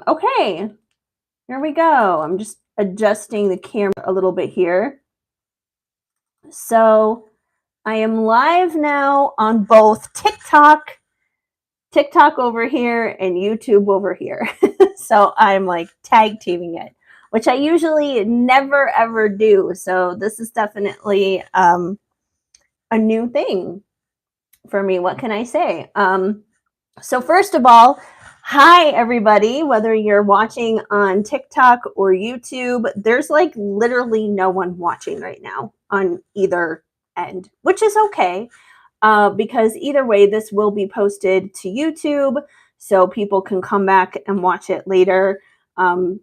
Okay, here we go. I'm just adjusting the camera a little bit here. So I am live now on both TikTok over here and YouTube over here. So I'm like tag teaming it, which I usually never ever do. So this is definitely a new thing for me. What can I say? So first of all, hi everybody, whether you're watching on TikTok or YouTube, there's like literally no one watching right now on either end, which is okay. Because either way, this will be posted to YouTube, so people can come back and watch it later, no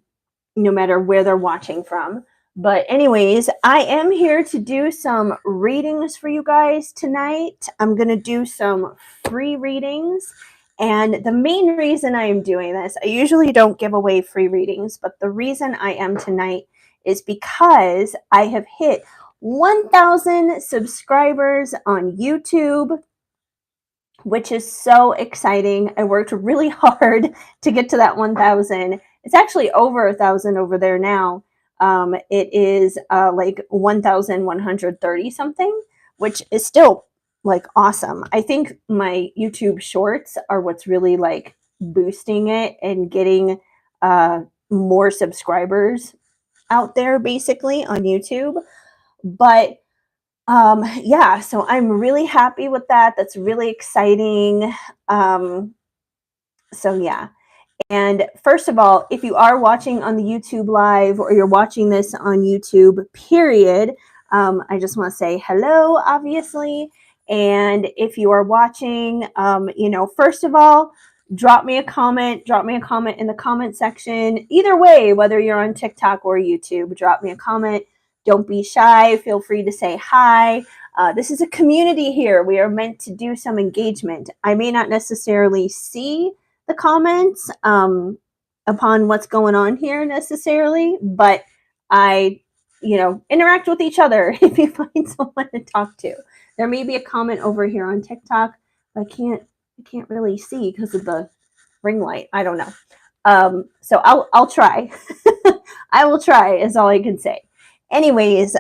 matter where they're watching from. But anyways, I am here to do some readings for you guys tonight. I'm going to do some free readings. And the main reason I am doing this, I usually don't give away free readings, but the reason I am tonight is because I have hit 1,000 subscribers on YouTube, which is so exciting. I worked really hard to get to that 1,000. It's actually over 1,000 over there now. It is like 1,130 something, which is still like awesome. I think my YouTube shorts are what's really like boosting it and getting more subscribers out there basically on YouTube. But yeah, so I'm really happy with that. That's really exciting. So yeah. And first of all, if you are watching on the YouTube live or you're watching this on YouTube, period, I just want to say hello, obviously. And if you are watching, first of all, drop me a comment in the comment section. Either way, whether you're on TikTok or YouTube, drop me a comment. Don't be shy. Feel free to say hi. This is a community here. We are meant to do some engagement. I may not necessarily see the comments upon what's going on here necessarily, but I, interact with each other if you find someone to talk to. There may be a comment over here on TikTok, but I can't really see because of the ring light. I don't know. So I'll try. I will try is all I can say. Anyways,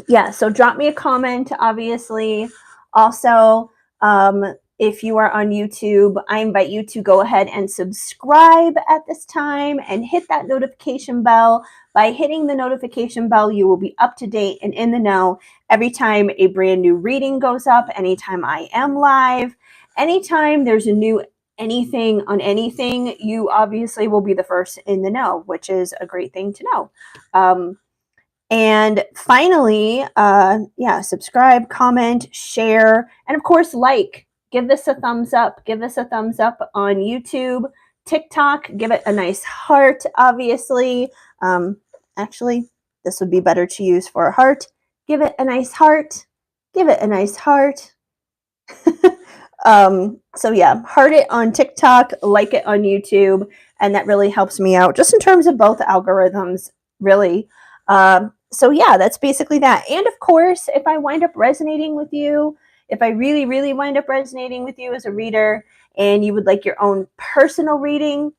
yeah, so drop me a comment, obviously. Also, if you are on YouTube, I invite you to go ahead and subscribe at this time and hit that notification bell. By hitting the notification bell, you will be up to date and in the know every time a brand new reading goes up, anytime I am live, anytime there's a new anything on anything, you obviously will be the first in the know, which is a great thing to know. And finally, subscribe, comment, share, and of course, like. Give this a thumbs up. Give this a thumbs up on YouTube. TikTok, give it a nice heart, obviously. Actually, this would be better to use for a heart. Give it a nice heart. Give it a nice heart. So yeah, heart it on TikTok, like it on YouTube, and that really helps me out just in terms of both algorithms, really. So yeah, that's basically that. And of course, if I wind up resonating with you, if I really, really wind up resonating with you as a reader and you would like your own personal reading,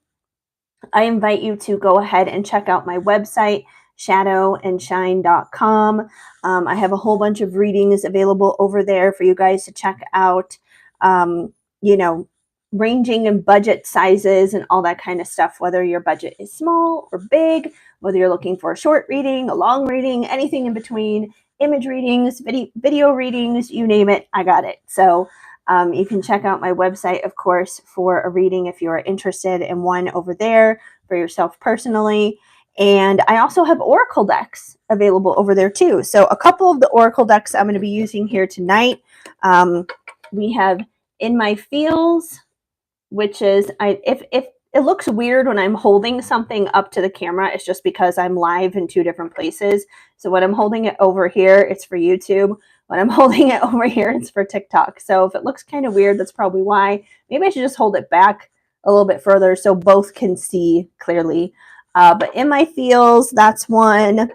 I invite you to go ahead and check out my website, shadowandshine.com. I have a whole bunch of readings available over there for you guys to check out, ranging in budget sizes and all that kind of stuff, whether your budget is small or big, whether you're looking for a short reading, a long reading, anything in between, image readings, video readings, you name it, I got it. So you can check out my website, of course, for a reading if you are interested in one over there for yourself personally. And I also have Oracle decks available over there too. So a couple of the Oracle decks I'm going to be using here tonight. We have In My Feels, which is, if it looks weird when I'm holding something up to the camera, it's just because I'm live in two different places. So when I'm holding it over here, it's for YouTube. When I'm holding it over here, it's for TikTok. So if it looks kind of weird, that's probably why. Maybe I should just hold it back a little bit further so both can see clearly. But In My Feels, that's one.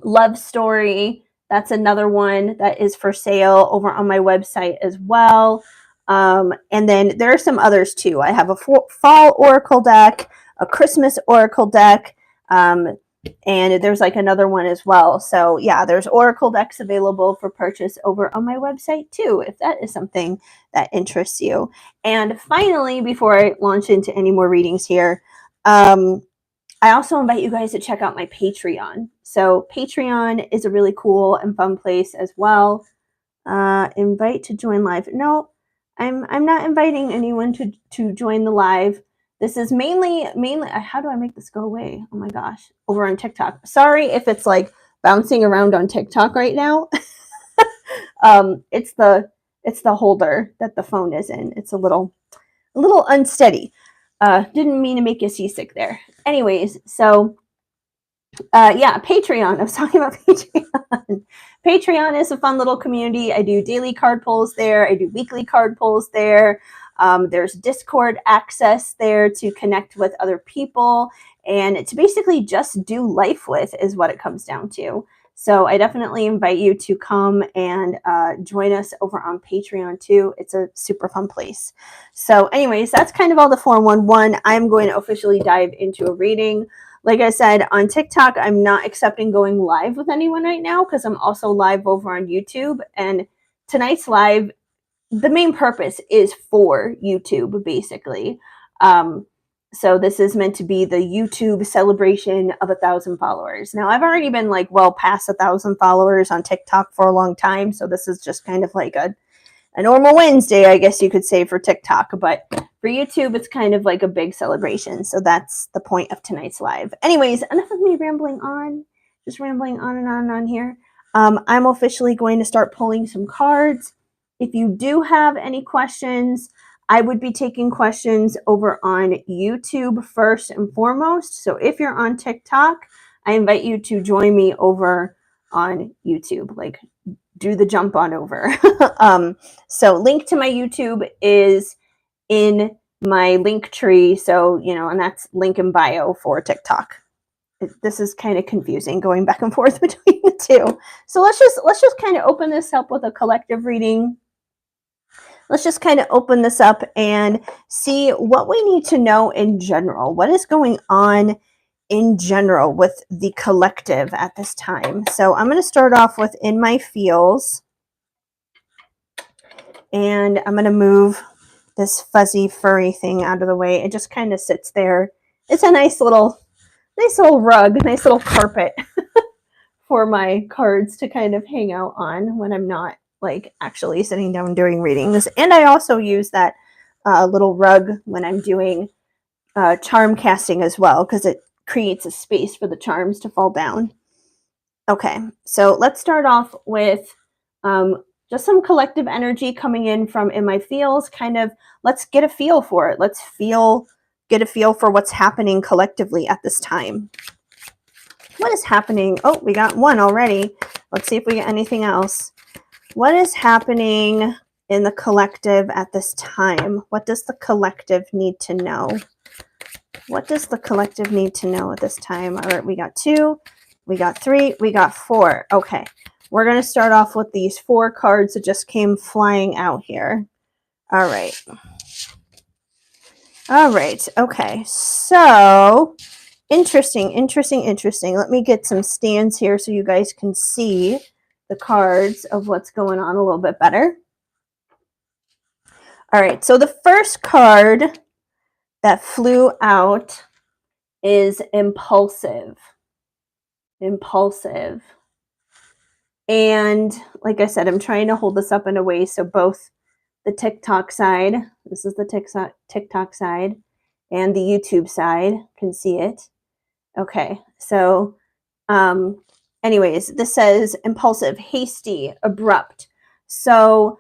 Love Story, that's another one that is for sale over on my website as well. And then there are some others too. I have a fall oracle deck, a Christmas oracle deck, and there's like another one as well. So yeah, there's oracle decks available for purchase over on my website too, if that is something that interests you. And finally, before I launch into any more readings here, I also invite you guys to check out my Patreon. So Patreon is a really cool and fun place as well. Invite to join live. No, I'm not inviting anyone to join the live. This is mainly how do I make this go away? Oh my gosh, over on TikTok. Sorry if it's like bouncing around on TikTok right now. It's the holder that the phone is in. It's a little unsteady. Didn't mean to make you seasick there. Anyways, so yeah, Patreon. I was talking about Patreon. Patreon is a fun little community. I do daily card pulls there. I do weekly card pulls there. There's Discord access there to connect with other people and to basically just do life with is what it comes down to. So I definitely invite you to come and join us over on Patreon too. It's a super fun place. So anyways, that's kind of all the 411. I'm going to officially dive into a reading. Like I said, on TikTok, I'm not accepting going live with anyone right now because I'm also live over on YouTube. And tonight's live, the main purpose is for YouTube, basically. So this is meant to be the YouTube celebration of 1,000 followers. Now, I've already been like well past 1,000 followers on TikTok for a long time. So this is just kind of like a normal Wednesday, I guess you could say, for TikTok. But for YouTube, it's kind of like a big celebration. So that's the point of tonight's live. Anyways, enough of me rambling on, just rambling on and on and on here. I'm officially going to start pulling some cards. If you do have any questions, I would be taking questions over on YouTube first and foremost. So if you're on TikTok, I invite you to join me over on YouTube. Like, do the jump on over. So link to my YouTube is in my link tree. So, and that's link in bio for TikTok. This is kind of confusing going back and forth between the two. So let's just kind of open this up with a collective reading. Let's just kind of open this up and see what we need to know in general. What is going on in general with the collective at this time? So I'm going to start off with in my feels. And I'm going to move this fuzzy furry thing out of the way. It just kind of sits there. It's a nice little rug, nice little carpet for my cards to kind of hang out on when I'm not like actually sitting down doing readings. And I also use that little rug when I'm doing charm casting as well, because it creates a space for the charms to fall down. Okay, so let's start off with just some collective energy coming in from in my feels. Kind of, let's get a feel for it. Let's get a feel for what's happening collectively at this time. What is happening? Oh, we got one already. Let's see if we get anything else. What is happening in the collective at this time? What does the collective need to know? What does the collective need to know at this time? All right, we got 2, we got 3, we got 4. Okay, we're going to start off with these 4 cards that just came flying out here. All right. All right, okay, so interesting. Let me get some stands here so you guys can see the cards of what's going on a little bit better. All right, so the first card that flew out is impulsive. Impulsive. And like I said, I'm trying to hold this up in a way so both the TikTok side, this is the TikTok side, and the YouTube side can see it. Okay, so anyways, this says impulsive, hasty, abrupt. So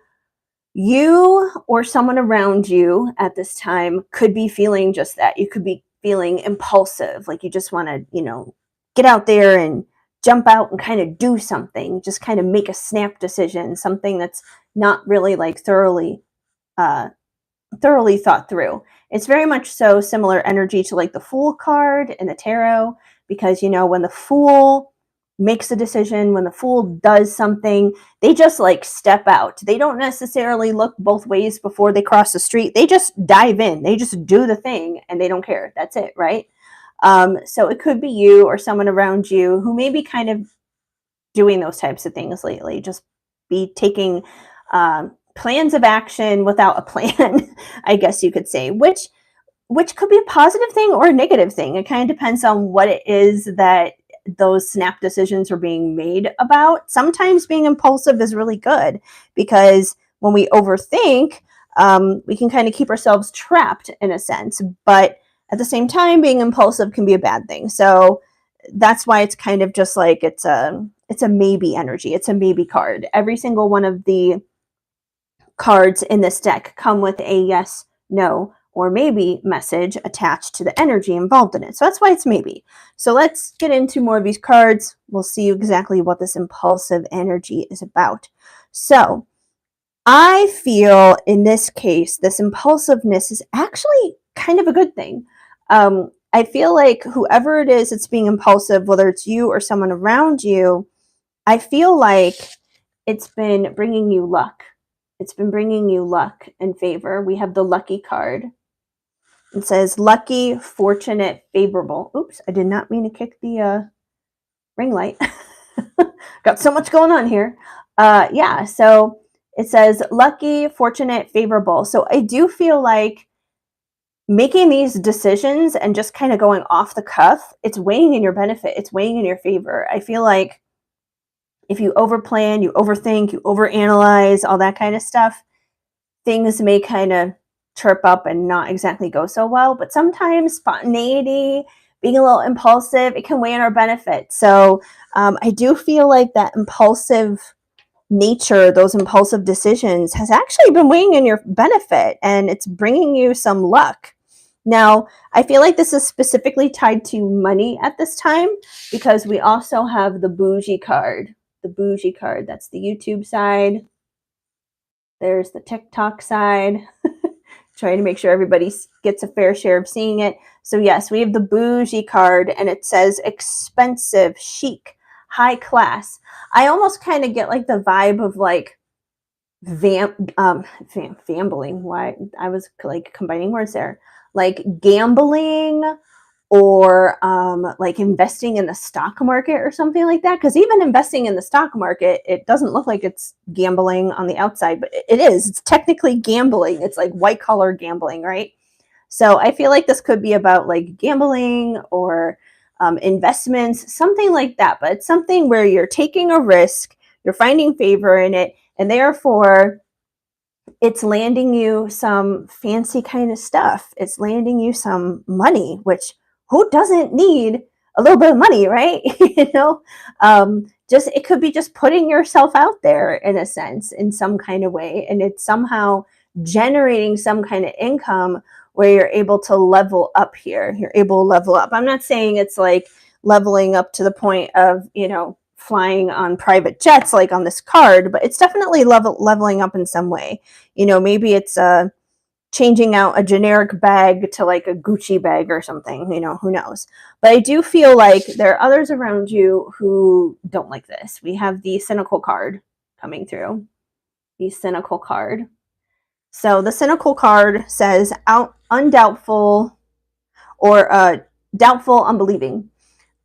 you or someone around you at this time could be feeling just that. You could be feeling impulsive, like you just want to, get out there and jump out and kind of do something, just kind of make a snap decision, something that's not really like thoroughly thought through. It's very much so similar energy to like the Fool card in the tarot, because when the Fool makes a decision, when the Fool does something, they just like step out. They don't necessarily look both ways before they cross the street. They just dive in. They just do the thing and they don't care. That's it, right? So it could be you or someone around you who may be kind of doing those types of things lately. Just be taking plans of action without a plan, I guess you could say, which could be a positive thing or a negative thing. It kind of depends on what it is that those snap decisions are being made about. Sometimes being impulsive is really good because when we overthink, we can kind of keep ourselves trapped in a sense. But at the same time, being impulsive can be a bad thing. So that's why it's kind of just like it's a maybe energy. It's a maybe card. Every single one of the cards in this deck come with a yes, no, or maybe message attached to the energy involved in it. So that's why it's maybe. So let's get into more of these cards. We'll see exactly what this impulsive energy is about. So I feel in this case, this impulsiveness is actually kind of a good thing. I feel like whoever it is that's being impulsive, whether it's you or someone around you, I feel like it's been bringing you luck. It's been bringing you luck and favor. We have the lucky card. It says lucky, fortunate, favorable. Oops, I did not mean to kick the ring light. Got so much going on here. Yeah, so it says lucky, fortunate, favorable. So I do feel like making these decisions and just kind of going off the cuff, it's weighing in your benefit. It's weighing in your favor. I feel like if you overplan, you overthink, you overanalyze, all that kind of stuff, things may kind of chirp up and not exactly go so well. But sometimes spontaneity, being a little impulsive, it can weigh in our benefit. So I do feel like that impulsive nature, those impulsive decisions has actually been weighing in your benefit and it's bringing you some luck. Now, I feel like this is specifically tied to money at this time because we also have the bougie card. The bougie card, that's the YouTube side. There's the TikTok side. Trying to make sure everybody gets a fair share of seeing it. So yes, we have the bougie card and it says expensive, chic, high class. I almost kind of get like the vibe of like gambling. Why I was like combining words there, like gambling or like investing in the stock market or something like that. Because even investing in the stock market, it doesn't look like it's gambling on the outside, but it is. It's technically gambling. It's like white collar gambling, right? So I feel like this could be about like gambling or investments, something like that. But it's something where you're taking a risk, you're finding favor in it, and therefore it's landing you some fancy kind of stuff. It's landing you some money, which who doesn't need a little bit of money, right? Just it could be just putting yourself out there in a sense, in some kind of way, and it's somehow generating some kind of income where you're able to level up here. You're able to level up. I'm not saying it's like leveling up to the point of, flying on private jets like on this card, but it's definitely leveling up in some way. Maybe it's changing out a generic bag to like a Gucci bag or something, who knows. But I do feel like there are others around you who don't like this. We have the cynical card coming through. The cynical card. So the cynical card says undoubtful or doubtful, unbelieving.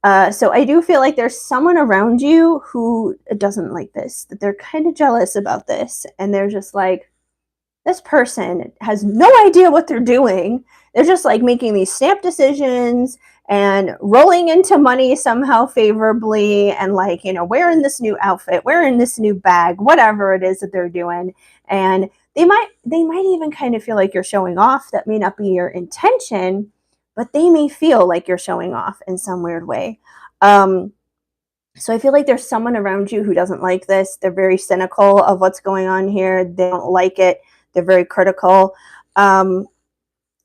So I do feel like there's someone around you who doesn't like this, that they're kind of jealous about this. And they're just like, this person has no idea what they're doing. They're just like making these snap decisions and rolling into money somehow favorably and like, wearing this new outfit, wearing this new bag, whatever it is that they're doing. And they might even kind of feel like you're showing off. That may not be your intention, but they may feel like you're showing off in some weird way. So I feel like there's someone around you who doesn't like this. They're very cynical of what's going on here. They don't like it. They're very critical. Now,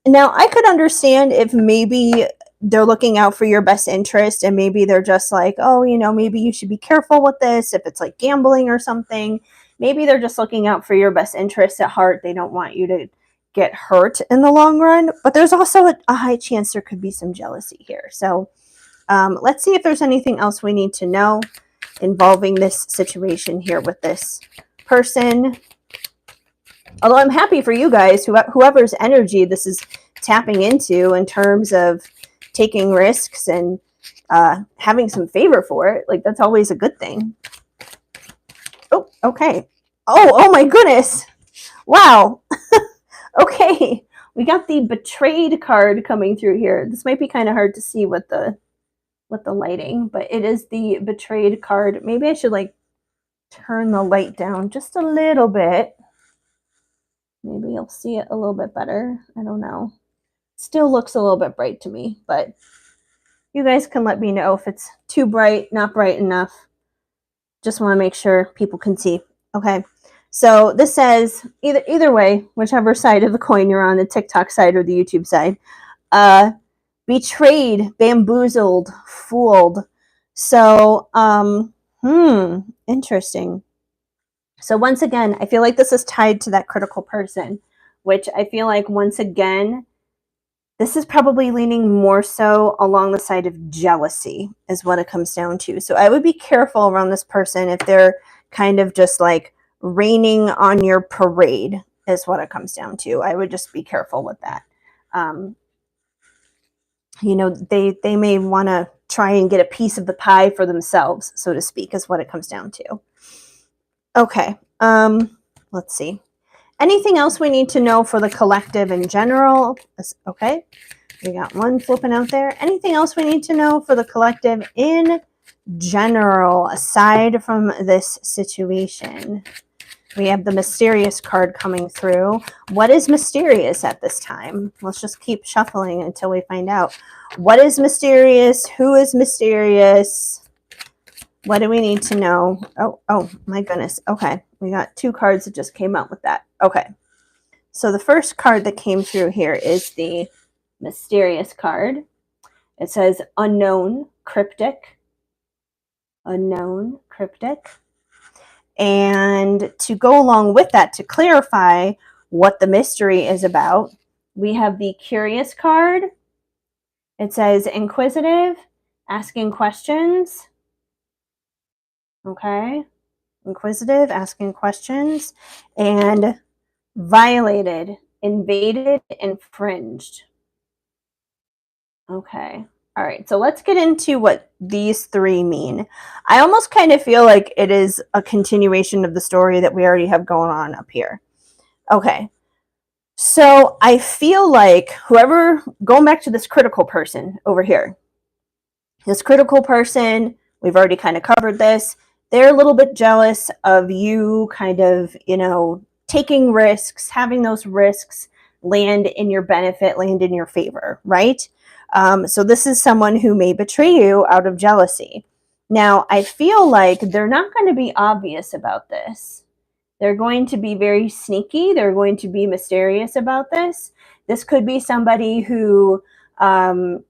I could understand if maybe they're looking out for your best interest and maybe they're just like, oh, maybe you should be careful with this if it's like gambling or something. Maybe they're just looking out for your best interest at heart. They don't want you to get hurt in the long run. But there's also a high chance there could be some jealousy here. So Let's see if there's anything else we need to know involving this situation here with this person. Although I'm happy for you guys, whoever's energy this is tapping into in terms of taking risks and having some favor for it. Like, that's always a good thing. Oh, okay. Oh my goodness. Wow. Okay. We got the betrayed card coming through here. This might be kind of hard to see with the lighting, but it is the betrayed card. Maybe I should like turn the light down just a little bit. Maybe you'll see it a little bit better. I don't know. Still looks a little bit bright to me, but you guys can let me know if it's too bright, not bright enough. Just want to make sure people can see. Okay. So this says either way, whichever side of the coin you're on, the TikTok side or the YouTube side, betrayed, bamboozled, fooled. So, interesting. So once again, I feel like this is tied to that critical person, which I feel like once again, this is probably leaning more so along the side of jealousy is what it comes down to. So I would be careful around this person if they're kind of just like raining on your parade is what it comes down to. I would just be careful with that. They may want to try and get a piece of the pie for themselves, so to speak, is what it comes down to. Okay. Let's see. Anything else we need to know for the collective in general? Okay. We got one flipping out there. Anything else we need to know for the collective in general, aside from this situation? We have the mysterious card coming through. What is mysterious at this time? Let's just keep shuffling until we find out. What is mysterious? Who is mysterious? What do we need to know? Oh my goodness. Okay. We got two cards that just came out with that. Okay. So the first card that came through here is the mysterious card. It says unknown, cryptic. Unknown, cryptic. And to go along with that, to clarify what the mystery is about, we have the curious card. It says inquisitive, asking questions. Okay. Inquisitive, asking questions. And violated, invaded, infringed. Okay. All right. So let's get into what these three mean. I almost kind of feel like it is a continuation of the story that we already have going on up here. Okay. So I feel like going back to this critical person over here, this critical person, we've already kind of covered this. They're a little bit jealous of you kind of, taking risks, having those risks land in your benefit, land in your favor, right? So this is someone who may betray you out of jealousy. Now, I feel like they're not going to be obvious about this. They're going to be very sneaky. They're going to be mysterious about this. This could be somebody who, kind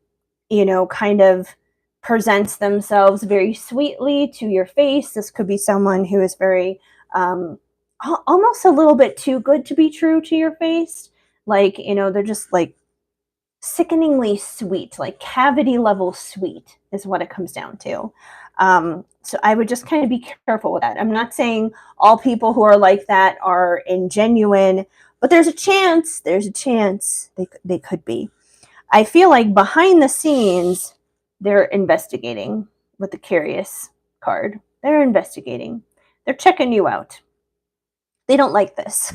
of presents themselves very sweetly to your face. This could be someone who is very, almost a little bit too good to be true to your face. Like, they're just like sickeningly sweet, like cavity level sweet is what it comes down to. So I would just kind of be careful with that. I'm not saying all people who are like that are ingenuine, but there's a chance they could be. I feel like behind the scenes, they're investigating with the curious card. They're investigating. They're checking you out. They don't like this.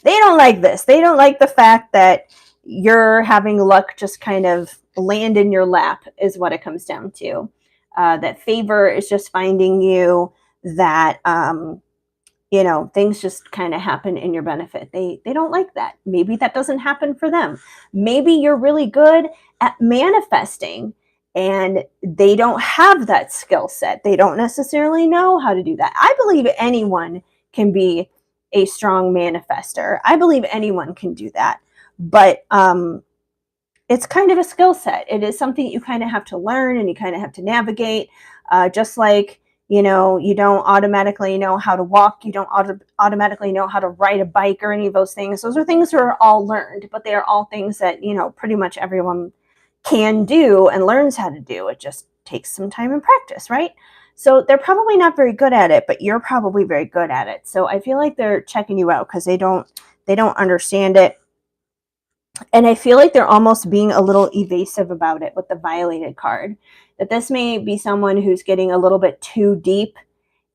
They don't like this. They don't like the fact that you're having luck just kind of land in your lap is what it comes down to. That favor is just finding you, that things just kind of happen in your benefit. They don't like that. Maybe that doesn't happen for them. Maybe you're really good at manifesting and they don't have that skill set. They don't necessarily know how to do that. I believe anyone can be a strong manifester. I believe anyone can do that. But it's kind of a skill set. It is something you kind of have to learn and you kind of have to navigate. Just like, you don't automatically know how to walk. You don't automatically know how to ride a bike or any of those things. Those are things that are all learned, but they are all things that, pretty much everyone can do and learns how to do. It just takes some time and practice, right? So they're probably not very good at it, but you're probably very good at it. So I feel like they're checking you out because they don't understand it. And I feel like they're almost being a little evasive about it with the violated card. That this may be someone who's getting a little bit too deep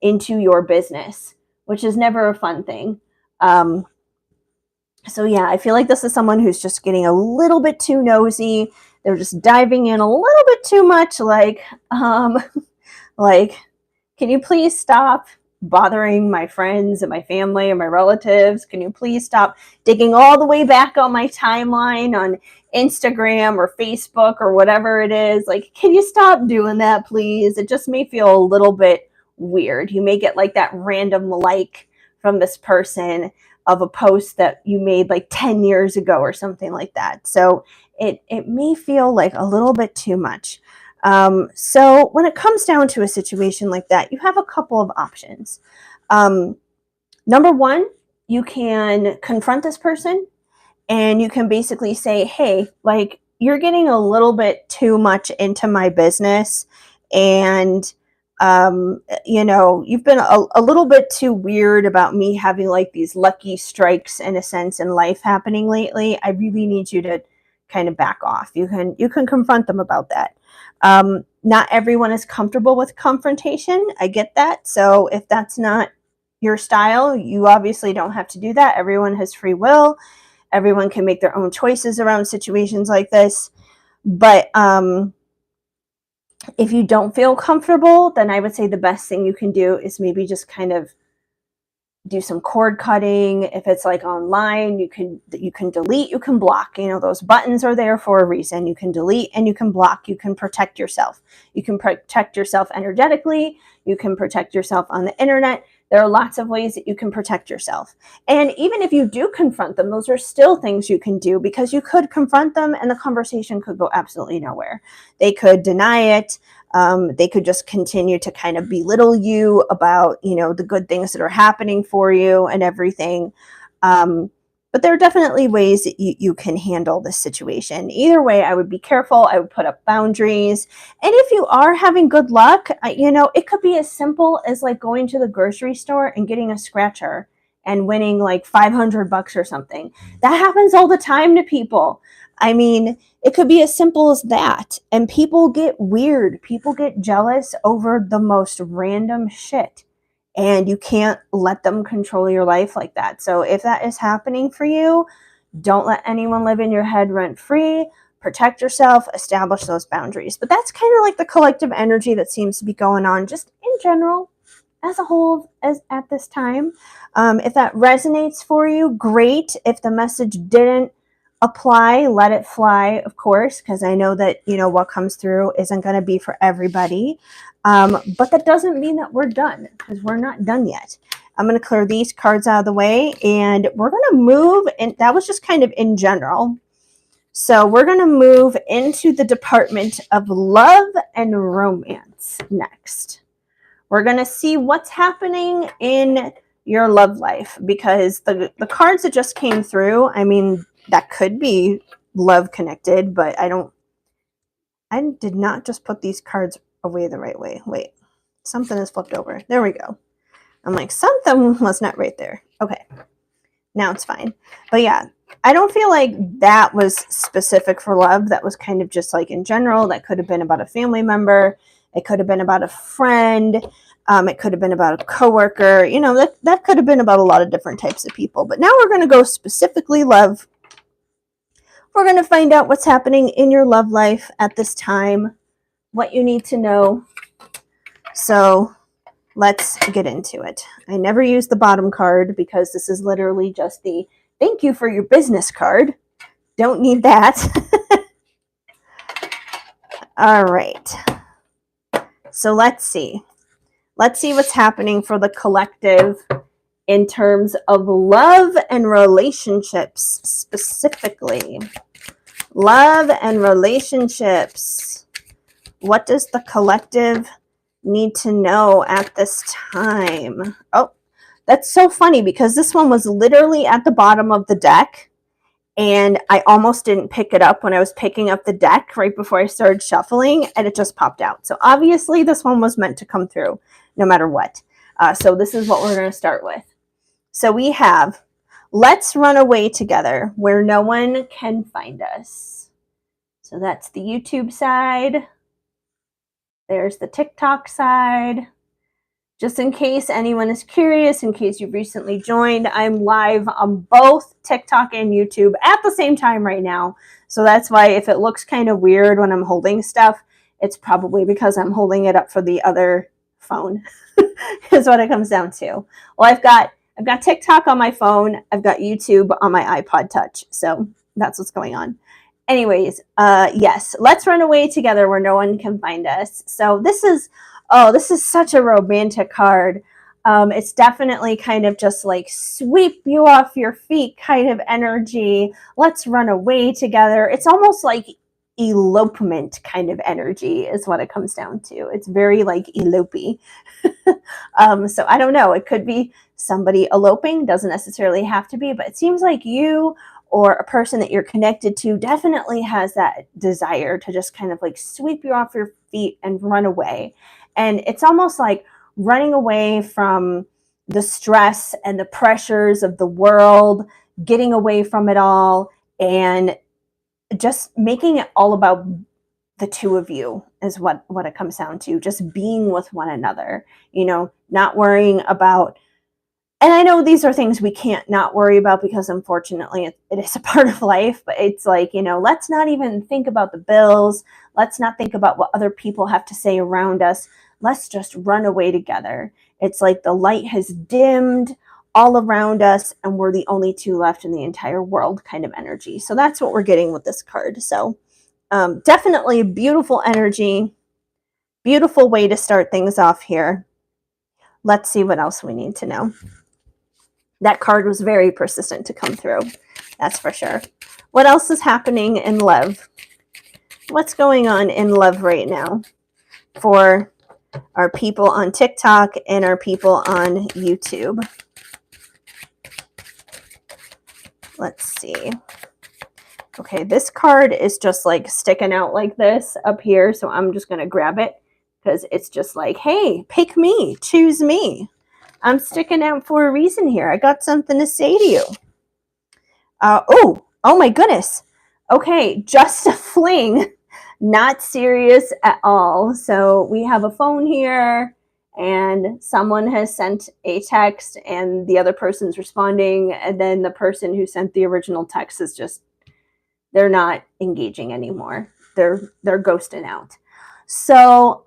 into your business, which is never a fun thing. So yeah, I feel like this is someone who's just getting a little bit too nosy. They're just diving in a little bit too much, like, like, can you please stop bothering my friends and my family and my relatives? Can you please stop digging all the way back on my timeline on Instagram or Facebook or whatever it is? Like, can you stop doing that, please? It just may feel a little bit weird. You may get like that random like from this person of a post that you made like 10 years ago or something like that. So it may feel like a little bit too much. So when it comes down to a situation like that, you have a couple of options. Number one, you can confront this person and you can basically say, hey, like, you're getting a little bit too much into my business, and you've been a little bit too weird about me having like these lucky strikes in a sense in life happening lately. I really need you to kind of back off. You can confront them about that. Not everyone is comfortable with confrontation. I get that. So if that's not your style, you obviously don't have to do that. Everyone has free will. Everyone can make their own choices around situations like this. But if you don't feel comfortable, then I would say the best thing you can do is maybe just kind of do some cord cutting. If it's like online, you can delete, you can block. Those buttons are there for a reason. You can delete and you can block. You can protect yourself. You can protect yourself energetically. You can protect yourself on the internet. There are lots of ways that you can protect yourself. And even if you do confront them, those are still things you can do, because you could confront them and the conversation could go absolutely nowhere. They could deny it. They could just continue to kind of belittle you about, the good things that are happening for you and everything. But there are definitely ways that you can handle this situation. Either way, I would be careful. I would put up boundaries. And if you are having good luck, it could be as simple as like going to the grocery store and getting a scratcher and winning like $500 or something. That happens all the time to people. I mean, it could be as simple as that. And people get weird. People get jealous over the most random shit. And you can't let them control your life like that. So if that is happening for you, don't let anyone live in your head rent free. Protect yourself, establish those boundaries. But that's kind of like the collective energy that seems to be going on just in general as a whole as at this time. If that resonates for you, great. If the message didn't apply, let it fly, of course, because I know that, what comes through isn't going to be for everybody. But that doesn't mean that we're done, because we're not done yet. I'm going to clear these cards out of the way, and we're going to move, and that was just kind of in general. So we're going to move into the department of love and romance next. We're going to see what's happening in your love life, because the cards that just came through, I mean, that could be love connected, but I did not just put these cards away the right way. Wait, something is flipped over. There we go. I'm like, something was not right there. Okay, now it's fine. But yeah, I don't feel like that was specific for love. That was kind of just like in general. That could have been about a family member. It could have been about a friend. It could have been about a coworker. That could have been about a lot of different types of people. But now we're going to go specifically love. We're going to find out what's happening in your love life at this time, what you need to know. So let's get into it. I never use the bottom card because this is literally just the thank you for your business card. Don't need that. All right. So let's see. Let's see what's happening for the collective in terms of love and relationships specifically. Love and relationships. What does the collective need to know at this time? Oh, that's so funny because this one was literally at the bottom of the deck and I almost didn't pick it up when I was picking up the deck right before I started shuffling, and it just popped out. So obviously this one was meant to come through no matter what. So this is what we're going to start with. So we have Let's Run Away Together, Where No One Can Find Us. So that's the YouTube side. There's the TikTok side. Just in case anyone is curious, in case you've recently joined, I'm live on both TikTok and YouTube at the same time right now. So that's why if it looks kind of weird when I'm holding stuff, it's probably because I'm holding it up for the other phone is what it comes down to. Well, I've got TikTok on my phone. I've got YouTube on my iPod Touch. So that's what's going on. Anyways, yes, Let's Run Away Together Where No One Can Find Us. So this is such a romantic card. It's definitely kind of just like sweep you off your feet kind of energy. Let's run away together. It's almost like elopement kind of energy is what it comes down to. It's very like elopey. So I don't know. It could be somebody eloping. Doesn't necessarily have to be, but it seems like you or a person that you're connected to definitely has that desire to just kind of like sweep you off your feet and run away. And it's almost like running away from the stress and the pressures of the world, getting away from it all, and just making it all about the two of you is what it comes down to. Just being with one another, not worrying about. And I know these are things we can't not worry about because unfortunately it is a part of life, but it's like, let's not even think about the bills. Let's not think about what other people have to say around us. Let's just run away together. It's like the light has dimmed all around us and we're the only two left in the entire world kind of energy. So that's what we're getting with this card. So definitely beautiful energy, beautiful way to start things off here. Let's see what else we need to know. That card was very persistent to come through. That's for sure. What else is happening in love? What's going on in love right now for our people on TikTok and our people on YouTube? Let's see. Okay, this card is just like sticking out like this up here, so I'm just going to grab it because it's just like, hey, pick me, choose me. I'm sticking out for a reason here. I got something to say to you. Oh my goodness. Okay, just a fling. Not serious at all. So we have a phone here and someone has sent a text and the other person's responding. And then the person who sent the original text is just, they're not engaging anymore. They're ghosting out. So,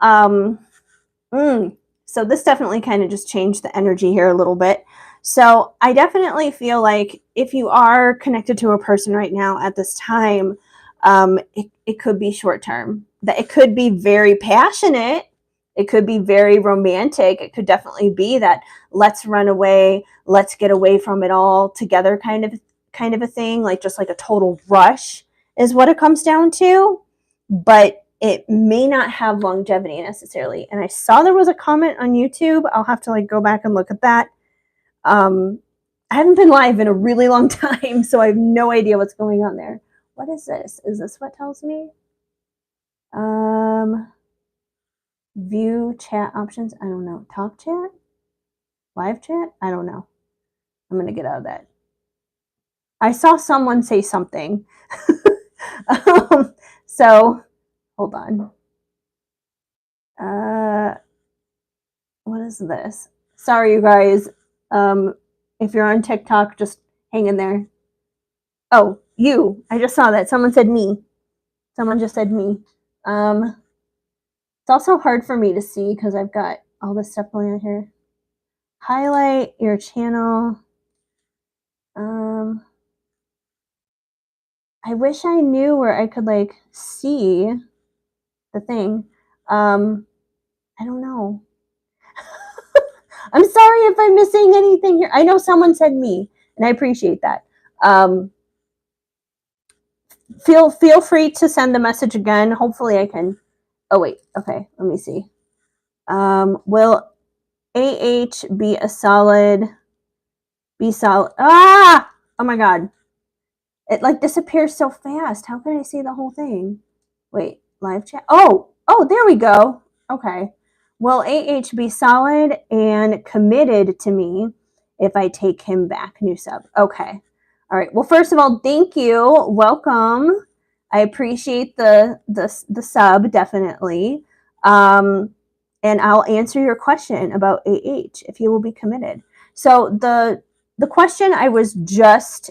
so this definitely kind of just changed the energy here a little bit. So I definitely feel like if you are connected to a person right now at this time, it could be short term. That it could be very passionate. It could be very romantic. It could definitely be that let's run away, let's get away from it all together kind of a thing, like just like a total rush is what it comes down to. But it may not have longevity necessarily. And I saw there was a comment on YouTube. I'll have to like go back and look at that. I haven't been live in a really long time, so I have no idea what's going on there. What is this? Is this what tells me? View chat options. I don't know. Talk chat? Live chat? I don't know. I'm going to get out of that. I saw someone say something. So, hold on. What is this? Sorry, you guys. If you're on TikTok, just hang in there. Oh, you. I just saw that. Someone said me. Someone just said me. It's also hard for me to see because I've got all this stuff going on here. Highlight your channel. I wish I knew where I could like see the thing. I don't know. I'm sorry if I'm missing anything here. I know someone said me, and I appreciate that. Feel free to send the message again. Hopefully I can. Oh wait, okay, let me see. Will AH be solid? Oh my god. It like disappears so fast. How can I see the whole thing? Wait, live chat. Oh, there we go. Okay. Will AH be solid and committed to me if I take him back? New sub. Okay. All right. Well, first of all, thank you. Welcome. I appreciate the sub definitely. And I'll answer your question about AH if you will be committed. So the question I was just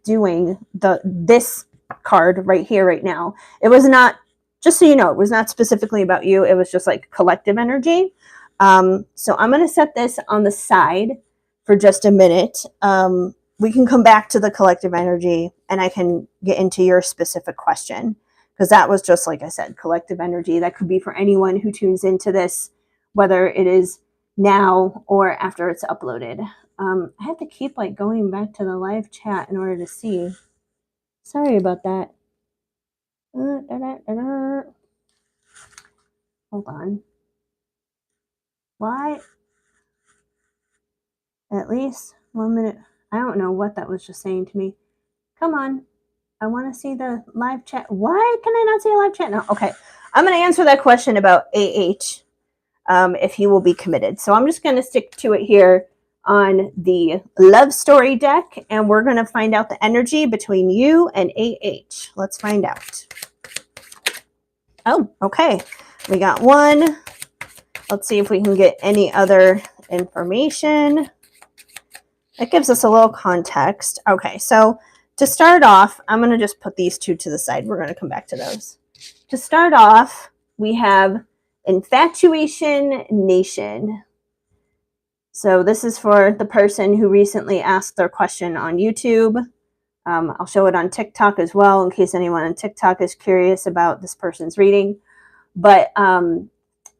doing this card right here right now. It was not, just so you know, it was not specifically about you. It was just like collective energy. So I'm going to set this on the side for just a minute. We can come back to the collective energy and I can get into your specific question, because that was just, like I said, collective energy. That could be for anyone who tunes into this, whether it is now or after it's uploaded. I have to keep like going back to the live chat in order to see. Sorry about that. Hold on. Why? At least 1 minute. I don't know what that was just saying to me. Come on. I want to see the live chat. Why can I not see a live chat now? Okay. I'm going to answer that question about AH, if he will be committed. So I'm just going to stick to it here on the love story deck, and we're going to find out the energy between you and AH. Let's find out. Oh, okay. We got one. Let's see if we can get any other information. It gives us a little context. Okay, so to start off, I'm going to just put these two to the side. We're going to come back to those. To start off, we have Infatuation Nation. So this is for the person who recently asked their question on YouTube. I'll show it on TikTok as well in case anyone on TikTok is curious about this person's reading. But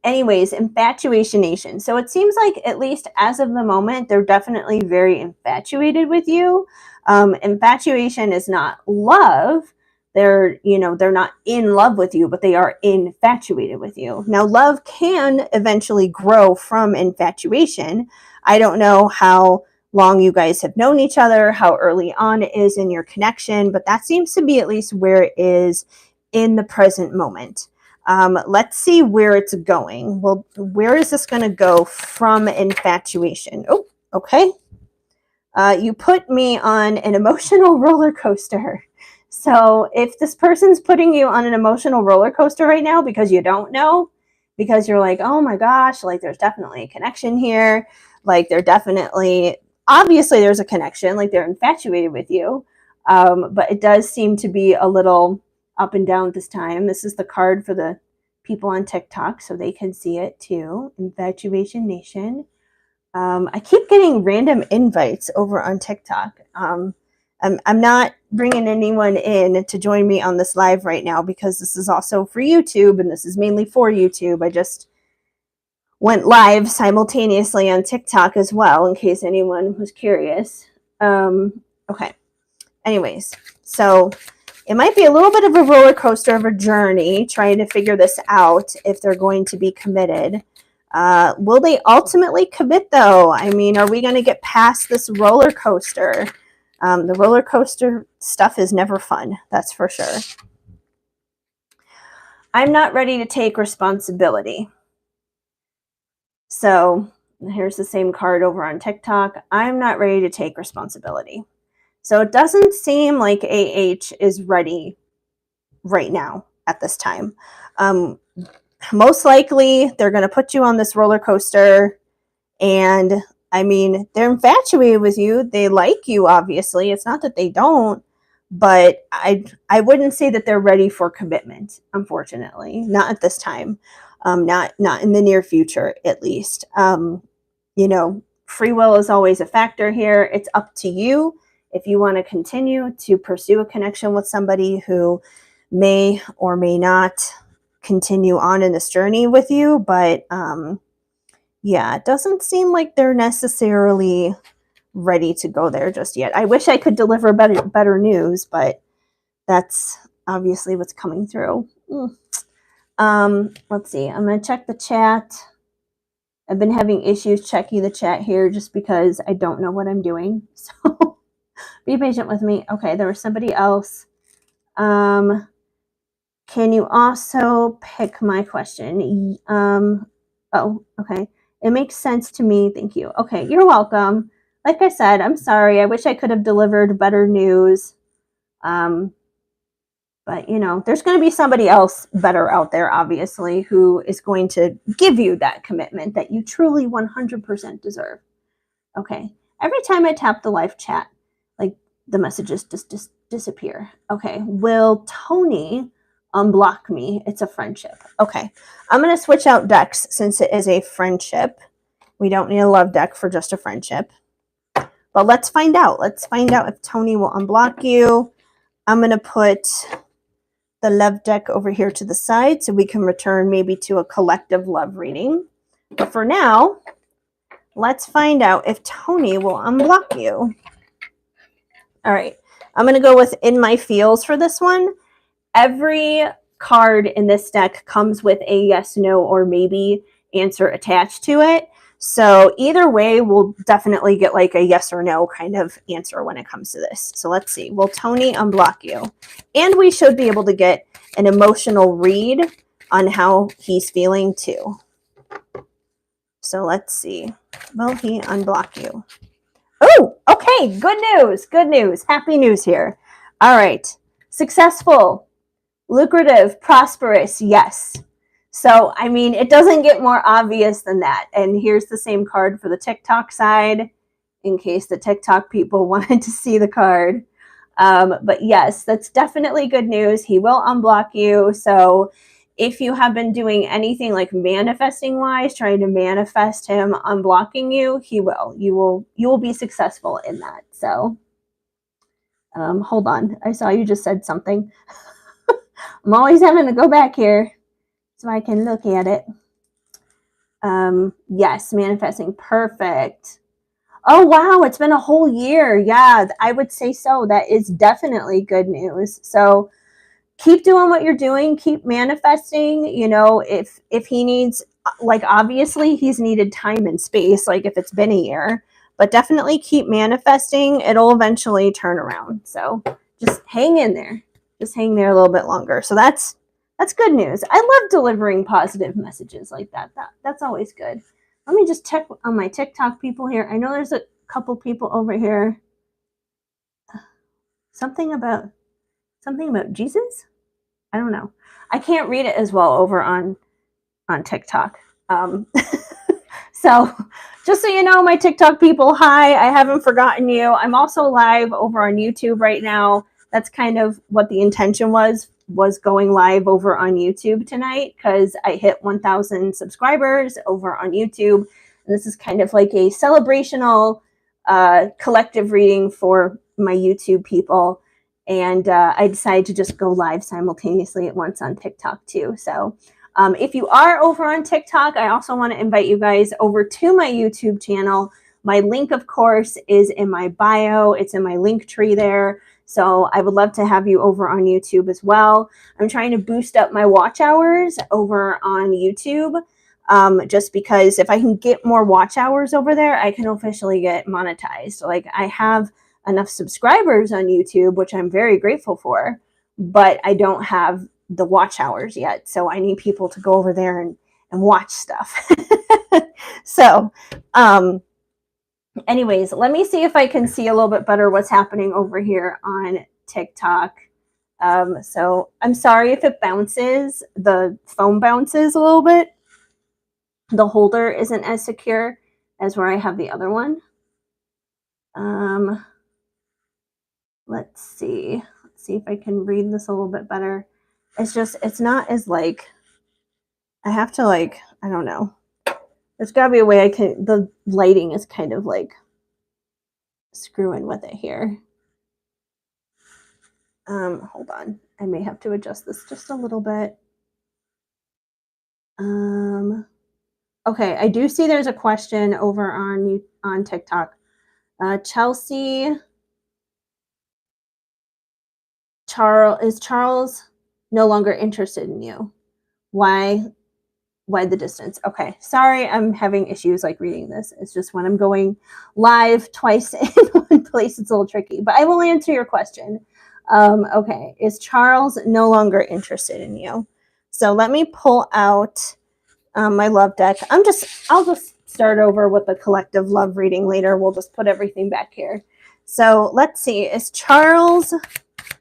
anyways, Infatuation Nation. So it seems like, at least as of the moment, they're definitely very infatuated with you. Infatuation is not love. They're not in love with you, but they are infatuated with you. Now, love can eventually grow from infatuation. I don't know how long you guys have known each other, how early on it is in your connection, but that seems to be at least where it is in the present moment. Let's see where it's going. Well, where is this going to go from infatuation? Oh, okay. You put me on an emotional roller coaster. So if this person's putting you on an emotional roller coaster right now because you don't know, because you're like, oh my gosh, like there's definitely a connection here. Like obviously there's a connection, like they're infatuated with you. But it does seem to be a little up and down this time. This is the card for the people on TikTok so they can see it too. Infatuation Nation. I keep getting random invites over on TikTok. I'm not bringing anyone in to join me on this live right now because this is also for YouTube and this is mainly for YouTube. I just went live simultaneously on TikTok as well in case anyone was curious. Okay. Anyways, so it might be a little bit of a roller coaster of a journey trying to figure this out if they're going to be committed. Will they ultimately commit, though? I mean, are we going to get past this roller coaster? The roller coaster stuff is never fun, that's for sure. I'm not ready to take responsibility. So here's the same card over on TikTok. I'm not ready to take responsibility. So it doesn't seem like AH is ready right now at this time. Most likely they're going to put you on this roller coaster, and I mean, they're infatuated with you. They like you, obviously. It's not that they don't, but I wouldn't say that they're ready for commitment, unfortunately. Not at this time. Not in the near future, at least. Free will is always a factor here. It's up to you if you want to continue to pursue a connection with somebody who may or may not continue on in this journey with you, but yeah, it doesn't seem like they're necessarily ready to go there just yet. I wish I could deliver better news, but that's obviously what's coming through. Let's see. I'm going to check the chat. I've been having issues checking the chat here just because I don't know what I'm doing. So Be patient with me. Okay, there was somebody else. Can you also pick my question? Oh, okay. It makes sense to me. Thank you. Okay, you're welcome. Like I said, I'm sorry. I wish I could have delivered better news. But, you know, there's going to be somebody else better out there, obviously, who is going to give you that commitment that you truly 100% deserve. Okay. Every time I tap the live chat, like the messages just disappear. Okay. Will Tony unblock me? It's a friendship. Okay. I'm going to switch out decks since it is a friendship. We don't need a love deck for just a friendship. But let's find out. Let's find out if Tony will unblock you. I'm going to put the love deck over here to the side so we can return maybe to a collective love reading. But for now, let's find out if Tony will unblock you. All right. I'm going to go with In My Feels for this one. Every card in this deck comes with a yes, no, or maybe answer attached to it. So either way, we'll definitely get like a yes or no kind of answer when it comes to this. So let's see. Will Tony unblock you? And we should be able to get an emotional read on how he's feeling too. So let's see. Will he unblock you? Oh, okay. Good news. Good news. Happy news here. All right. Successful, lucrative, prosperous. Yes. So, I mean, it doesn't get more obvious than that. And here's the same card for the TikTok side in case the TikTok people wanted to see the card. But yes, that's definitely good news. He will unblock you. So if you have been doing anything like manifesting wise, trying to manifest him unblocking you, he will. You will be successful in that. So hold on. I saw you just said something. I'm always having to go back here so I can look at it. Yes, manifesting. Perfect. Oh, wow. It's been a whole year. Yeah, I would say so. That is definitely good news. So keep doing what you're doing. Keep manifesting. You know, if he needs, like, obviously he's needed time and space, like if it's been a year, but definitely keep manifesting. It'll eventually turn around. So just hang in there. Just hang there a little bit longer. So that's good news. I love delivering positive messages like that. That's always good. Let me just check on my TikTok people here. I know there's a couple people over here. Something about Jesus? I don't know. I can't read it as well over on TikTok. So just so you know, my TikTok people, hi, I haven't forgotten you. I'm also live over on YouTube right now. That's kind of what the intention was going live over on YouTube tonight because I hit 1,000 subscribers over on YouTube. And this is kind of like a celebrational collective reading for my YouTube people. And I decided to just go live simultaneously at once on TikTok too. So if you are over on TikTok, I also want to invite you guys over to my YouTube channel. My link, of course, is in my bio. It's in my link tree there. So I would love to have you over on YouTube as well. I'm trying to boost up my watch hours over on YouTube. Just because if I can get more watch hours over there, I can officially get monetized. Like I have enough subscribers on YouTube, which I'm very grateful for, but I don't have the watch hours yet. So I need people to go over there and watch stuff. So, anyways, let me see if I can see a little bit better what's happening over here on TikTok. So I'm sorry if it bounces, the phone bounces a little bit. The holder isn't as secure as where I have the other one. Let's see if I can read this a little bit better. It's not as like, I have to like, I don't know. There's gotta be a way the lighting is kind of like screwing with it here. Hold on. I may have to adjust this just a little bit. Okay, I do see there's a question over on TikTok. Chelsea, is Charles no longer interested in you? Why Why the distance? Okay. Sorry, I'm having issues like reading this. It's just when I'm going live twice in one place, it's a little tricky. But I will answer your question. Okay. Is Charles no longer interested in you? So let me pull out my love deck. I'll just start over with the collective love reading later. We'll just put everything back here. So let's see. Is Charles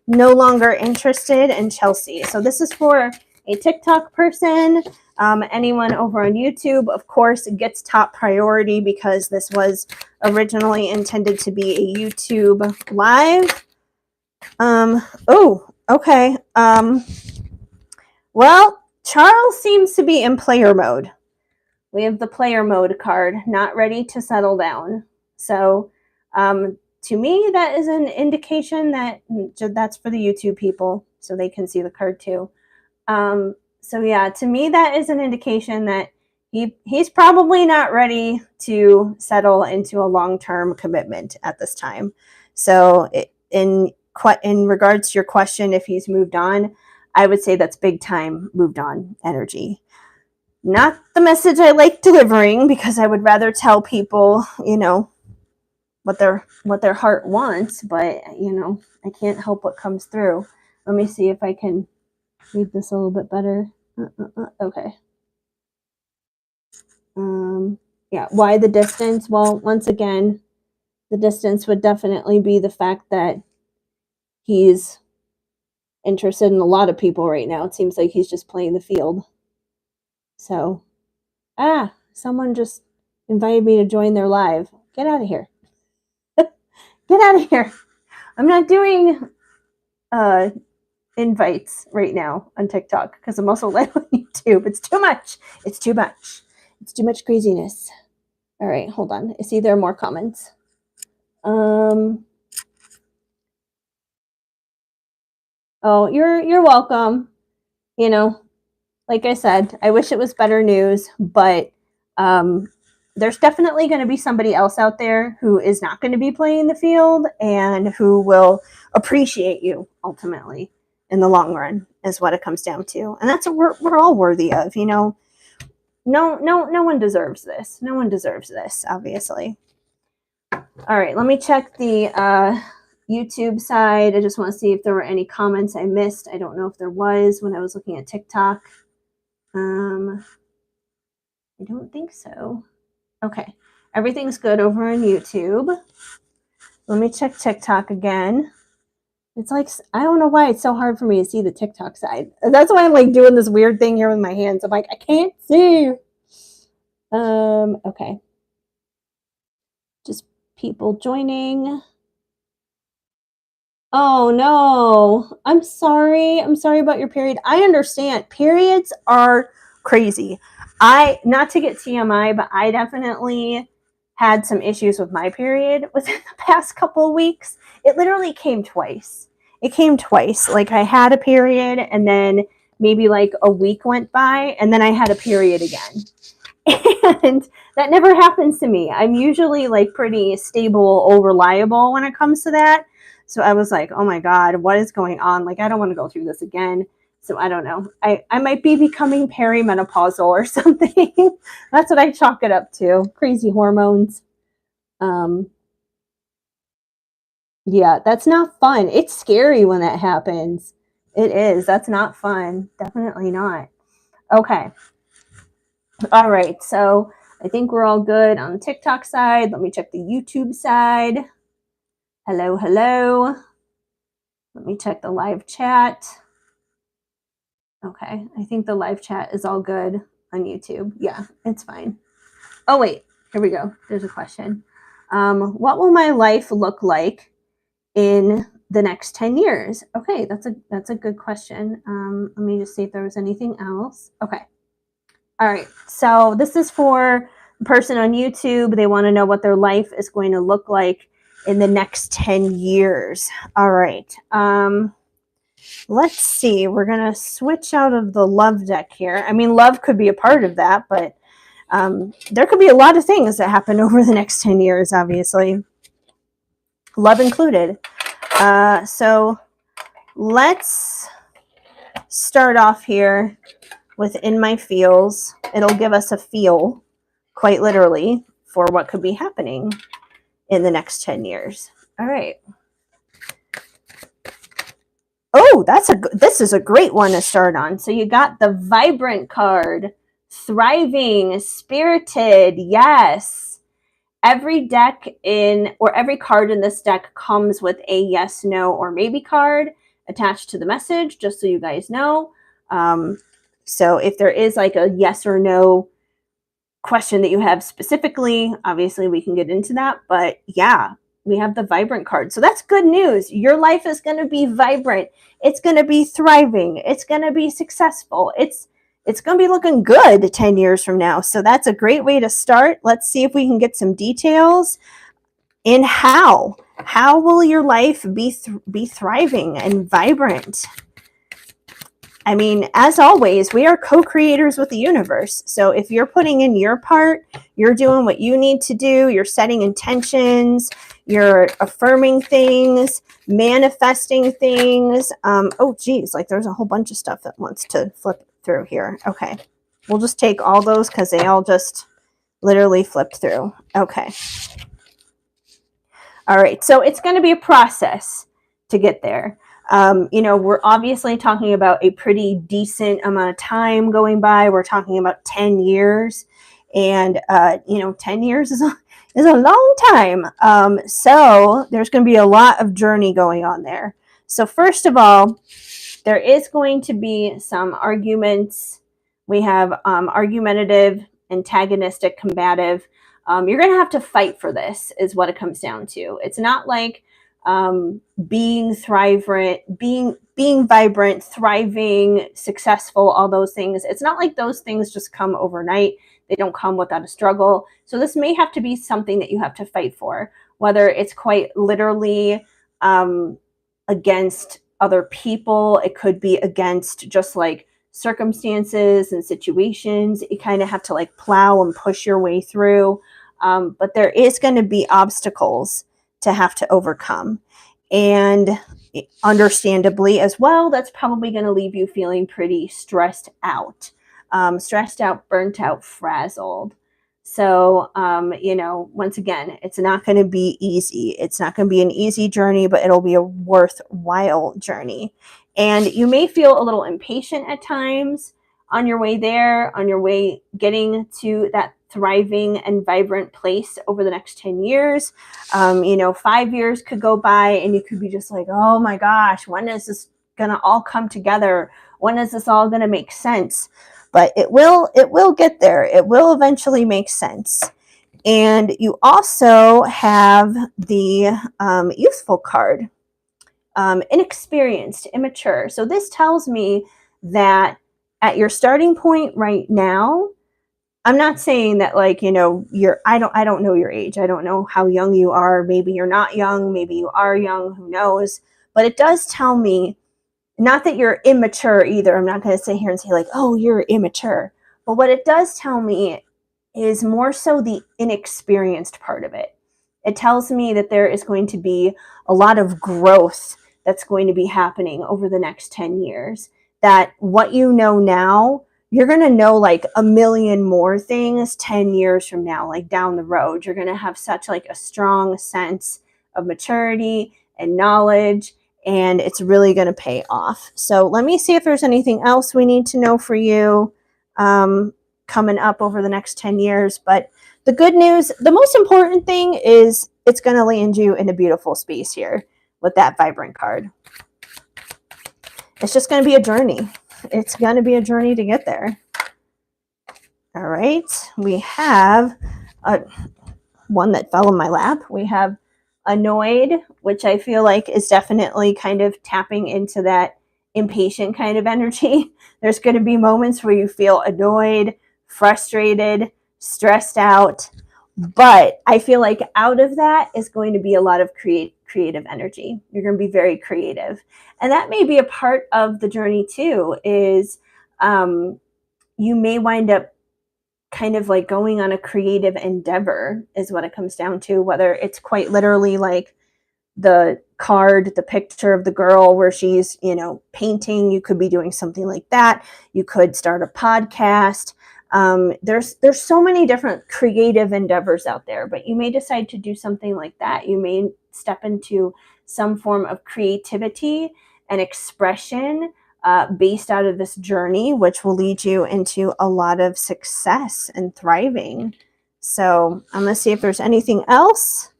no longer interested in Chelsea? So this is for a TikTok person. Anyone over on YouTube, of course, gets top priority because this was originally intended to be a YouTube live. Oh, okay. Well, Charles seems to be in player mode. We have the player mode card, not ready to settle down. So, to me, that is an indication that that's for the YouTube people, so they can see the card too. So yeah, to me, that is an indication that he's probably not ready to settle into a long-term commitment at this time. So in regards to your question, if he's moved on, I would say that's big time moved on energy. Not the message I like delivering, because I would rather tell people, what their heart wants, but I can't help what comes through. Let me see if I can read this a little bit better. Okay. Yeah, why the distance? Well, once again, the distance would definitely be the fact that he's interested in a lot of people right now. It seems like he's just playing the field. So, someone just invited me to join their live. Get out of here. Get out of here. I'm not doing invites right now on TikTok because I'm also live on YouTube. It's too much. It's too much. It's too much craziness. All right, hold on. I see there are more comments. Oh, you're welcome. Like I said, I wish it was better news, but there's definitely going to be somebody else out there who is not going to be playing the field and who will appreciate you ultimately in the long run, is what it comes down to. And that's what we're all worthy of, No one deserves this. No one deserves this, obviously. All right, let me check the YouTube side. I just want to see if there were any comments I missed. I don't know if there was when I was looking at TikTok. I don't think so. Okay, everything's good over on YouTube. Let me check TikTok again. It's like, I don't know why it's so hard for me to see the TikTok side. That's why I'm like doing this weird thing here with my hands. I'm like, I can't see. Okay. Just people joining. Oh no, I'm sorry. I'm sorry about your period. I understand. Periods are crazy. Not to get TMI, but I definitely had some issues with my period within the past couple of weeks. It literally came twice. It came twice. Like I had a period and then maybe like a week went by and then I had a period again. And that never happens to me. I'm usually like pretty stable or reliable when it comes to that. So I was like, oh my God, what is going on? Like, I don't want to go through this again. So I don't know. I might be becoming perimenopausal or something. That's what I chalk it up to. Crazy hormones. Yeah, that's not fun. It's scary when that happens. It is. That's not fun. Definitely not. Okay. All right. So I think we're all good on the TikTok side. Let me check the YouTube side. Hello, hello. Let me check the live chat. Okay, I think the live chat is all good on YouTube. Yeah, it's fine. Oh, wait, here we go. There's a question. What will my life look like in the next 10 years? Okay, that's a good question. Let me just see if there was anything else. Okay. All right, so this is for the person on YouTube. They want to know what their life is going to look like in the next 10 years. All right. Let's see. We're going to switch out of the love deck here. I mean, love could be a part of that, but there could be a lot of things that happen over the next 10 years, obviously. Love included. So let's start off here within my feels. It'll give us a feel, quite literally, for what could be happening in the next 10 years. All right. Oh, this is a great one to start on. So you got the Vibrant card, thriving, spirited. Yes. Every deck every card in this deck comes with a yes, no, or maybe card attached to the message, just so you guys know. So if there is like a yes or no question that you have specifically, obviously we can get into that. But yeah, we have the Vibrant card. So that's good news. Your life is going to be vibrant. It's going to be thriving. It's going to be successful. It's going to be looking good 10 years from now. So that's a great way to start. Let's see if we can get some details in how will your life be thriving and vibrant. I mean, as always, we are co-creators with the universe. So if you're putting in your part, you're doing what you need to do, you're setting intentions, you're affirming things, manifesting things. Oh, geez, like there's a whole bunch of stuff that wants to flip through here. Okay, we'll just take all those because they all just literally flipped through. Okay. All right, so it's going to be a process to get there. We're obviously talking about a pretty decent amount of time going by. We're talking about 10 years. And, 10 years is a long time. So there's going to be a lot of journey going on there. So first of all, there is going to be some arguments. We have argumentative, antagonistic, combative. You're going to have to fight for this, is what it comes down to. It's not like being vibrant, thriving, successful, all those things. It's not like those things just come overnight. They don't come without a struggle. So this may have to be something that you have to fight for, whether it's quite literally against other people. It could be against just like circumstances and situations. You kind of have to like plow and push your way through. But there is going to be obstacles to have to overcome. And understandably as well, that's probably going to leave you feeling pretty stressed out, burnt out, frazzled. So, once again, it's not going to be easy. It's not going to be an easy journey, but it'll be a worthwhile journey. And you may feel a little impatient at times on your way there, on your way getting to that thriving and vibrant place over the next 10 years. 5 years could go by and you could be just like, oh my gosh, when is this going to all come together? When is this all going to make sense? But it will get there. It will eventually make sense. And you also have the youthful card, inexperienced, immature. So this tells me that at your starting point right now, I'm not saying that like, I don't know your age. I don't know how young you are. Maybe you're not young. Maybe you are young. Who knows? But it does tell me, not that you're immature either. I'm not going to sit here and say like, oh, you're immature. But what it does tell me is more so the inexperienced part of it. It tells me that there is going to be a lot of growth that's going to be happening over the next 10 years. That what you know now, you're going to know like a million more things 10 years from now, like down the road. You're going to have such like a strong sense of maturity and knowledge, and it's really going to pay off. So let me see if there's anything else we need to know for you coming up over the next 10 years. But the good news, the most important thing is it's going to land you in a beautiful space here with that Vibrant card. It's just going to be a journey. It's going to be a journey to get there. All right. We have one that fell in my lap. We have Annoyed, which I feel like is definitely kind of tapping into that impatient kind of energy. There's going to be moments where you feel annoyed, frustrated, stressed out. But I feel like out of that is going to be a lot of creative energy. You're going to be very creative. And that may be a part of the journey too, is you may wind up kind of like going on a creative endeavor is what it comes down to, whether it's quite literally like the card, the picture of the girl where she's, painting. You could be doing something like that. You could start a podcast. There's so many different creative endeavors out there, but you may decide to do something like that. You may step into some form of creativity and expression based out of this journey, which will lead you into a lot of success and thriving. So I'm going to see if there's anything else.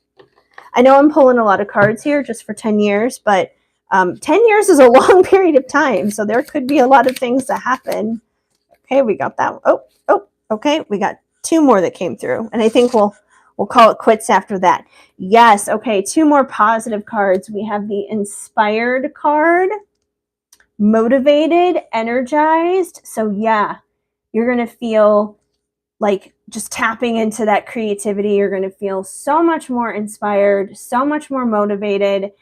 I know I'm pulling a lot of cards here just for 10 years, but 10 years is a long period of time. So there could be a lot of things that happen. Okay, we got that. Okay. We got 2 more that came through. And I think we'll call it quits after that. Yes. Okay. 2 more positive cards. We have the inspired card, motivated, energized. So yeah, you're going to feel like just tapping into that creativity. You're going to feel so much more inspired, so much more motivated.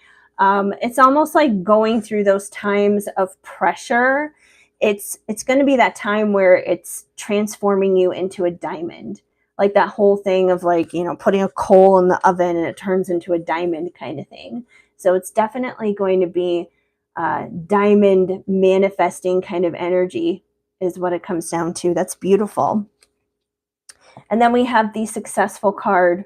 It's almost like going through those times of pressure. It's going to be that time where it's transforming you into a diamond. Like that whole thing of like, putting a coal in the oven and it turns into a diamond kind of thing. So it's definitely going to be diamond manifesting kind of energy is what it comes down to. That's beautiful. And then we have the successful card.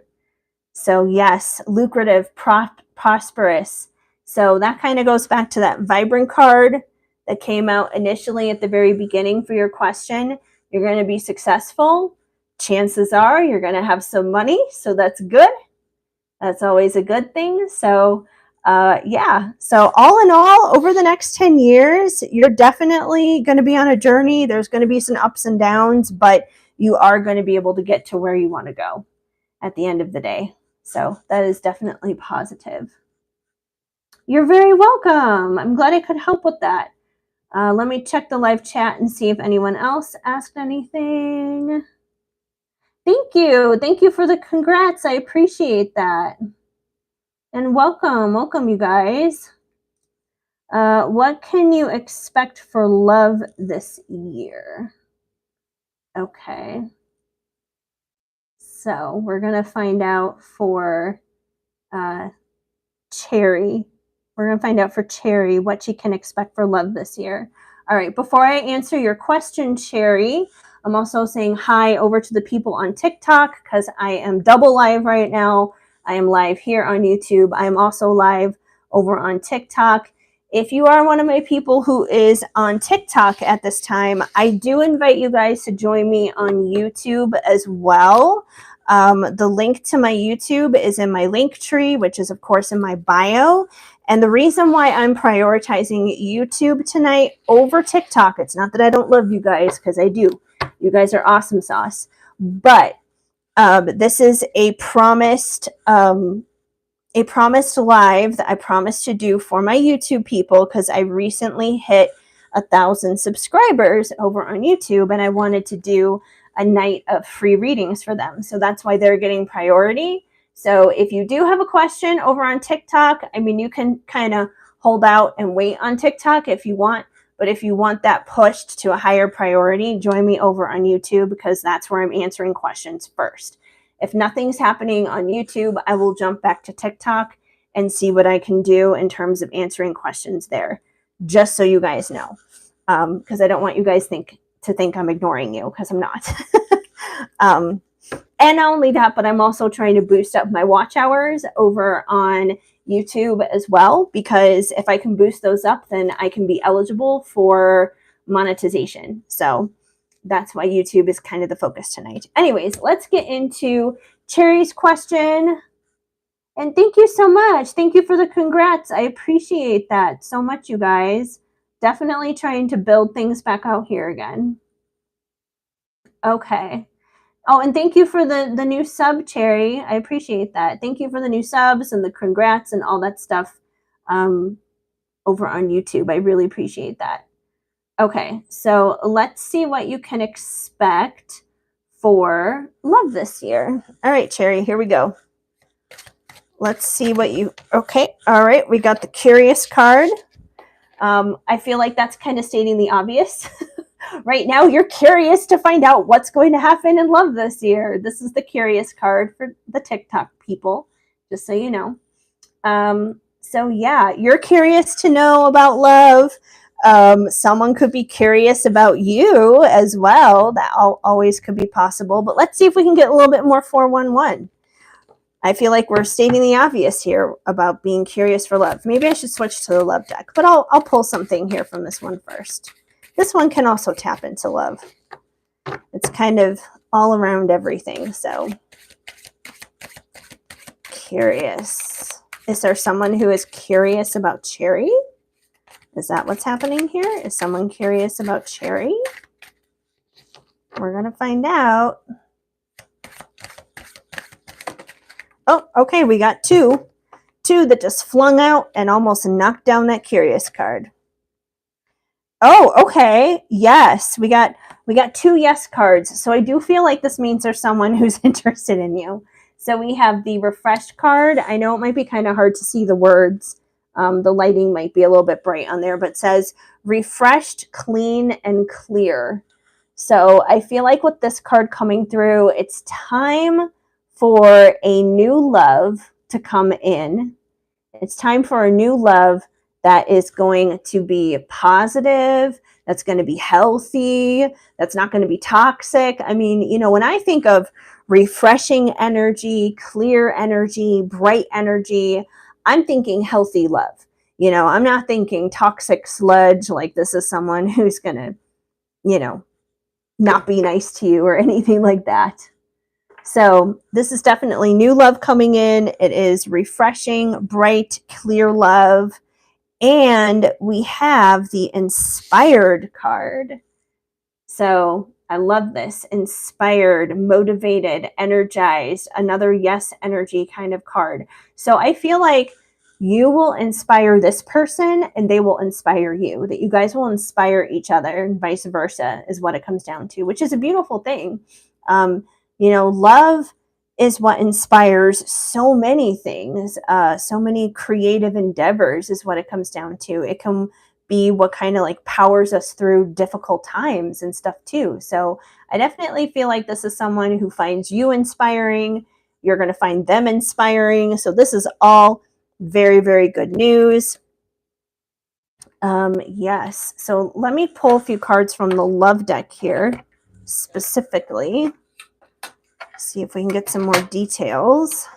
So yes, lucrative, prosperous. So that kind of goes back to that vibrant card that came out initially at the very beginning for your question. You're going to be successful. Chances are you're going to have some money. So that's good. That's always a good thing. So yeah. So all in all, over the next 10 years, you're definitely going to be on a journey. There's going to be some ups and downs, but you are going to be able to get to where you want to go at the end of the day. So that is definitely positive. You're very welcome. I'm glad I could help with that. Let me check the live chat and see if anyone else asked anything. Thank you. Thank you for the congrats. I appreciate that. And welcome you guys. What can you expect for love this year? Okay. So we're going to find out for Cherry. We're going to find out for Cherry what she can expect for love this year. All right. Before I answer your question, Cherry, I'm also saying hi over to the people on TikTok because I am double live right now. I am live here on YouTube. I am also live over on TikTok. If you are one of my people who is on TikTok at this time, I do invite you guys to join me on YouTube as well. The link to my YouTube is in my link tree, which is of course in my bio. And the reason why I'm prioritizing YouTube tonight over TikTok, it's not that I don't love you guys, because I do. You guys are awesome sauce. But this is a promised live that I promised to do for my YouTube people, because I recently hit 1,000 subscribers over on YouTube, and I wanted to do a night of free readings for them. So that's why they're getting priority. So if you do have a question over on TikTok, I mean, you can kind of hold out and wait on TikTok if you want. But if you want that pushed to a higher priority, join me over on YouTube, because that's where I'm answering questions first. If nothing's happening on YouTube, I will jump back to TikTok and see what I can do in terms of answering questions there, just so you guys know, because I don't want you guys to think I'm ignoring you, because I'm not. And not only that, but I'm also trying to boost up my watch hours over on YouTube as well, because if I can boost those up, then I can be eligible for monetization. So that's why YouTube is kind of the focus tonight. Anyways, let's get into Cherry's question. And thank you so much. Thank you for the congrats. I appreciate that so much, you guys. Definitely trying to build things back out here again. Okay. Oh, and thank you for the new sub, Cherry. I appreciate that. Thank you for the new subs and the congrats and all that stuff over on YouTube. I really appreciate that. Okay, so let's see what you can expect for love this year. All right, Cherry, here we go. Let's see what you... Okay, all right, we got the Curious card. I feel like that's kind of stating the obvious. Right now, you're curious to find out what's going to happen in love this year. This is the Curious card for the TikTok people, just so you know. So yeah, you're curious to know about love. Someone could be curious about you as well. That always could be possible. But let's see if we can get a little bit more 411. I feel like we're stating the obvious here about being curious for love. Maybe I should switch to the love deck, but I'll pull something here from this one first. This one can also tap into love. It's kind of all around everything. So curious. Is there someone who is curious about Cherry? Is that what's happening here? Is someone curious about Cherry? We're going to find out. Oh, okay, we got two. Two that just flung out and almost knocked down that curious card. Oh, okay. Yes, we got two yes cards. So I do feel like this means there's someone who's interested in you. So we have the refreshed card. I know it might be kind of hard to see the words. The lighting might be a little bit bright on there, but it says refreshed, clean, and clear. So I feel like with this card coming through, it's time for a new love to come in. It's time for a new love that is going to be positive, that's going to be healthy, that's not going to be toxic. I mean, you know, when I think of refreshing energy, clear energy, bright energy, I'm thinking healthy love. You know, I'm not thinking toxic sludge, like this is someone who's going to, you know, not be nice to you or anything like that. So this is definitely new love coming in. It is refreshing, bright, clear love. And we have the inspired card. So I love this. Inspired, motivated, energized, another yes energy kind of card. So I feel like you will inspire this person and they will inspire you, that you guys will inspire each other and vice versa is what it comes down to, which is a beautiful thing. You know, love is what inspires so many things, so many creative endeavors is what it comes down to. It can be what kind of like powers us through difficult times and stuff too. So I definitely feel like this is someone who finds you inspiring. You're going to find them inspiring. So this is all very, very good news. Yes. So let me pull a few cards from the love deck here specifically. See if we can get some more details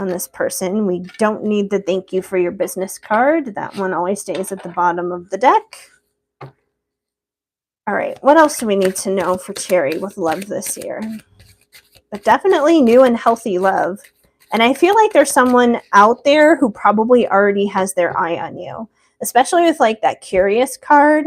on this person. We don't need the thank you for your business card. That one always stays at the bottom of the deck. All right, what else do we need to know for Cherry with love this year? But definitely new and healthy love. And I feel like there's someone out there who probably already has their eye on you, especially with like that curious card.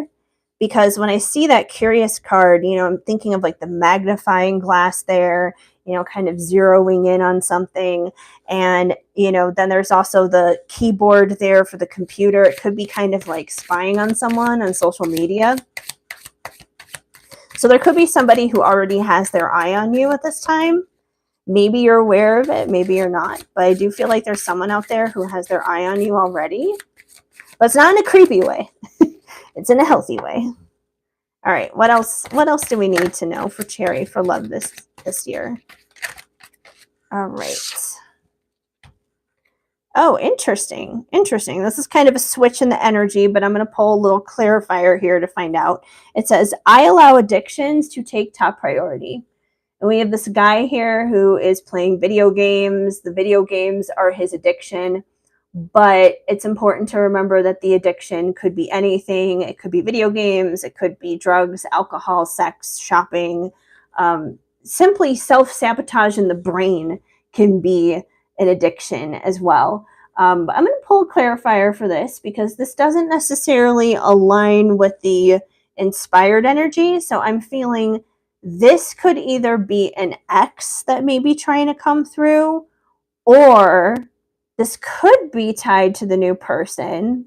Because when I see that curious card, you know, I'm thinking of like the magnifying glass there, you know, kind of zeroing in on something. And, you know, then there's also the keyboard there for the computer. It could be kind of like spying on someone on social media. So there could be somebody who already has their eye on you at this time. Maybe you're aware of it, maybe you're not. But I do feel like there's someone out there who has their eye on you already. But it's not in a creepy way. It's in a healthy way. All right, what else do we need to know for Cherry for love this year? All right. Oh, interesting. Interesting. This is kind of a switch in the energy, but I'm going to pull a little clarifier here to find out. It says, I allow addictions to take top priority. And we have this guy here who is playing video games. The video games are his addiction. But it's important to remember that the addiction could be anything. It could be video games. It could be drugs, alcohol, sex, shopping. Simply self-sabotage in the brain can be an addiction as well. But I'm going to pull a clarifier for this because this doesn't necessarily align with the inspired energy. So I'm feeling this could either be an ex that may be trying to come through, or this could be tied to the new person.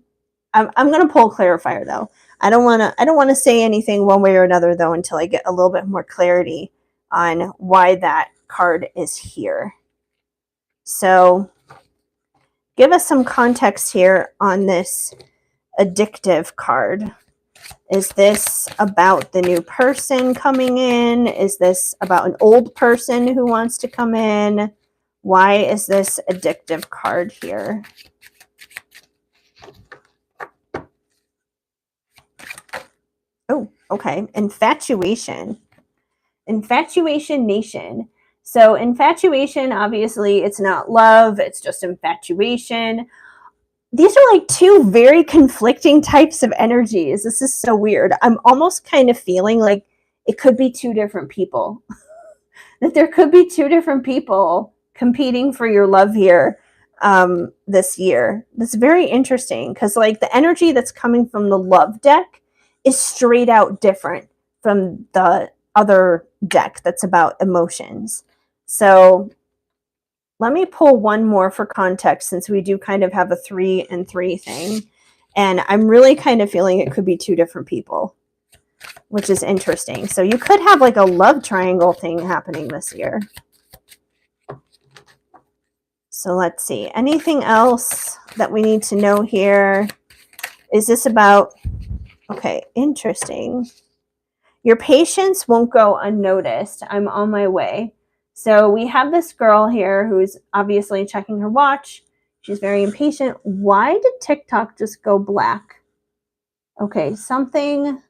I'm going to pull a clarifier though. I don't want to say anything one way or another though until I get a little bit more clarity on why that card is here. So give us some context here on this addictive card. Is this about the new person coming in? Is this about an old person who wants to come in? Why is this addictive card here? Oh, okay. Infatuation. Infatuation Nation. So infatuation, obviously, it's not love. It's just infatuation. These are like two very conflicting types of energies. This is so weird. I'm almost kind of feeling like it could be two different people. That there could be two different people competing for your love here this year. That's very interesting because, like, the energy that's coming from the love deck is straight out different from the other deck that's about emotions. So let me pull one more for context since we do kind of have a 3 and 3 thing. And I'm really kind of feeling it could be two different people, which is interesting. So you could have like a love triangle thing happening this year. So let's see. Anything else that we need to know here? Is this about... Okay, interesting. Your patience won't go unnoticed. I'm on my way. So we have this girl here who's obviously checking her watch. She's very impatient. Why did TikTok just go black? Okay, something...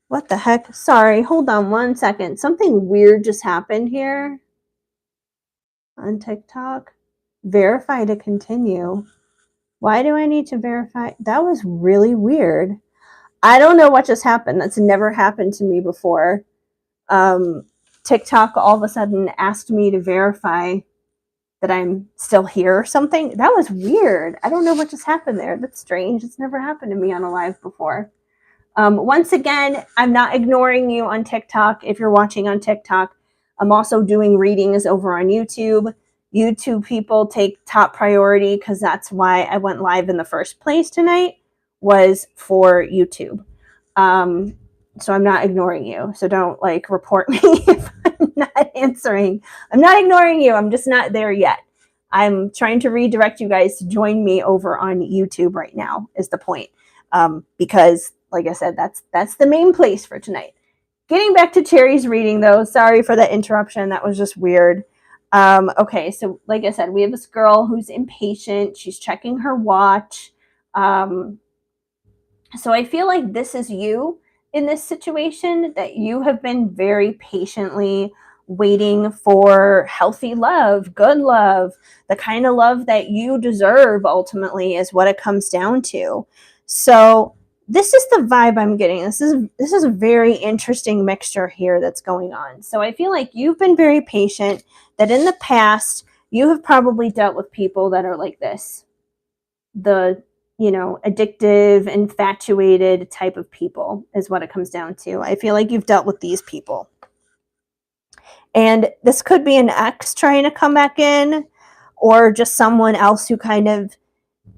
What the heck? Sorry, hold on one second. Something weird just happened here on TikTok. Verify to continue. Why do I need to verify? That was really weird. I don't know what just happened. That's never happened to me before. TikTok all of a sudden asked me to verify that I'm still here or something. That was weird. I don't know what just happened there. That's strange. It's never happened to me on a live before. Once again, I'm not ignoring you on TikTok. If you're watching on TikTok, I'm also doing readings over on YouTube. YouTube people take top priority because that's why I went live in the first place tonight, was for YouTube. So I'm not ignoring you. So don't like report me if I'm not answering. I'm not ignoring you. I'm just not there yet. I'm trying to redirect you guys to join me over on YouTube right now is the point. Because like I said, that's the main place for tonight. Getting back to Cherry's reading though, sorry for the interruption. That was just weird. Okay, so like I said, we have this girl who's impatient. She's checking her watch. So I feel like this is you in this situation, that you have been very patiently waiting for healthy love, good love, the kind of love that you deserve ultimately is what it comes down to. So this is the vibe I'm getting. This is a very interesting mixture here that's going on. So I feel like you've been very patient, that in the past you have probably dealt with people that are like this. The addictive, infatuated type of people is what it comes down to. I feel like you've dealt with these people. And this could be an ex trying to come back in, or just someone else who kind of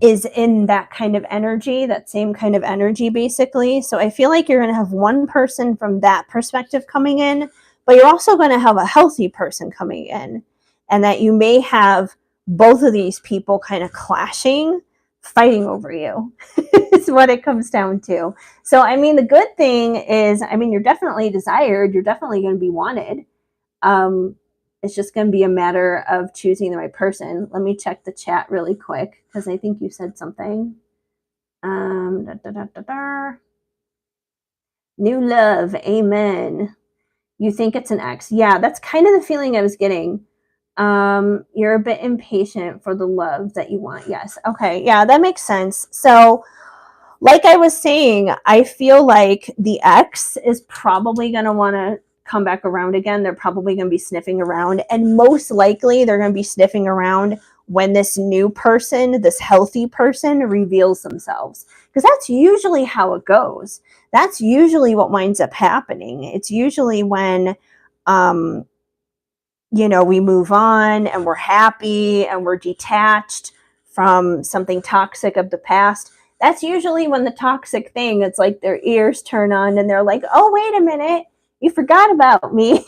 is in that kind of energy, that same kind of energy, basically. So I feel like you're going to have one person from that perspective coming in, but you're also going to have a healthy person coming in, and that you may have both of these people kind of clashing, fighting over you is what it comes down to. So, I mean, the good thing is, I mean, you're definitely desired. You're definitely going to be wanted. It's just going to be a matter of choosing the right person. Let me check the chat really quick because I think you said something. New love. Amen. You think it's an ex. Yeah, that's kind of the feeling I was getting. You're a bit impatient for the love that you want. Yes. Okay. Yeah, that makes sense. So, like I was saying, I feel like the ex is probably going to want to come back around again. They're probably going to be sniffing around, and most likely they're going to be sniffing around when this new person, this healthy person, reveals themselves, because that's usually how it goes. That's usually what winds up happening. It's usually when we move on and we're happy and we're detached from something toxic of the past. That's usually when the toxic thing, it's like their ears turn on and they're like, oh, wait a minute, you forgot about me,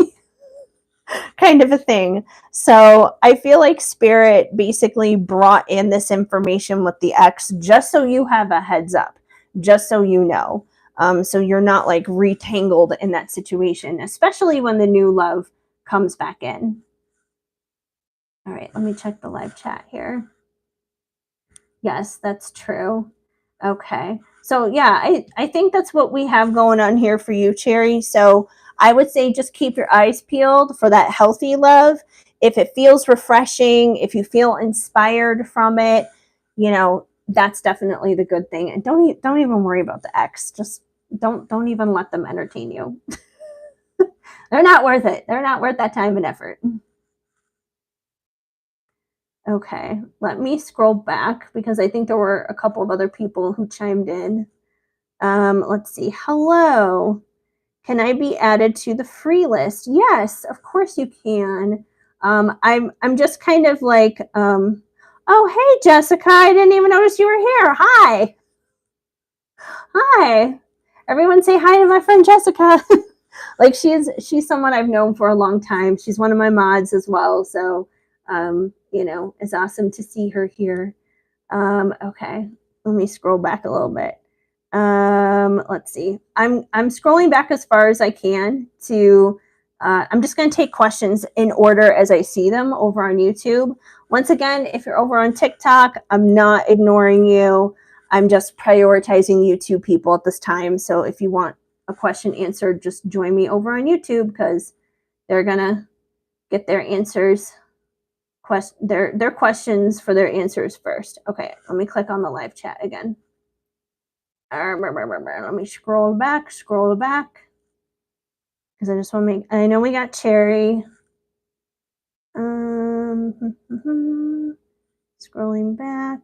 kind of a thing. So I feel like Spirit basically brought in this information with the ex just so you have a heads up, just so you know. So you're not like retangled in that situation, especially when the new love comes back in. All right, let me check the live chat here. Yes, that's true. Okay. So yeah, I think that's what we have going on here for you, Cherry. So I would say just keep your eyes peeled for that healthy love. If it feels refreshing, if you feel inspired from it, you know, that's definitely the good thing. And don't even worry about the ex. Just don't even let them entertain you. They're not worth it. They're not worth that time and effort. Okay, let me scroll back because I think there were a couple of other people who chimed in. Let's see. Hello. Can I be added to the free list? Yes, of course you can. I'm just kind of like, oh hey Jessica, I didn't even notice you were here. Hi. Hi. Everyone say hi to my friend Jessica. Like she's someone I've known for a long time. She's one of my mods as well. So you know, it's awesome to see her here. Okay, let me scroll back a little bit. Let's see. I'm scrolling back as far as I can to. I'm just going to take questions in order as I see them over on YouTube. Once again, if you're over on TikTok, I'm not ignoring you. I'm just prioritizing YouTube people at this time. So if you want a question answered, just join me over on YouTube because they're gonna get their answers their questions for their answers first. Okay, let me click on the live chat again. Let me scroll back because I just want to make. I know we got Cherry. Scrolling back.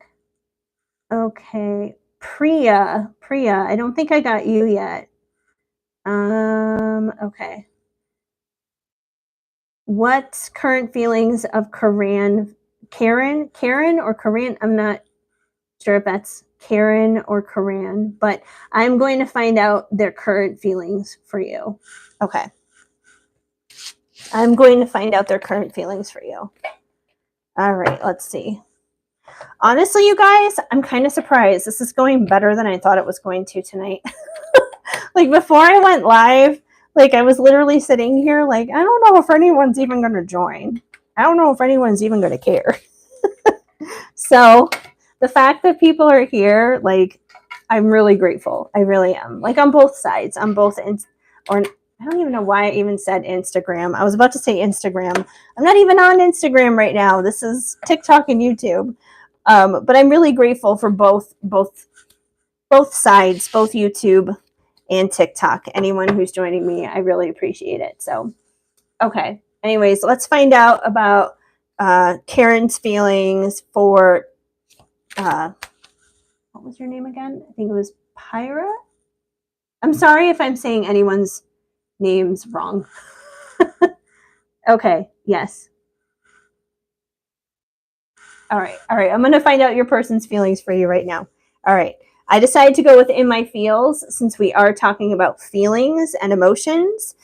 Okay, Priya. I don't think I got you yet. Okay. What current feelings of Karen or Karan? I'm not sure if that's Karen or Karan, but I'm going to find out their current feelings for you. Okay. I'm going to find out their current feelings for you. All right, let's see. Honestly, you guys, I'm kind of surprised. This is going better than I thought it was going to tonight. Like before I went live, like I was literally sitting here like, I don't know if anyone's even going to join. I don't know if anyone's even going to care. So the fact that people are here, like, I'm really grateful. I really am. Like on both sides, on both or I don't even know why I even said Instagram. I was about to say Instagram. I'm not even on Instagram right now. This is TikTok and YouTube. But I'm really grateful for both sides, both YouTube and TikTok. Anyone who's joining me, I really appreciate it. So, okay. Anyways, let's find out about Karen's feelings for what was your name again? I think it was Pyra. I'm sorry if I'm saying anyone's names wrong. Okay, yes. All right. I'm going to find out your person's feelings for you right now. All right. I decided to go with In My Feels since we are talking about feelings and emotions.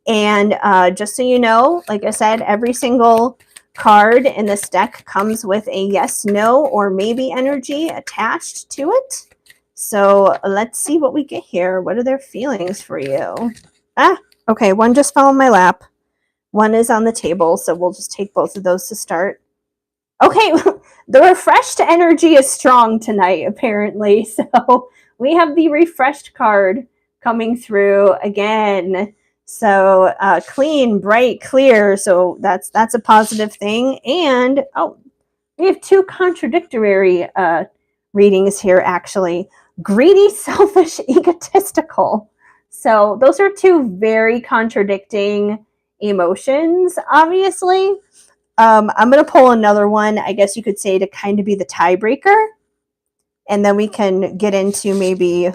And just so you know, like I said, every single card in this deck comes with a yes, no, or maybe energy attached to it. So let's see what we get here. What are their feelings for you? Okay. One just fell in my lap. One is on the table. So we'll just take both of those to start. Okay, the refreshed energy is strong tonight, apparently. So we have the refreshed card coming through again. So clean, bright, clear. So that's a positive thing. And we have two contradictory readings here, actually. Greedy, selfish, egotistical. So those are two very contradicting emotions, obviously. I'm going to pull another one, I guess you could say, to kind of be the tiebreaker. And then we can get into maybe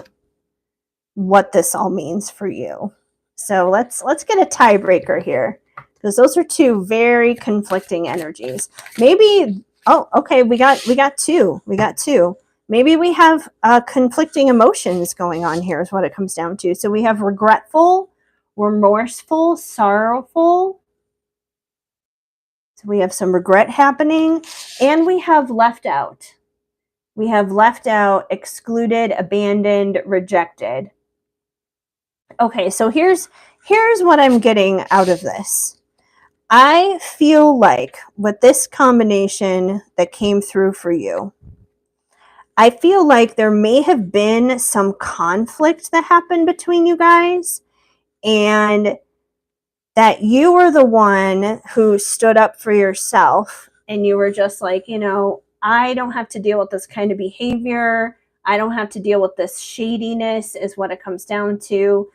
what this all means for you. So let's get a tiebreaker here, because those are two very conflicting energies. Maybe, okay, we got two. Maybe we have conflicting emotions going on here is what it comes down to. So we have regretful, remorseful, sorrowful. So we have some regret happening, and we have left out. We have left out, excluded, abandoned, rejected. Okay, so here's what I'm getting out of this. I feel like with this combination that came through for you, I feel like there may have been some conflict that happened between you guys, and that you were the one who stood up for yourself, and you were just like, I don't have to deal with this kind of behavior. I don't have to deal with this shadiness, is what it comes down to.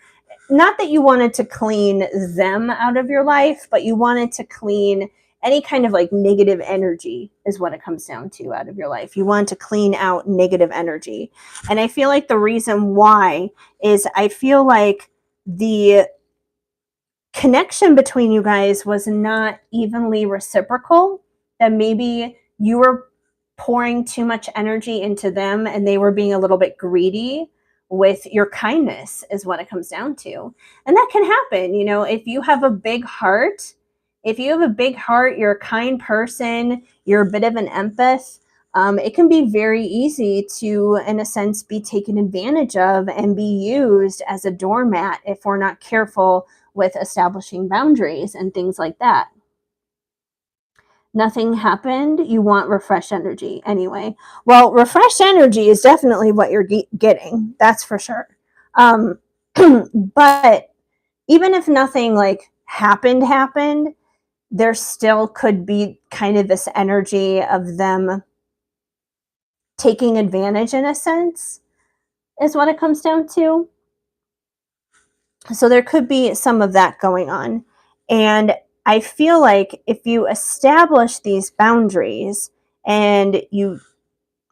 Not that you wanted to clean them out of your life, but you wanted to clean any kind of like negative energy, is what it comes down to, out of your life. You want to clean out negative energy. And I feel like the reason why is I feel like the connection between you guys was not evenly reciprocal, that maybe you were pouring too much energy into them and they were being a little bit greedy with your kindness, is what it comes down to. And that can happen, if you have a big heart. If you have a big heart, you're a kind person, you're a bit of an empath. It can be very easy to, in a sense, be taken advantage of and be used as a doormat if we're not careful with establishing boundaries and things like that. Nothing happened. You want refreshed energy anyway. Well, refreshed energy is definitely what you're getting. That's for sure. But even if nothing like happened, there still could be kind of this energy of them taking advantage, in a sense, is what it comes down to. So there could be some of that going on. And I feel like if you establish these boundaries and you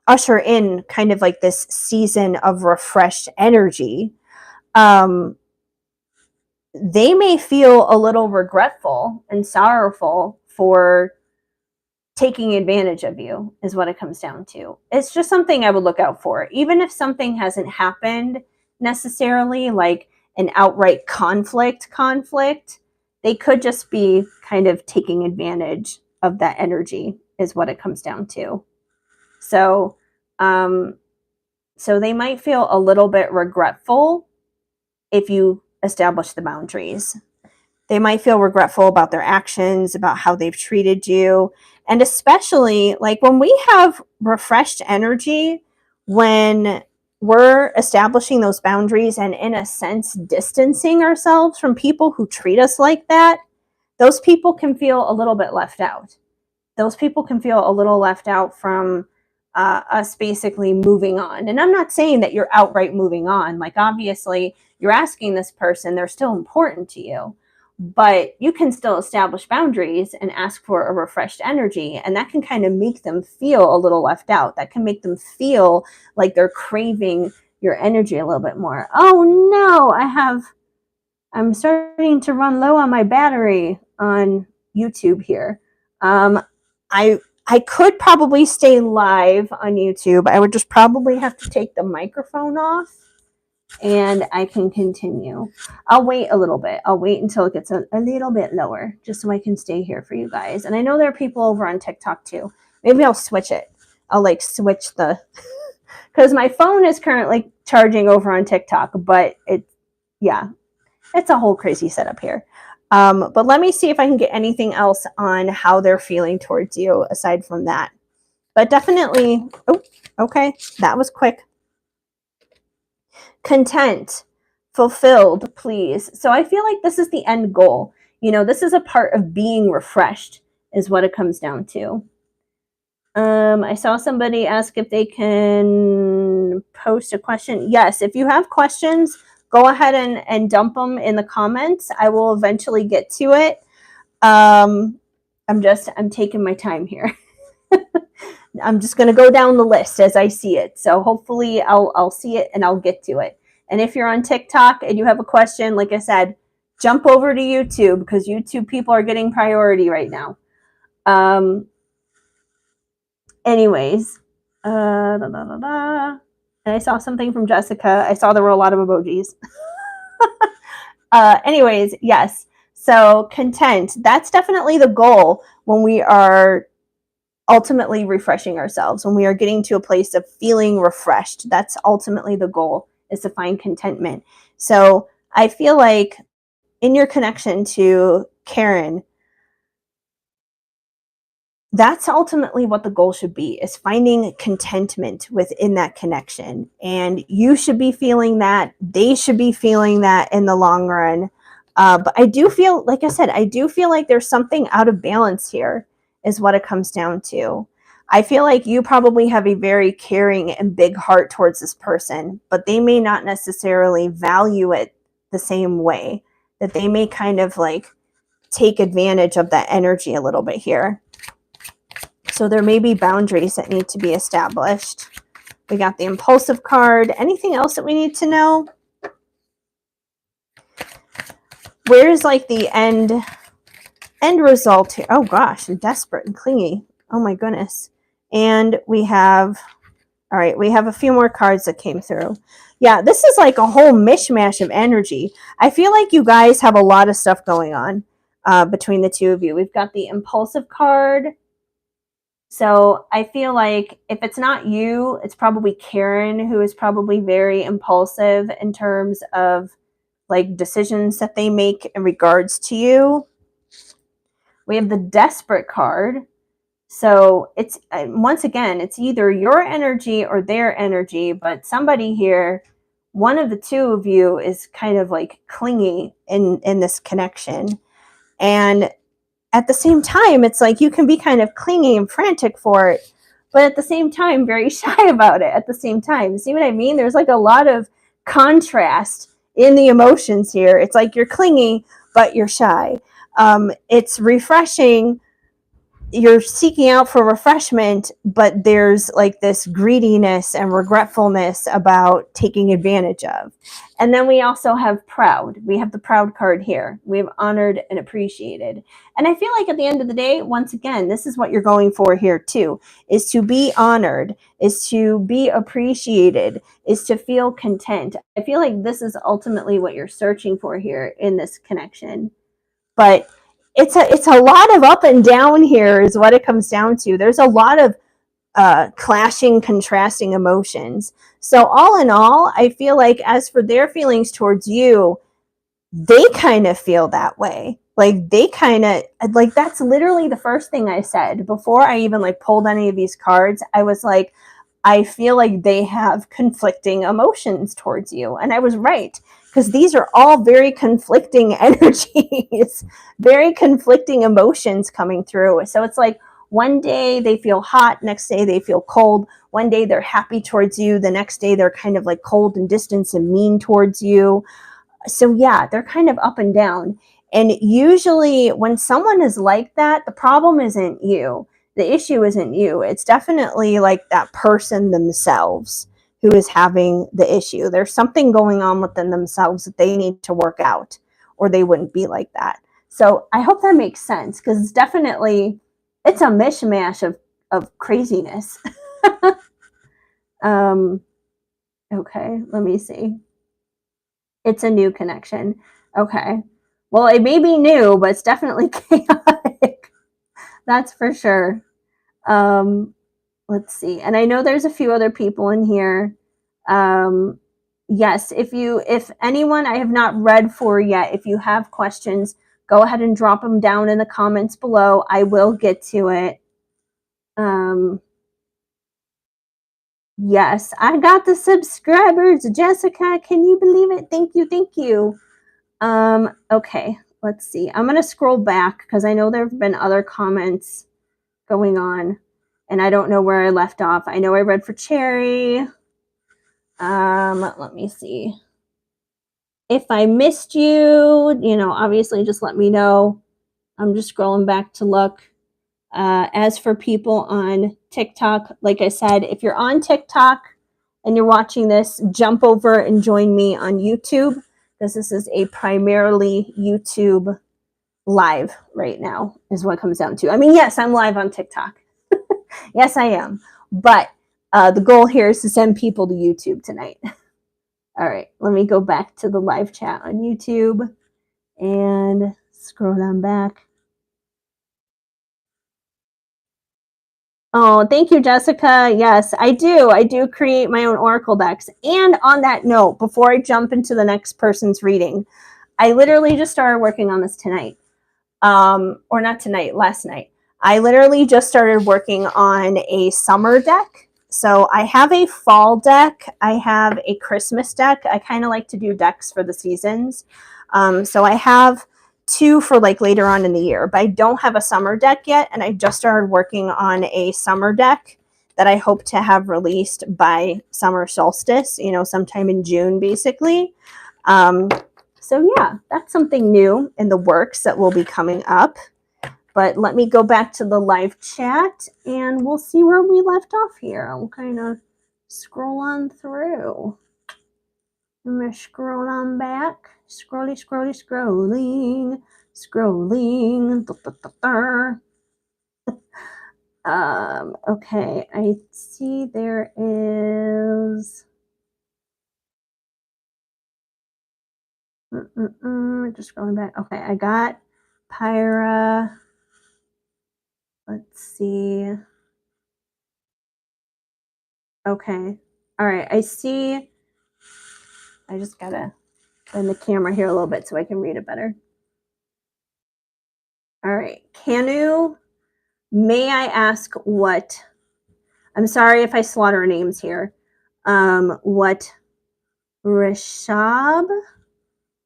usher in kind of like this season of refreshed energy, they may feel a little regretful and sorrowful for taking advantage of you, is what it comes down to. It's just something I would look out for. Even if something hasn't happened necessarily, like an outright conflict, they could just be kind of taking advantage of that energy, is what it comes down to. So, so they might feel a little bit regretful if you establish the boundaries. They might feel regretful about their actions, about how they've treated you. And especially like when we have refreshed energy, when we're establishing those boundaries and, in a sense, distancing ourselves from people who treat us like that, those people can feel a little bit left out. Those people can feel a little left out from us basically moving on. And I'm not saying that you're outright moving on. Like, obviously, you're asking this person, they're still important to you, but you can still establish boundaries and ask for a refreshed energy. And that can kind of make them feel a little left out. That can make them feel like they're craving your energy a little bit more. Oh no, I'm starting to run low on my battery on YouTube here. I could probably stay live on YouTube. I would just probably have to take the microphone off and I can continue. I'll wait a little bit. I'll wait until it gets a little bit lower just so I can stay here for you guys. And I know there are people over on TikTok too. Maybe I'll switch it. I'll like switch the, because my phone is currently charging over on TikTok, but it's a whole crazy setup here. But let me see if I can get anything else on how they're feeling towards you aside from that. But definitely, oh, okay, that was quick. Content, fulfilled, please. So I feel like this is the end goal. This is a part of being refreshed, is what it comes down to. I saw somebody ask if they can post a question. Yes, if you have questions, go ahead and dump them in the comments. I will eventually get to it. I'm taking my time here. I'm just going to go down the list as I see it. So hopefully I'll see it and I'll get to it. And if you're on TikTok and you have a question, like I said, jump over to YouTube, because YouTube people are getting priority right now. Anyways, and I saw something from Jessica. I saw there were a lot of emojis. Anyways, yes. So content, that's definitely the goal when we are ultimately refreshing ourselves, when we are getting to a place of feeling refreshed. That's ultimately the goal, is to find contentment. So I feel like in your connection to Karen, that's ultimately what the goal should be, is finding contentment within that connection. And you should be feeling that. They should be feeling that in the long run. But I do feel, like I said, I do feel like there's something out of balance here, is what it comes down to. I feel like you probably have a very caring and big heart towards this person, but they may not necessarily value it the same way. That they may kind of like take advantage of that energy a little bit here. So there may be boundaries that need to be established. We got the impulsive card. Anything else that we need to know? Where's like the end result here? Oh gosh, I'm desperate and clingy. Oh my goodness. And we have, all right, we have a few more cards that came through. Yeah, this is like a whole mishmash of energy. I feel like you guys have a lot of stuff going on between the two of you. We've got the impulsive card. So I feel like if it's not you, it's probably Karen, who is probably very impulsive in terms of like decisions that they make in regards to you. We have the desperate card. So it's, once again, it's either your energy or their energy, but somebody here, one of the two of you is kind of like clingy in this connection. And at the same time, it's like you can be kind of clingy and frantic for it, but at the same time, very shy about it at the same time. See what I mean? There's like a lot of contrast in the emotions here. It's like you're clingy, but you're shy. It's refreshing. You're seeking out for refreshment, but there's like this greediness and regretfulness about taking advantage of. And then we also have proud. We have the proud card here. We have honored and appreciated. And I feel like at the end of the day, once again, this is what you're going for here too, is to be honored, is to be appreciated, is to feel content. I feel like this is ultimately what you're searching for here in this connection. But it's a lot of up and down here is what it comes down to. There's a lot of clashing, contrasting emotions. So all in all, I feel like as for their feelings towards you, they kind of feel that way. Like they kind of, like that's literally the first thing I said before I even like pulled any of these cards. I was like, I feel like they have conflicting emotions towards you. And I was right, because these are all very conflicting energies, very conflicting emotions coming through. So it's like one day they feel hot, next day they feel cold. One day they're happy towards you, the next day they're kind of like cold and distant and mean towards you. So yeah, they're kind of up and down. And usually when someone is like that, the problem isn't you. The issue isn't you. It's definitely like that person themselves who is having the issue. There's something going on within themselves that they need to work out, or they wouldn't be like that. So I hope that makes sense, because it's definitely, it's a mishmash of craziness. Okay, let me see. It's a new connection. Okay. Well, it may be new, but it's definitely chaotic. That's for sure. Let's see. And I know there's a few other people in here. Yes, if anyone I have not read for yet, if you have questions, go ahead and drop them down in the comments below. I will get to it. Yes, I got the subscribers. Jessica, can you believe it? Thank you. Thank you. Okay, let's see. I'm going to scroll back because I know there have been other comments going on and I don't know where I left off. I know I read for Cherry. Let me see. If I missed you, obviously just let me know. I'm just scrolling back to look. As for people on TikTok, like I said, if you're on TikTok and you're watching this, jump over and join me on YouTube, because this is a primarily YouTube live right now, is what it comes down to. I mean, yes, I'm live on TikTok. Yes, I am. But the goal here is to send people to YouTube tonight. All right, let me go back to the live chat on YouTube and scroll down back. Oh, thank you, Jessica. Yes, I do. I do create my own Oracle decks. And on that note, before I jump into the next person's reading, I literally just started working on this tonight. Or not tonight, last night. I literally just started working on a summer deck. So I have a fall deck. I have a Christmas deck. I kind of like to do decks for the seasons. So I have two for like later on in the year, but I don't have a summer deck yet. And I just started working on a summer deck that I hope to have released by summer solstice, sometime in June, basically. Um, so yeah, that's something new in the works that will be coming up. But let me go back to the live chat and we'll see where we left off here. I'll kind of scroll on through. I'm going to scroll on back. Scrolling. Okay, I see there is... Just scrolling back. Okay, I got Pyra. Let's see. Okay. All right, I see. I just got to bend the camera here a little bit so I can read it better. All right. Canu, may I ask what... I'm sorry if I slaughter names here. What Rishab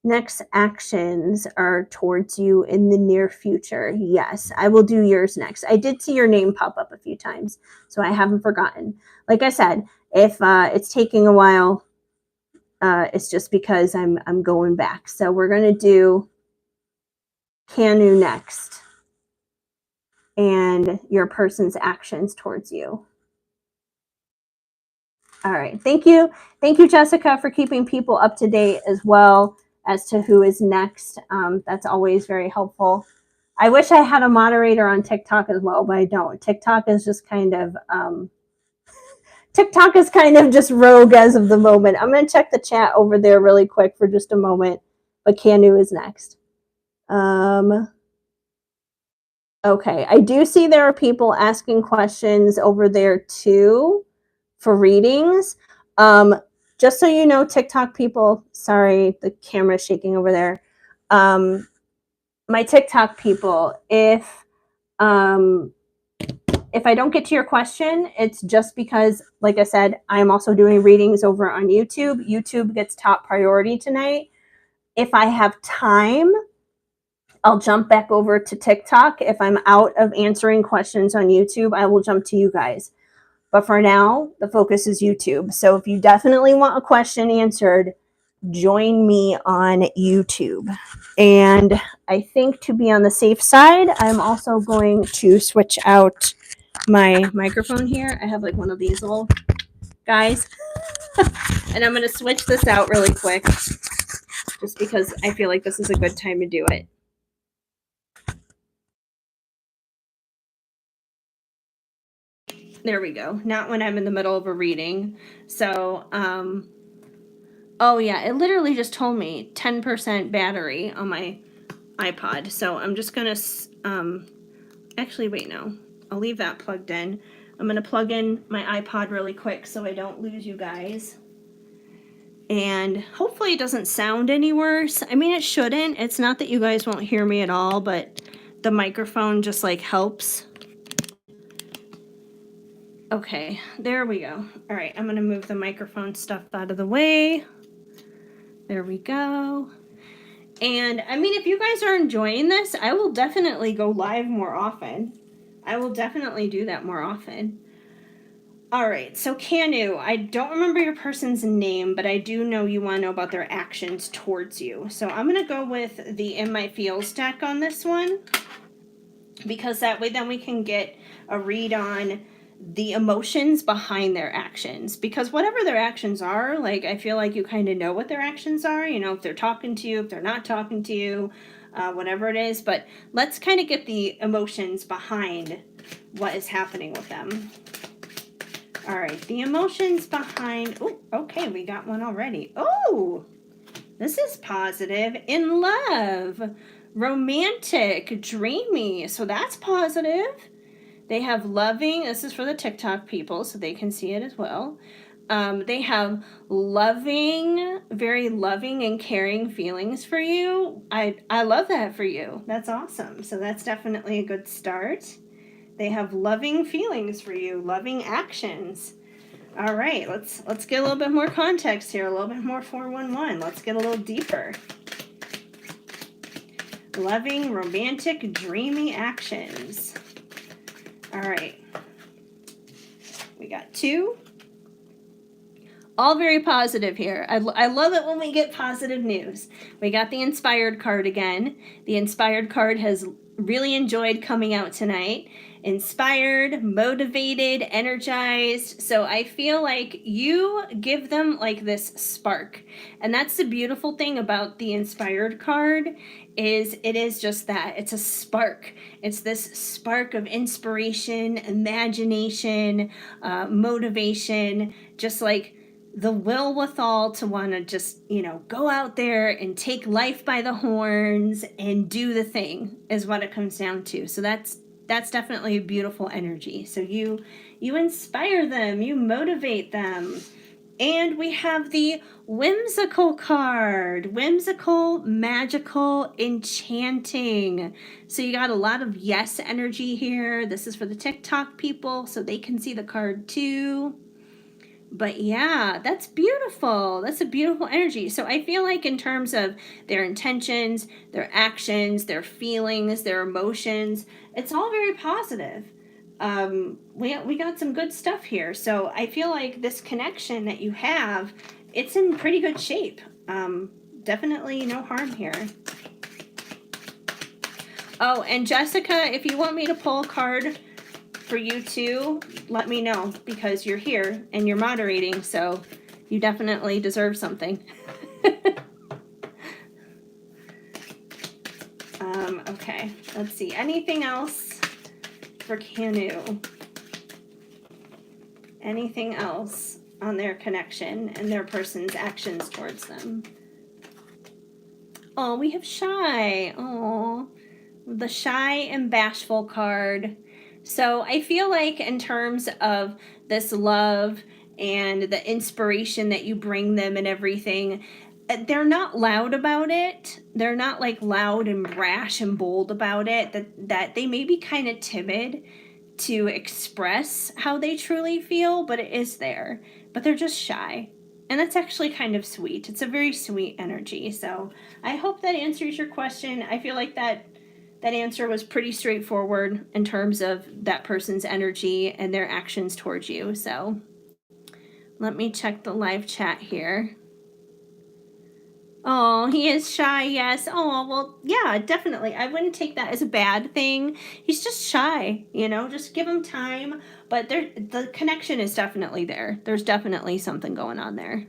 next actions are towards you in the near future? Yes, I will do yours next. I did see your name pop up a few times, so I haven't forgotten. Like I said, if it's taking a while, it's just because I'm going back. So we're gonna do Canu next, and your person's actions towards you. All right. Thank you. Thank you, Jessica, for keeping people up to date as well as to who is next. That's always very helpful. I wish I had a moderator on TikTok as well, but I don't. TikTok is kind of just rogue as of the moment. I'm going to check the chat over there really quick for just a moment, but Canu is next. Okay. I do see there are people asking questions over there too for readings. Just so you know, TikTok people, sorry, the camera's shaking over there. My TikTok people, if I don't get to your question, it's just because, like I said, I'm also doing readings over on YouTube. YouTube gets top priority tonight. If I have time, I'll jump back over to TikTok. If I'm out of answering questions on YouTube, I will jump to you guys. But for now, the focus is YouTube. So if you definitely want a question answered, join me on YouTube. And I think to be on the safe side, I'm also going to switch out my microphone here. I have like one of these little guys. And I'm going to switch this out really quick just because I feel like this is a good time to do it. There we go. Not when I'm in the middle of a reading. So, oh yeah, it literally just told me 10% battery on my iPod. So I'm just going to, actually, wait, no. I'll leave that plugged in. I'm going to plug in my iPod really quick so I don't lose you guys. And hopefully it doesn't sound any worse. I mean, it shouldn't. It's not that you guys won't hear me at all, but the microphone just like helps. Okay, there we go. All right, I'm going to move the microphone stuff out of the way. There we go. And I mean, if you guys are enjoying this, I will definitely go live more often. I will definitely do that more often. All right, so Canu, I don't remember your person's name, but I do know you want to know about their actions towards you. So I'm going to go with the In My Feels deck on this one, because that way then we can get a read on the emotions behind their actions. Because whatever their actions are, like, I feel like you kind of know what their actions are, if they're talking to you, if they're not talking to you, whatever it is. But let's kind of get the emotions behind what is happening with them. All right, the emotions behind... Oh, okay, we got one already. Oh, this is positive. In love, romantic, dreamy. So that's positive. They have loving. This is for the TikTok people, so they can see it as well. They have loving, very loving and caring feelings for you. I love that for you. That's awesome. So that's definitely a good start. They have loving feelings for you, loving actions. All right, let's get a little bit more context here, a little bit more 411. Let's get a little deeper. Loving, romantic, dreamy actions. All right. We got 2. All very positive here. I love it when we get positive news. We got the Inspired card again. The Inspired card has really enjoyed coming out tonight. Inspired, motivated, energized. So I feel like you give them like this spark. And that's the beautiful thing about the Inspired card is it is just that. It's a spark. It's this spark of inspiration, imagination, motivation, just like the will withal to want to just, go out there and take life by the horns and do the thing is what it comes down to. So that's definitely a beautiful energy. So you inspire them, you motivate them. And we have the whimsical card. Whimsical, magical, enchanting. So you got a lot of yes energy here. This is for the TikTok people so they can see the card too. But yeah, that's beautiful. That's a beautiful energy. So I feel like in terms of their intentions, their actions, their feelings, their emotions, it's all very positive. We got some good stuff here. So I feel like this connection that you have, it's in pretty good shape. Definitely no harm here. Oh, and Jessica, if you want me to pull a card for you too, let me know because you're here and you're moderating, so you definitely deserve something. Okay, let's see. Anything else for Canu? Anything else on their connection and their person's actions towards them? Oh, we have shy. Oh, the shy and bashful card. So I feel like in terms of this love and the inspiration that you bring them and everything, they're not loud about it. They're not like loud and brash and bold about it. That they may be kind of timid to express how they truly feel, but it is there. But they're just shy. And that's actually kind of sweet. It's a very sweet energy. So I hope that answers your question. I feel like that answer was pretty straightforward in terms of that person's energy and their actions towards you. So let me check the live chat here. Oh, he is shy, yes. Oh, well, yeah, definitely. I wouldn't take that as a bad thing. He's just shy, just give him time. But the connection is definitely there. There's definitely something going on there.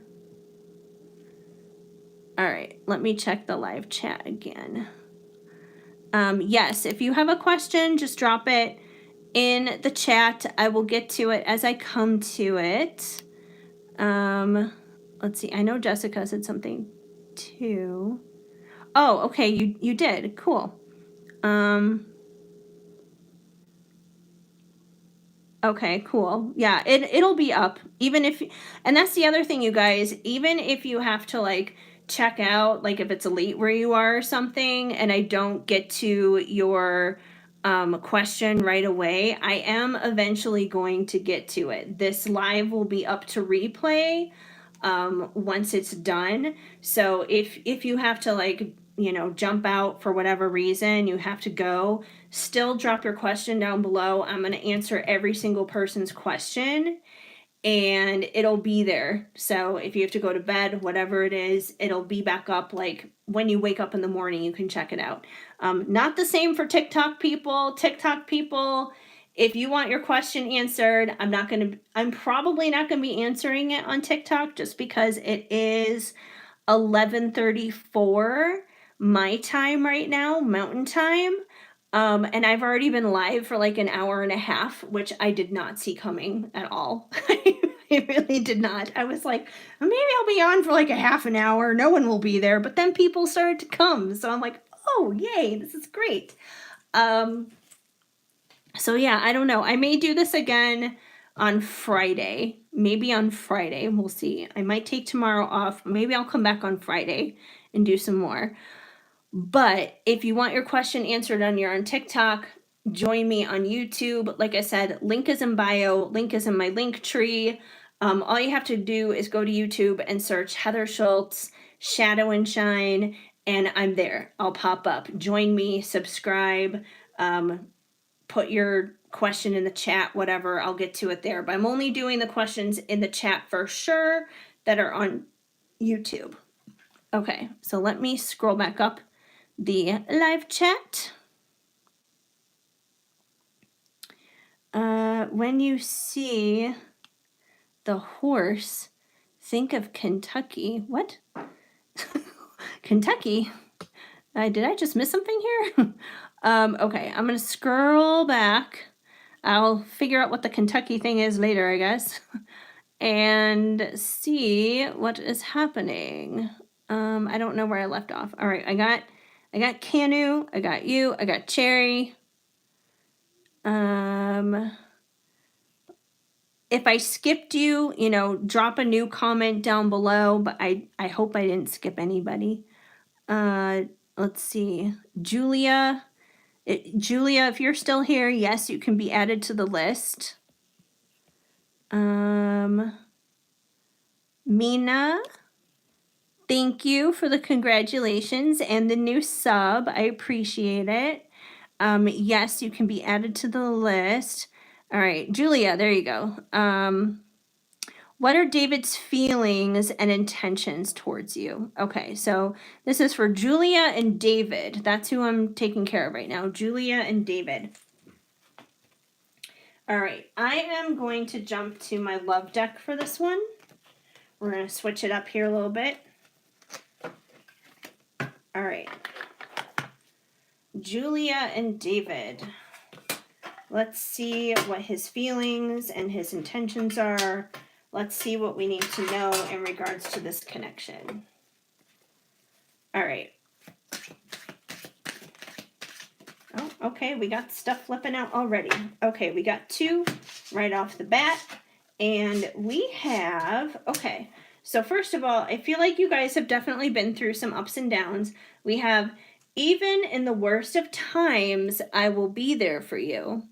All right, let me check the live chat again. Yes, if you have a question, just drop it in the chat. I will get to it as I come to it. Let's see. I know Jessica said something too. Oh, okay. You did. Cool. Okay, cool. Yeah, it'll be up even if, and that's the other thing, you guys, even if you have to like check out, like if it's late where you are or something and I don't get to your question right away, I am eventually going to get to it. This live will be up to replay once it's done. So if you have to like, jump out for whatever reason, you have to go, still drop your question down below. I'm going to answer every single person's question and it'll be there. So if you have to go to bed, whatever it is, it'll be back up. Like when you wake up in the morning, you can check it out. Not the same for TikTok people. TikTok people, if you want your question answered, I'm probably not going to be answering it on TikTok just because it is 11:34 my time right now, Mountain Time. And I've already been live for like an hour and a half, which I did not see coming at all. I really did not. I was like, maybe I'll be on for like a half an hour. No one will be there. But then people started to come. So I'm like, oh, yay, this is great. So yeah, I don't know. I may do this again on Friday. Maybe on Friday. We'll see. I might take tomorrow off. Maybe I'll come back on Friday and do some more. But if you want your question answered on TikTok, join me on YouTube. Like I said, link is in bio, link is in my link tree. All you have to do is go to YouTube and search Heather Schultz, Shadow and Shine, and I'm there. I'll pop up. Join me, subscribe, put your question in the chat, whatever. I'll get to it there. But I'm only doing the questions in the chat for sure that are on YouTube. Okay, so let me scroll back up the live chat. When you see the horse, think of Kentucky. What? Kentucky? Did I just miss something here? Okay, I'm gonna scroll back. I'll figure out what the Kentucky thing is later, I guess, and see what is happening. I don't know where I left off. All right, I got Canu, I got you, I got Cherry. If I skipped you, drop a new comment down below, but I hope I didn't skip anybody. Let's see. Julia, if you're still here, yes, you can be added to the list. Mina, thank you for the congratulations and the new sub. I appreciate it. Yes, you can be added to the list. All right, Julia, there you go. What are David's feelings and intentions towards you? Okay, so this is for Julia and David. That's who I'm taking care of right now, Julia and David. All right, I am going to jump to my love deck for this one. We're going to switch it up here a little bit. All right. Julia and David. Let's see what his feelings and his intentions are. Let's see what we need to know in regards to this connection. All right. Oh, okay, we got stuff flipping out already. Okay, we got 2 right off the bat. And we have, okay, so first of all, I feel like you guys have definitely been through some ups and downs. We have, even in the worst of times, I will be there for you.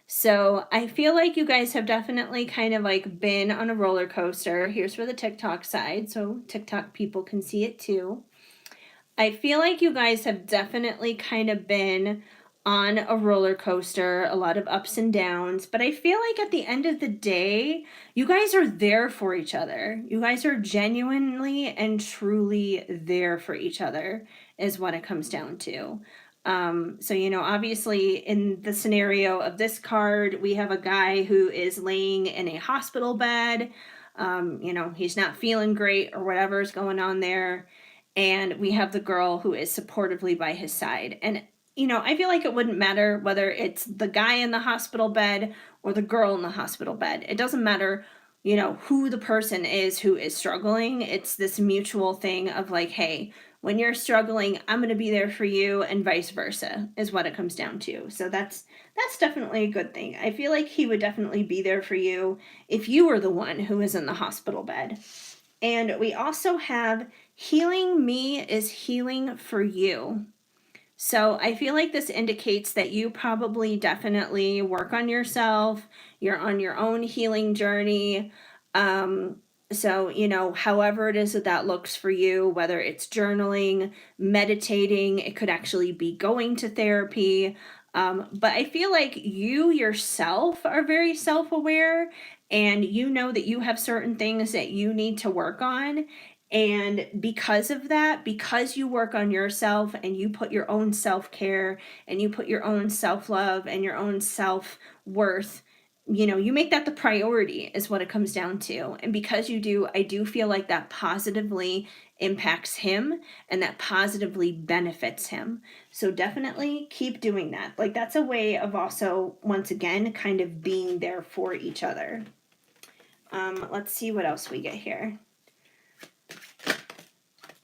So I feel like you guys have definitely kind of like been on a roller coaster. Here's for the TikTok side, so TikTok people can see it too. I feel like you guys have definitely kind of been on a roller coaster, a lot of ups and downs, but I feel like at the end of the day, you guys are there for each other. You guys are genuinely and truly there for each other, is what it comes down to. So, obviously in the scenario of this card, we have a guy who is laying in a hospital bed. He's not feeling great or whatever's going on there. And we have the girl who is supportively by his side. And I feel like it wouldn't matter whether it's the guy in the hospital bed or the girl in the hospital bed. It doesn't matter, who the person is who is struggling. It's this mutual thing of like, hey, when you're struggling, I'm going to be there for you, and vice versa is what it comes down to. So that's definitely a good thing. I feel like he would definitely be there for you if you were the one who is in the hospital bed. And we also have healing me is healing for you. So I feel like this indicates that you probably definitely work on yourself. You're on your own healing journey. So, however it is that looks for you, whether it's journaling, meditating, it could actually be going to therapy. But I feel like you yourself are very self-aware, and you know that you have certain things that you need to work on. And because of that, because you work on yourself and you put your own self-care and you put your own self-love and your own self-worth, you make that the priority is what it comes down to. And because you do, I do feel like that positively impacts him and that positively benefits him. So definitely keep doing that. Like, that's a way of also, once again, kind of being there for each other. Let's see what else we get here.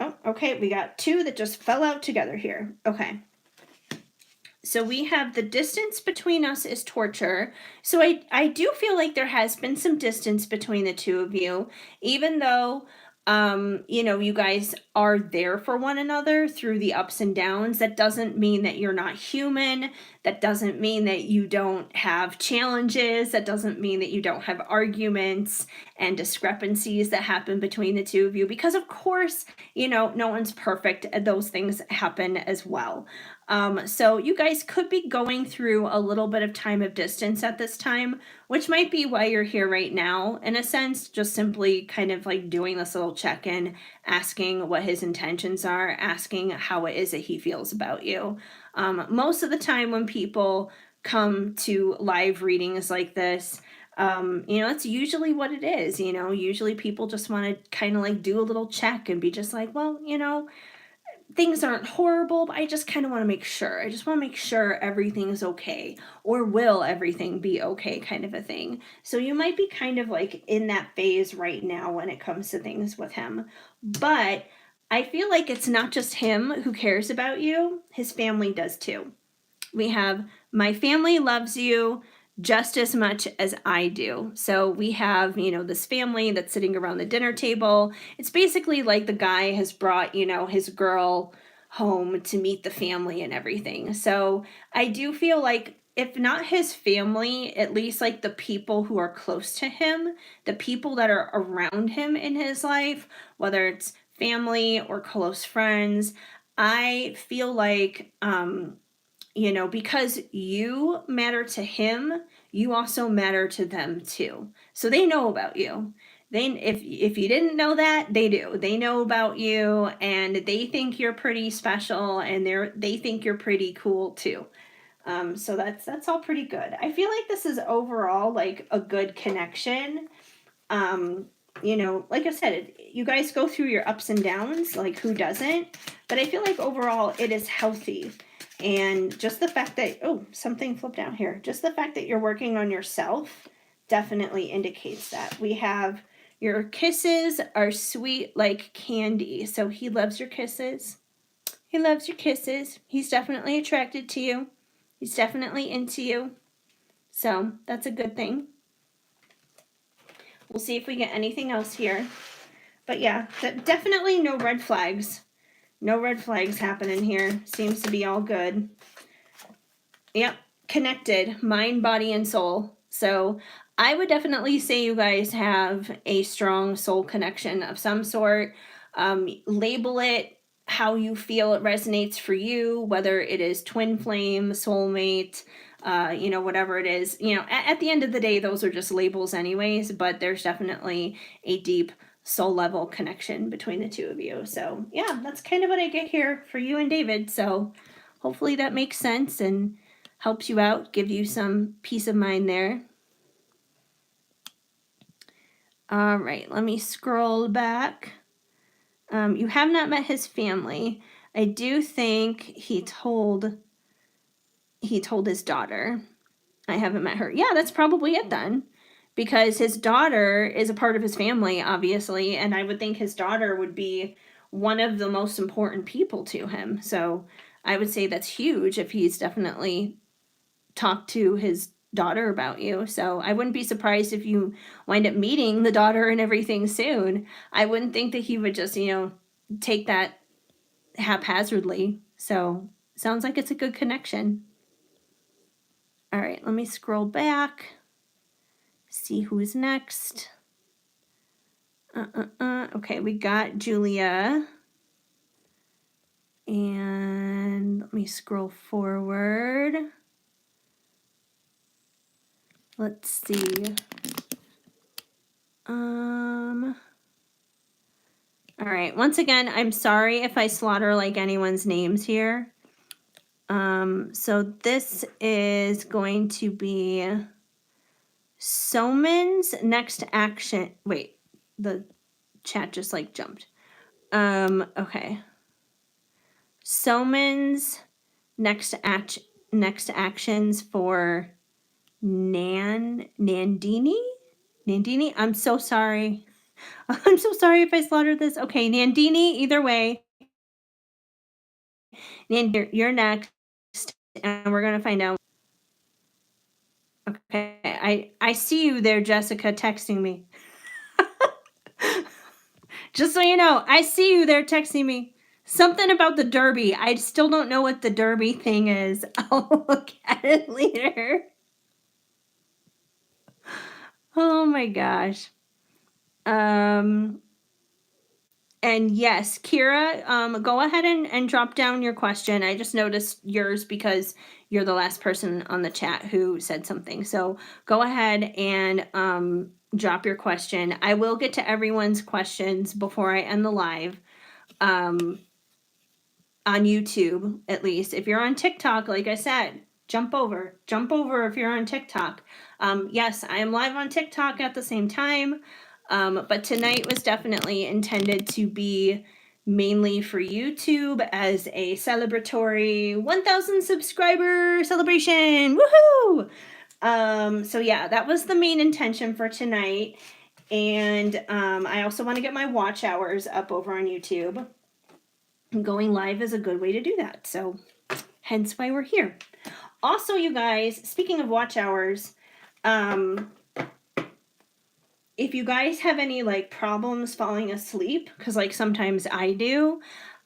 Oh, okay, we got 2 that just fell out together here. Okay. So we have the distance between us is torture. So I do feel like there has been some distance between the two of you, even though You guys are there for one another through the ups and downs. That doesn't mean that you're not human. That doesn't mean that you don't have challenges. That doesn't mean that you don't have arguments and discrepancies that happen between the two of you. Because, of course, no one's perfect. Those things happen as well. So you guys could be going through a little bit of time of distance at this time, which might be why you're here right now, in a sense, just simply kind of like doing this little check-in, asking what his intentions are, asking how it is that he feels about you. Most of the time when people come to live readings like this, it's usually what it is. Usually people just want to kind of like do a little check and be just like, well, things aren't horrible, but I just kind of want to make sure. I just want to make sure everything's okay, or will everything be okay, kind of a thing. So you might be kind of like in that phase right now when it comes to things with him. But I feel like it's not just him who cares about you, his family does too. We have my family loves you just as much as I do. So we have, this family that's sitting around the dinner table. It's basically like the guy has brought, his girl home to meet the family and everything. So I do feel like if not his family, at least like the people who are close to him, the people that are around him in his life, whether it's family or close friends, I feel like because you matter to him, you also matter to them too. So they know about you. If you didn't know that, they do. They know about you, and they think you're pretty special, and they think you're pretty cool too. So that's all pretty good. I feel like this is overall like a good connection. um like I said, you guys go through your ups and downs, like who doesn't? But I feel like overall it is healthy. And just the fact that, oh, something flipped out here, just the fact that you're working on yourself definitely indicates that. We have your kisses are sweet like candy. So he loves your kisses. He loves your kisses. He's definitely attracted to you. He's definitely into you. So that's a good thing. We'll see if we get anything else here. But yeah, definitely no red flags. No red flags happening here. Seems to be all good. Yep, connected, mind, body, and soul. So I would definitely say you guys have a strong soul connection of some sort. Label it how you feel it resonates for you, whether it is twin flame, soulmate, whatever it is. At the end of the day, those are just labels anyways, but there's definitely a deep soul level connection between the two of you. So yeah, that's kind of what I get here for you and David. So hopefully that makes sense and helps you out, give you some peace of mind there. All right, let me scroll back. You have not met his family. I do think he told his daughter. I haven't met her. Yeah, that's probably it then. Because his daughter is a part of his family, obviously, and I would think his daughter would be one of the most important people to him. So I would say that's huge if he's definitely talked to his daughter about you. So I wouldn't be surprised if you wind up meeting the daughter and everything soon. I wouldn't think that he would just, take that haphazardly. So sounds like it's a good connection. All right, let me scroll back, see who's next. Okay, we got Julia. And let me scroll forward. Let's see. All right. Once again, I'm sorry if I slaughter like anyone's names here. So this is going to be Soman's next action. Wait, the chat just like jumped. Okay. Soman's next actions for Nandini. Nandini, I'm so sorry. I'm so sorry if I slaughtered this. Okay, Nandini, either way. Nandini, you're next, and we're going to find out. Okay, I see you there, Jessica, texting me. Just so you know, I see you there texting me. Something about the Derby. I still don't know what the Derby thing is. I'll look at it later. Oh my gosh. And yes, Kira, go ahead and drop down your question. I just noticed yours because you're the last person on the chat who said something. So go ahead and drop your question. I will get to everyone's questions before I end the live. On YouTube, at least. If you're on TikTok, like I said, jump over if you're on TikTok. Yes, I am live on TikTok at the same time, but tonight was definitely intended to be mainly for YouTube as a celebratory 1,000 subscriber celebration. Woohoo! So yeah, that was the main intention for tonight. And I also want to get my watch hours up over on YouTube. Going live is a good way to do that. So hence why we're here. Also, you guys, speaking of watch hours, if you guys have any like problems falling asleep, because like sometimes I do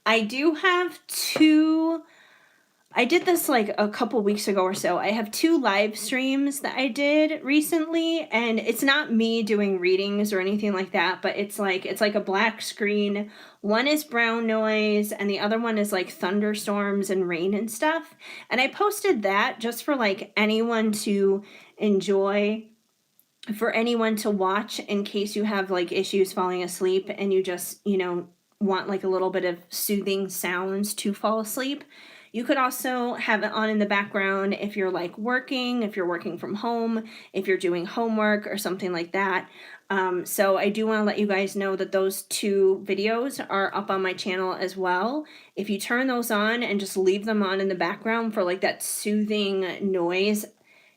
have two. I did this like a couple weeks ago or so. I have 2 live streams that I did recently, and it's not me doing readings or anything like that, but it's like a black screen. One is brown noise and the other one is like thunderstorms and rain and stuff. And I posted that just for like anyone to enjoy, for anyone to watch in case you have like issues falling asleep and you just, want like a little bit of soothing sounds to fall asleep. You could also have it on in the background if you're like working, if you're working from home, if you're doing homework or something like that. So I do want to let you guys know that those 2 videos are up on my channel as well. If you turn those on and just leave them on in the background for like that soothing noise,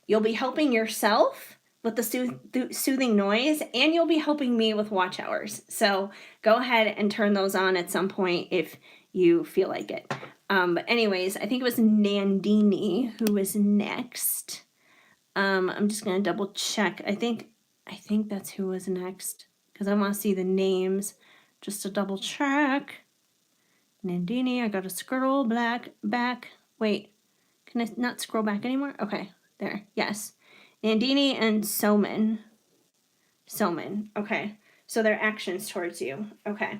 you'll be helping yourself with the soothing noise, and you'll be helping me with watch hours. So go ahead and turn those on at some point if you feel like it. But anyways, I think it was Nandini who was next. I'm just gonna double check. I think that's who was next because I want to see the names just to double check. Nandini, I gotta scroll back. Wait, can I not scroll back anymore? Okay, there. Yes, Nandini and Soman. Okay, so their actions towards you. Okay.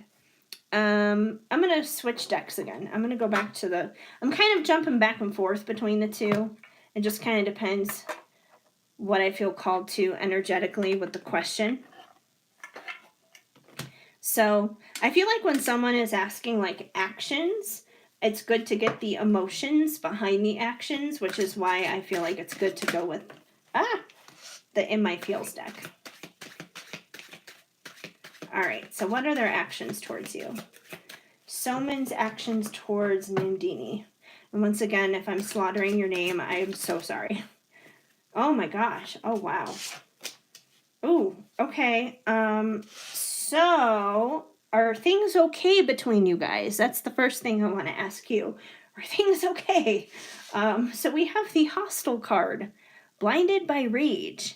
I'm gonna switch decks again. I'm gonna go back to I'm kind of jumping back and forth between the 2. It just kind of depends what I feel called to energetically with the question. So I feel like when someone is asking like actions, it's good to get the emotions behind the actions, which is why I feel like it's good to go with the In My Feels deck. All right, so what are their actions towards you? Soman's actions towards Nandini. And once again, if I'm slaughtering your name, I'm so sorry. Oh my gosh. Oh, wow. Oh, okay. So are things okay between you guys? That's the first thing I want to ask you. Are things okay? So we have the hostile card, blinded by rage.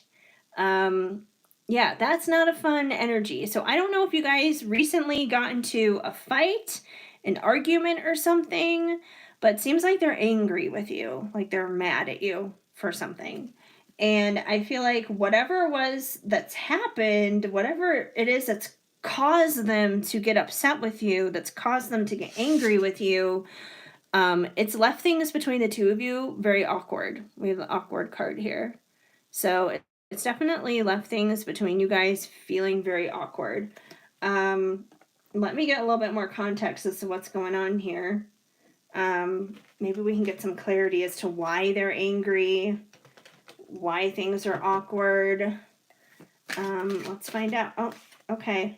Yeah, that's not a fun energy. So I don't know if you guys recently got into a fight, an argument or something, but it seems like they're angry with you, like they're mad at you for something. And I feel like whatever it was that's happened, whatever it is that's caused them to get upset with you, that's caused them to get angry with you, it's left things between the 2 of you very awkward. We have the awkward card here. So it's definitely left things between you guys feeling very awkward. Let me get a little bit more context as to what's going on here. Maybe we can get some clarity as to why they're angry, why things are awkward. Let's find out. Oh, okay.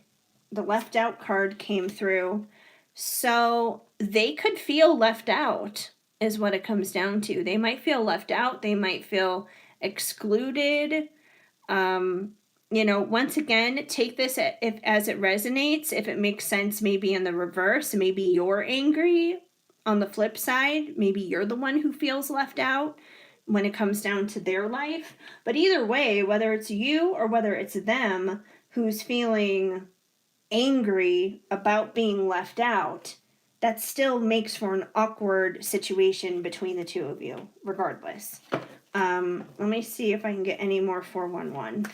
The left out card came through. So they could feel left out is what it comes down to. They might feel left out. They might feel excluded. Once again, take this as it resonates. If it makes sense, maybe in the reverse, maybe you're angry. On the flip side, maybe you're the one who feels left out when it comes down to their life. But either way, whether it's you or whether it's them who's feeling angry about being left out, that still makes for an awkward situation between the two of you, regardless. Let me see if I can get any more 411.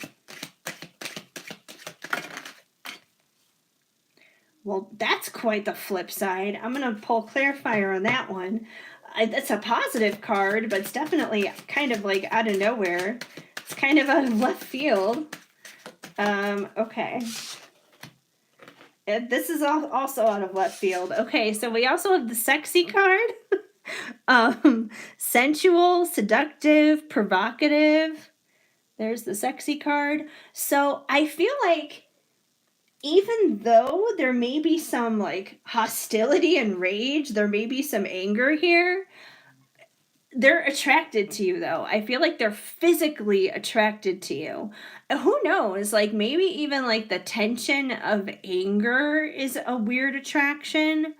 Well, that's quite the flip side. I'm going to pull clarifier on that one. It's a positive card, but it's definitely kind of like out of nowhere. It's kind of out of left field. Okay. This is also out of left field. Okay, so we also have the sexy card. Sensual, seductive, provocative. There's the sexy card. So I feel like even though there may be some like hostility and rage, there may be some anger here, they're attracted to you though. I feel like they're physically attracted to you. Who knows? Like maybe even like the tension of anger is a weird attraction.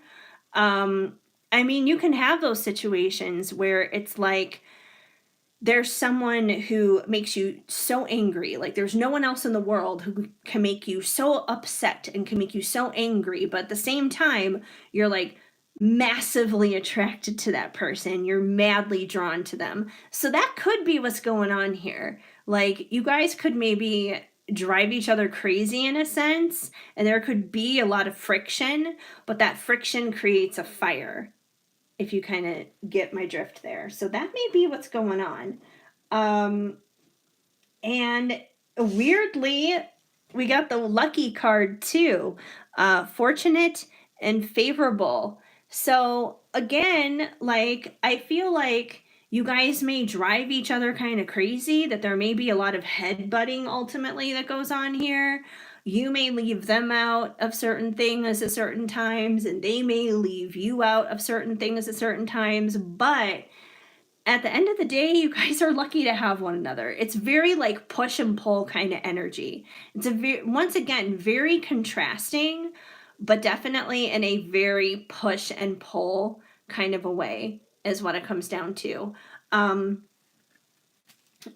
Um I mean, you can have those situations where it's like there's someone who makes you so angry. Like there's no one else in the world who can make you so upset and can make you so angry, but at the same time, you're like massively attracted to that person. You're madly drawn to them. So that could be what's going on here. Like you guys could maybe drive each other crazy in a sense, and there could be a lot of friction, but that friction creates a fire, if you kind of get my drift there. So that may be what's going on. Um, and weirdly, we got the lucky card too, fortunate and favorable. So again, like I feel like you guys may drive each other kind of crazy, that there may be a lot of headbutting ultimately that goes on here. You may leave them out of certain things at certain times, and they may leave you out of certain things at certain times, but at the end of the day, you guys are lucky to have one another. It's very like push and pull kind of energy. It's once again very contrasting, but definitely in a very push and pull kind of a way is what it comes down to.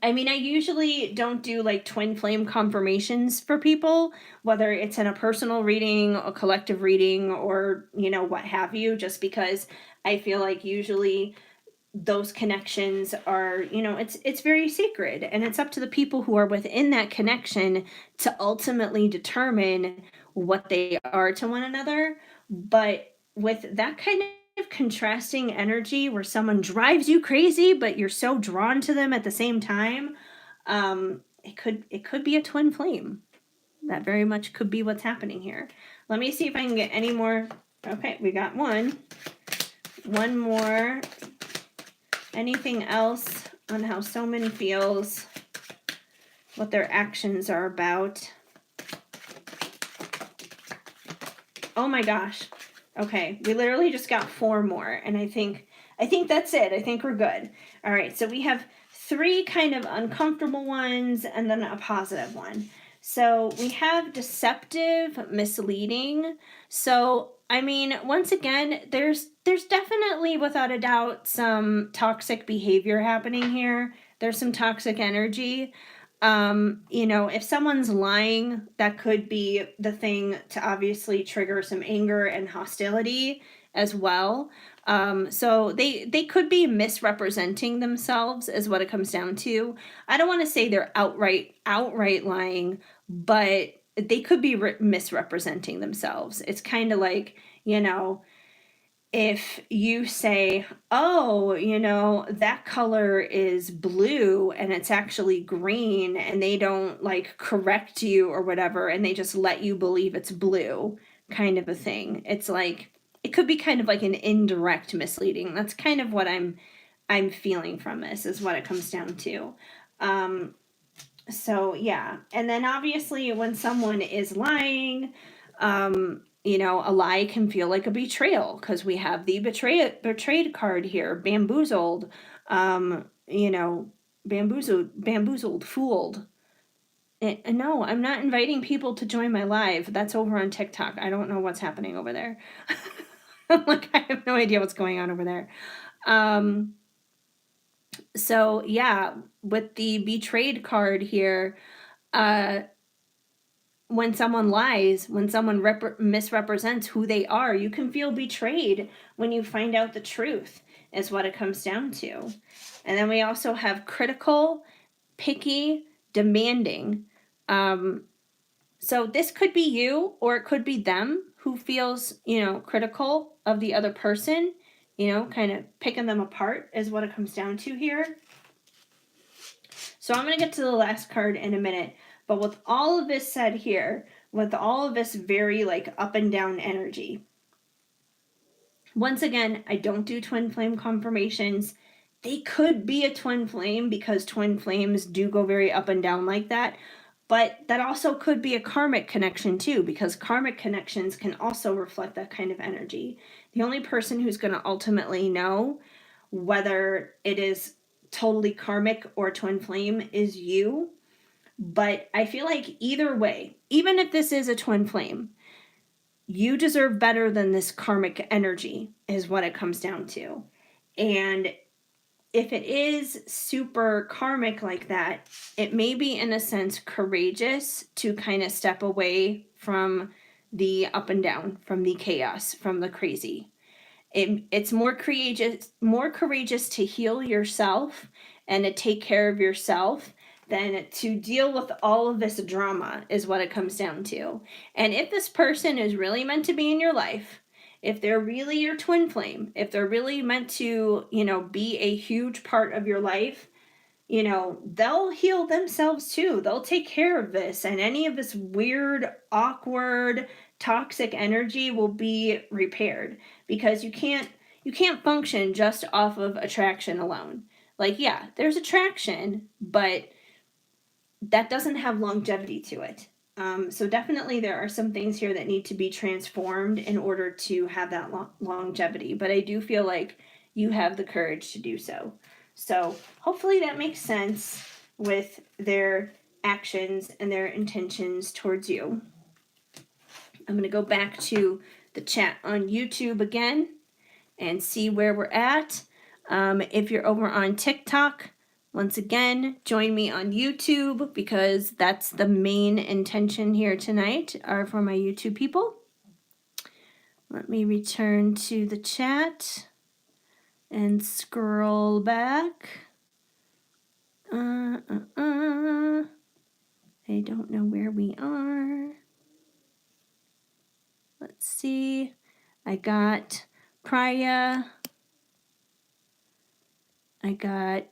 I mean, I usually don't do like twin flame confirmations for people, whether it's in a personal reading, a collective reading, or what have you, just because I feel like usually those connections are, it's very sacred, and it's up to the people who are within that connection to ultimately determine what they are to one another. But with that kind of contrasting energy where someone drives you crazy but you're so drawn to them at the same time, it could be a twin flame. That very much could be what's happening here. Let me see if I can get any more. Okay, we got one more. Anything else on how so many feels, what their actions are about? Oh my gosh. Okay, we literally just got 4 more, and I think that's it. I think we're good. All right, so we have 3 kind of uncomfortable ones and then a positive one. So we have deceptive, misleading. So I mean, once again, there's definitely, without a doubt, some toxic behavior happening here. There's some toxic energy. If someone's lying, that could be the thing to obviously trigger some anger and hostility as well. So they could be misrepresenting themselves, is what it comes down to. I don't want to say they're outright lying, but they could be misrepresenting themselves. It's kind of like, if you say, oh, that color is blue and it's actually green, and they don't like correct you or whatever, and they just let you believe it's blue, kind of a thing. It's like, it could be kind of like an indirect misleading. That's kind of what I'm feeling from this, is what it comes down to. So yeah. And then obviously when someone is lying, a lie can feel like a betrayal, because we have the betrayed card here, bamboozled, bamboozled, fooled. No, I'm not inviting people to join my live. That's over on TikTok. I don't know what's happening over there. Like, I have no idea what's going on over there. So yeah, with the betrayed card here, uh, when someone lies, when someone misrepresents who they are, you can feel betrayed when you find out the truth, is what it comes down to. And then we also have critical, picky, demanding. So this could be you, or it could be them who feels, critical of the other person, kind of picking them apart is what it comes down to here. So I'm going to get to the last card in a minute. But with all of this said here, with all of this very like up and down energy, once again, I don't do twin flame confirmations. They could be a twin flame because twin flames do go very up and down like that. But that also could be a karmic connection too, because karmic connections can also reflect that kind of energy. The only person who's going to ultimately know whether it is totally karmic or twin flame is you. But I feel like either way, even if this is a twin flame, you deserve better than this karmic energy, is what it comes down to. And if it is super karmic like that, it may be in a sense courageous to kind of step away from the up and down, from the chaos, from the crazy. It's more courageous to heal yourself and to take care of yourself than to deal with all of this drama, is what it comes down to. And if this person is really meant to be in your life, if they're really your twin flame, if they're really meant to, be a huge part of your life, they'll heal themselves too. They'll take care of this, and any of this weird, awkward, toxic energy will be repaired, because you can't function just off of attraction alone. Like, yeah, there's attraction, but that doesn't have longevity to it. So definitely there are some things here that need to be transformed in order to have that longevity. But I do feel like you have the courage to do so. So hopefully that makes sense with their actions and their intentions towards you. I'm going to go back to the chat on YouTube again and see where we're at. If you're over on TikTok, once again, join me on YouTube, because that's the main intention here tonight, are for my YouTube people. Let me return to the chat and scroll back. I don't know where we are. Let's see. I got Priya. I got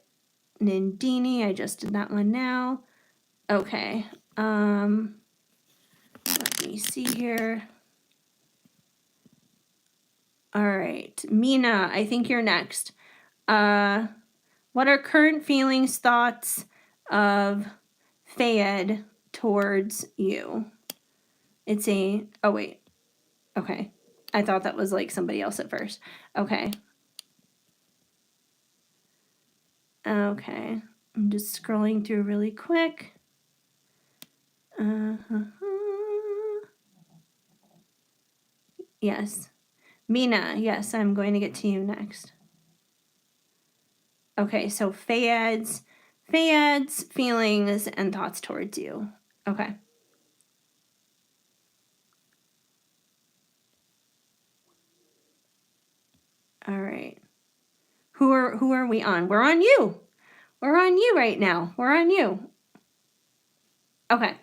Nandini. I just did that one now. Okay. Let me see here. All right. Mina, I think you're next. What are current feelings, thoughts of Fayed towards you? It's a, oh wait. Okay. I thought that was like somebody else at first. Okay. Okay. I'm just scrolling through really quick. Yes. Mina, yes, I'm going to get to you next. Okay, so Fayed's feelings and thoughts towards you. Okay. All right. Who are we on? We're on you. We're on you right now. We're on you. Okay.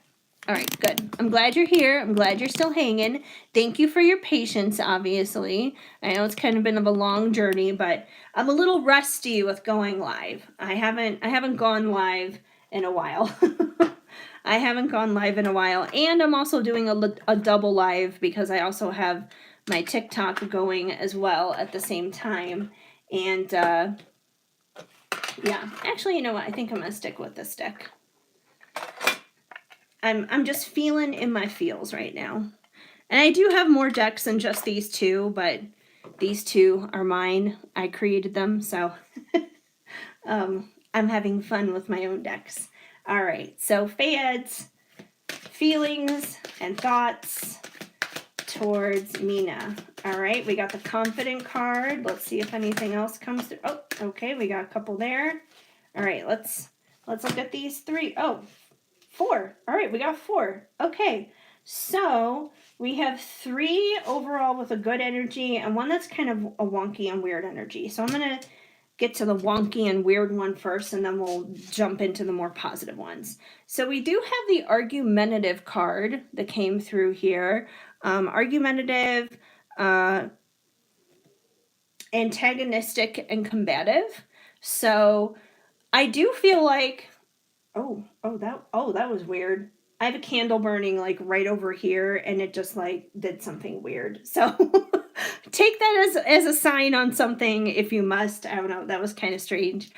All right, good. I'm glad you're here. I'm glad you're still hanging. Thank you for your patience, obviously. I know it's kind of been of a long journey, but I'm a little rusty with going live. I haven't gone live in a while. I haven't gone live in a while, and I'm also doing a double live because I also have my TikTok going as well at the same time. And yeah, actually, you know what? I think I'm gonna stick with this deck. I'm just feeling in my feels right now. And I do have more decks than just these two, but these two are mine. I created them, so I'm having fun with my own decks. All right, so Fayed's feelings and thoughts towards Mina. All right, we got the confident card. Let's see if anything else comes through. Oh, okay, we got a couple there. All right, let's look at these three. Oh, 4. All right, we got 4. Okay. So we have 3 overall with a good energy and one that's kind of a wonky and weird energy. So I'm going to get to the wonky and weird one first, and then we'll jump into the more positive ones. So we do have the argumentative card that came through here. Argumentative, antagonistic, and combative. So I do feel like that was weird. I have a candle burning like right over here, and it just like did something weird. So take that as a sign on something if you must. I don't know. That was kind of strange.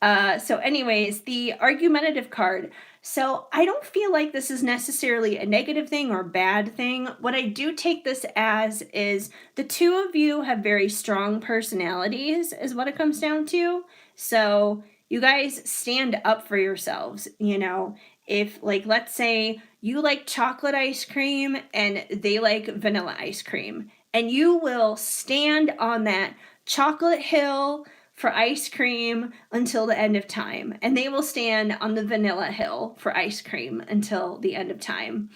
So, anyways, the argumentative card. So, I don't feel like this is necessarily a negative thing or bad thing. What I do take this as is the two of you have very strong personalities, is what it comes down to. So, you guys stand up for yourselves. You know, if, like, let's say you like chocolate ice cream and they like vanilla ice cream, and you will stand on that chocolate hill for ice cream until the end of time, and they will stand on the vanilla hill for ice cream until the end of time.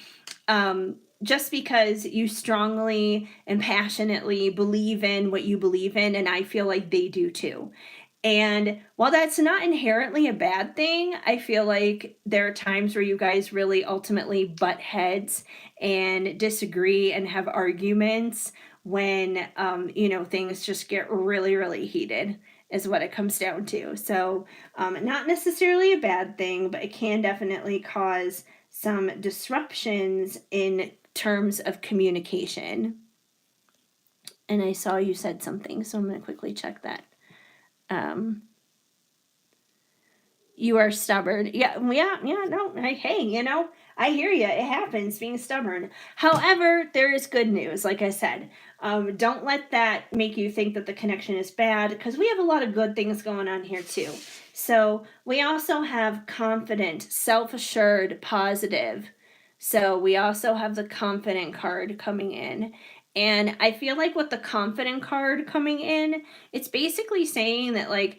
Just because you strongly and passionately believe in what you believe in, and I feel like they do too. And while that's not inherently a bad thing, I feel like there are times where you guys really ultimately butt heads and disagree and have arguments when, things just get really, really heated, is what it comes down to. So, not necessarily a bad thing, but it can definitely cause some disruptions in terms of communication. And I saw you said something, so I'm going to quickly check that. You are stubborn. Yeah, no, hey, I hear you. It happens being stubborn. However, there is good news, like I said. Don't let that make you think that the connection is bad, because we have a lot of good things going on here too. So we also have confident, self-assured, positive. So we also have the confident card coming in. And I feel like with the confident card coming in, it's basically saying that, like,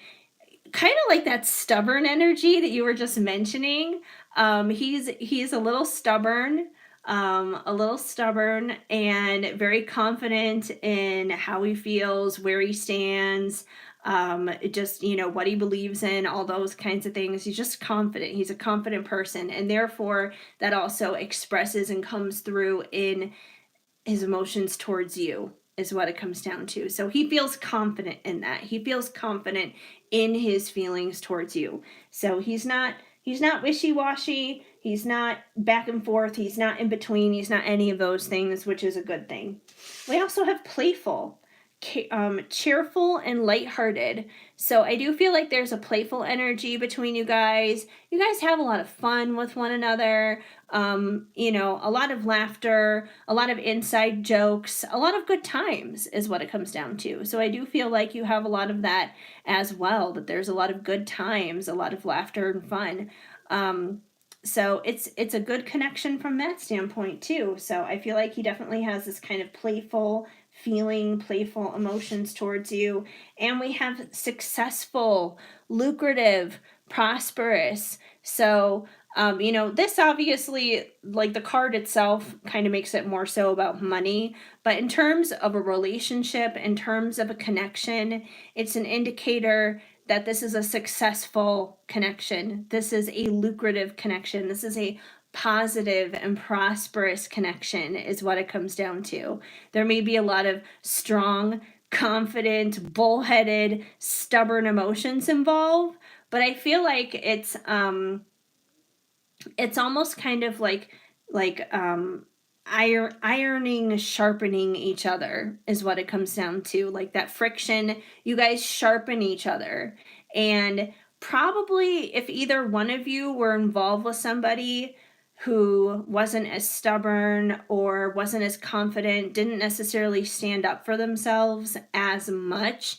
kind of like that stubborn energy that you were just mentioning. He's a little stubborn and very confident in how he feels, where he stands, just what he believes in, all those kinds of things. He's just confident. He's a confident person, and therefore that also expresses and comes through in his emotions towards you, is what it comes down to. So he feels confident in that. He feels confident in his feelings towards you. So he's not wishy-washy, he's not back and forth, he's not in between, he's not any of those things, which is a good thing. We also have playful, cheerful, and lighthearted. So I do feel like there's a playful energy between you guys. You guys have a lot of fun with one another. A lot of laughter, a lot of inside jokes, a lot of good times is what it comes down to. So I do feel like you have a lot of that as well, that there's a lot of good times, a lot of laughter and fun. So it's a good connection from that standpoint too. So I feel like he definitely has this kind of playful feeling, playful emotions towards you. And we have successful, lucrative, prosperous. So this obviously, like the card itself, kind of makes it more so about money. But in terms of a relationship, in terms of a connection, it's an indicator that this is a successful connection. This is a lucrative connection. This is a positive and prosperous connection, is what it comes down to. There may be a lot of strong, confident, bullheaded, stubborn emotions involved, but I feel like it's almost kind of like ironing, sharpening each other, is what it comes down to. Like that friction, you guys sharpen each other. And probably if either one of you were involved with somebody who wasn't as stubborn or wasn't as confident, didn't necessarily stand up for themselves as much,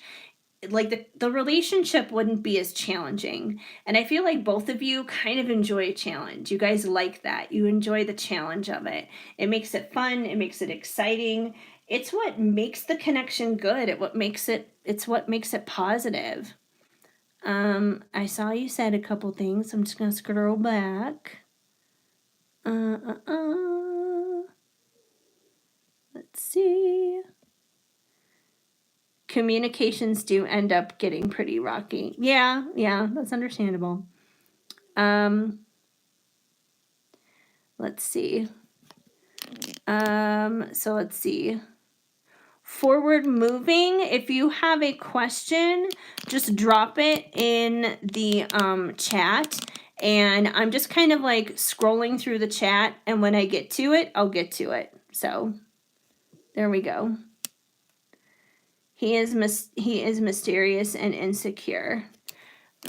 like the relationship wouldn't be as challenging. And I feel like both of you kind of enjoy a challenge. You guys like that. You enjoy the challenge of it. It makes it fun, it makes it exciting. It's what makes the connection good. It's what makes it positive. I saw you said a couple things. I'm just gonna scroll back. Let's see. Communications do end up getting pretty rocky. Yeah, that's understandable. Let's see. So let's see. Forward moving, if you have a question, just drop it in the chat, and I'm just kind of like scrolling through the chat, and when I get to it, I'll get to it. So there we go. He is mysterious and insecure.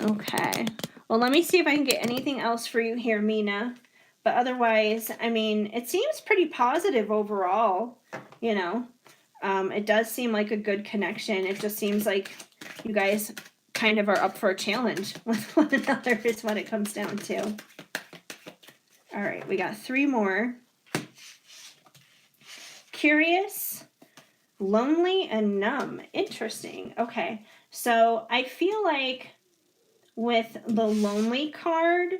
Okay. Well, let me see if I can get anything else for you here, Mina. But otherwise, I mean, it seems pretty positive overall, you know. It does seem like a good connection. It just seems like you guys kind of are up for a challenge with one another is what it comes down to. All right, we got 3 more. Curious, lonely, and numb. Interesting. Okay, so I feel like with the lonely card,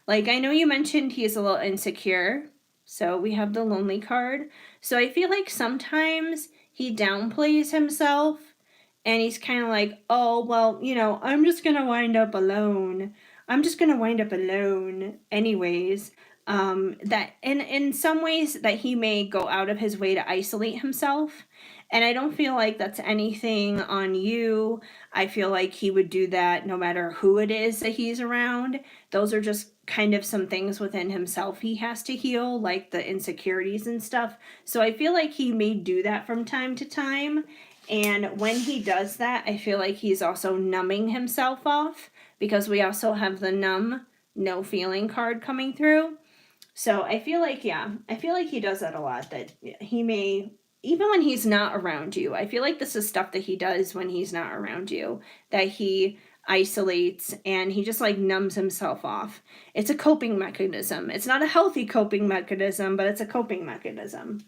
like I know you mentioned he's a little insecure, so we have the lonely card. So I feel like sometimes he downplays himself, and he's kind of like, oh, well, you know, I'm just gonna wind up alone. I'm just gonna wind up alone anyways. That in some ways that he may go out of his way to isolate himself, and I don't feel like that's anything on you. I feel like he would do that no matter who it is that he's around. Those are just kind of some things within himself he has to heal, like the insecurities and stuff. So I feel like he may do that from time to time. And when he does that, I feel like he's also numbing himself off, because we also have the numb, no feeling card coming through. So I feel like, I feel like he does that a lot, that he may, even when he's not around you, I feel like this is stuff that he does when he's not around you, that he isolates and he just like numbs himself off. It's a coping mechanism. It's not a healthy coping mechanism, but it's a coping mechanism.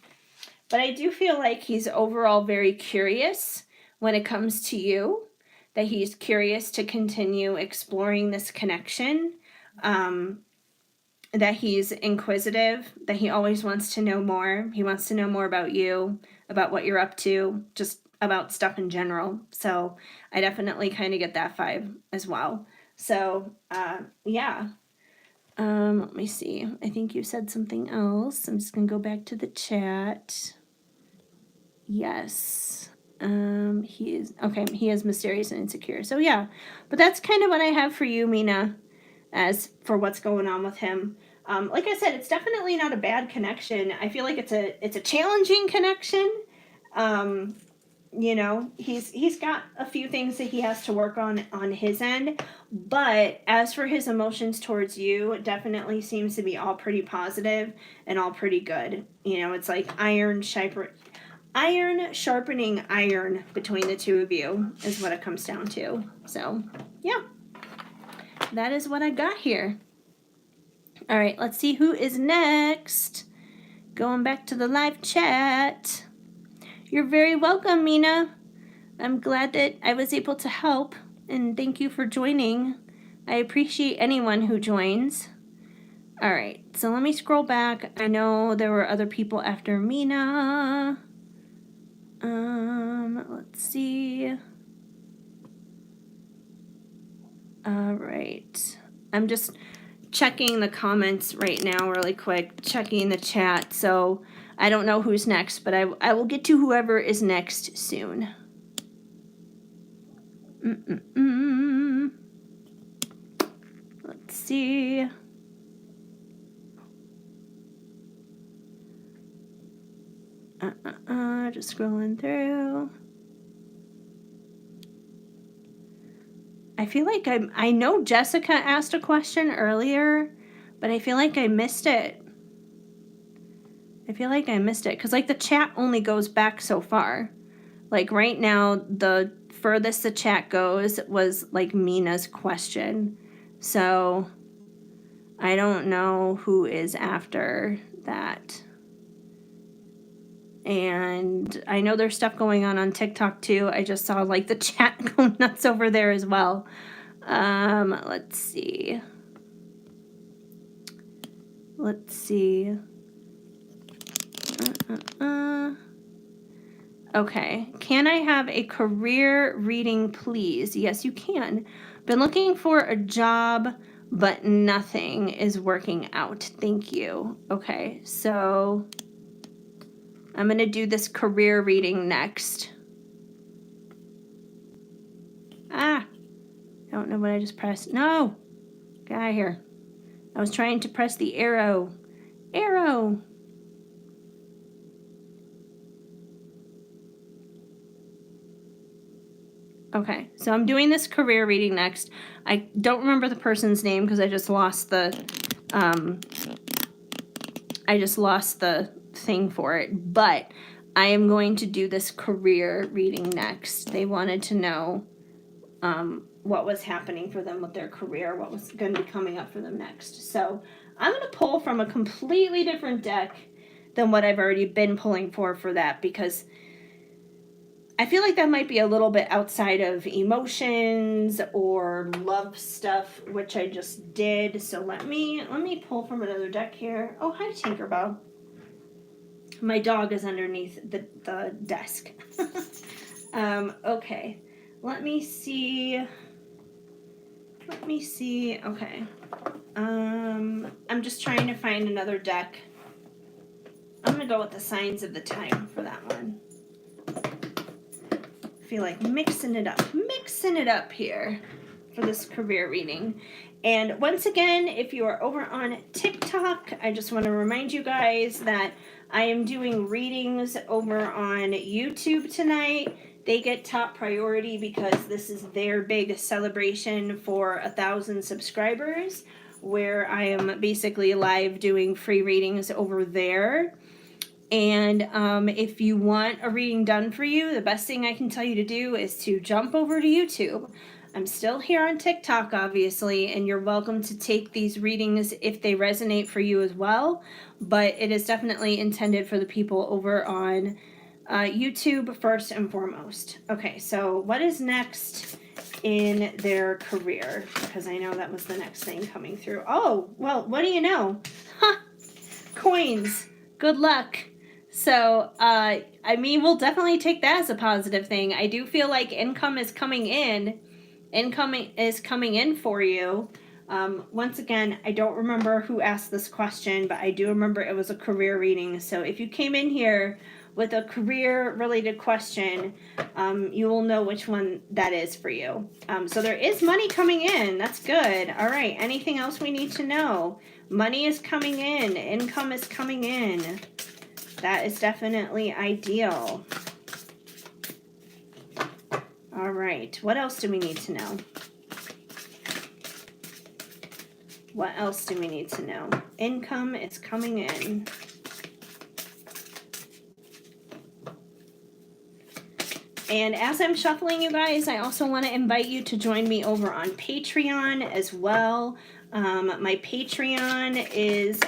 But I do feel like he's overall very curious when it comes to you, that he's curious to continue exploring this connection. That he's inquisitive, that he always wants to know more. He wants to know more about you, about what you're up to, just about stuff in general. So I definitely kind of get that vibe as well. So yeah. Let me see. I think you said something else. I'm just gonna go back to the chat. Yes. He is okay. He is mysterious and insecure. So yeah, but that's kind of what I have for you, Mina, as for what's going on with him. Like I said, it's definitely not a bad connection. I feel like it's a challenging connection. You know, he's got a few things that he has to work on his end, but as for his emotions towards you, it definitely seems to be all pretty positive and all pretty good. You know, it's like iron sharpening iron between the two of you is what it comes down to. So yeah, that is what I got here. All right, let's see who is next. Going back to the live chat. You're very welcome, Mina. I'm glad that I was able to help, and thank you for joining. I appreciate anyone who joins. All right, so let me scroll back. I know there were other people after Mina. Let's see. All right. I'm just checking the comments right now really quick, checking the chat. So I don't know who's next, but I will get to whoever is next soon. Let's see. Just scrolling through. I feel like I know Jessica asked a question earlier, but I feel like I missed it. Because like the chat only goes back so far. Like right now, the furthest the chat goes was like Mina's question. So I don't know who is after that. And I know there's stuff going on TikTok too. I just saw like the chat go nuts over there as well. Let's see. Okay. Can I have a career reading, please? Yes, you can. Been looking for a job, but nothing is working out. Thank you. Okay. So I'm going to do this career reading next. Ah, I don't know what I just pressed. No. Get out of here. I was trying to press the arrow. Arrow. Okay, so I'm doing this career reading next. I don't remember the person's name because I just lost the thing for it, but I am going to do this career reading next. They wanted to know what was happening for them with their career, what was going to be coming up for them next. So I'm going to pull from a completely different deck than what I've already been pulling for that, because I feel like that might be a little bit outside of emotions or love stuff, which I just did. So let me pull from another deck here. Oh, hi, Tinkerbell. My dog is underneath the desk. Okay. Let me see. Okay. I'm just trying to find another deck. I'm going to go with the signs of the time for that one. Feel like mixing it up here for this career reading. And once again, if you are over on TikTok, I just want to remind you guys that I am doing readings over on YouTube tonight. They get top priority because this is their big celebration for 1,000 subscribers, where I am basically live doing free readings over there. And if you want a reading done for you, the best thing I can tell you to do is to jump over to YouTube. I'm still here on TikTok, obviously, and you're welcome to take these readings if they resonate for you as well. But it is definitely intended for the people over on YouTube first and foremost. Okay, so what is next in their career? Because I know that was the next thing coming through. Oh, well, what do you know? Huh, coins. Good luck. So, I mean, we'll definitely take that as a positive thing. I do feel like income is coming in. Income is coming in for you. Once again, I don't remember who asked this question, but I do remember it was a career reading. So if you came in here with a career-related question, you will know which one that is for you. So there is money coming in. That's good. All right. Anything else we need to know? Money is coming in. Income is coming in. That is definitely ideal. All right. What else do we need to know? What else do we need to know? Income is coming in. And as I'm shuffling, you guys, I also want to invite you to join me over on Patreon as well. My Patreon is,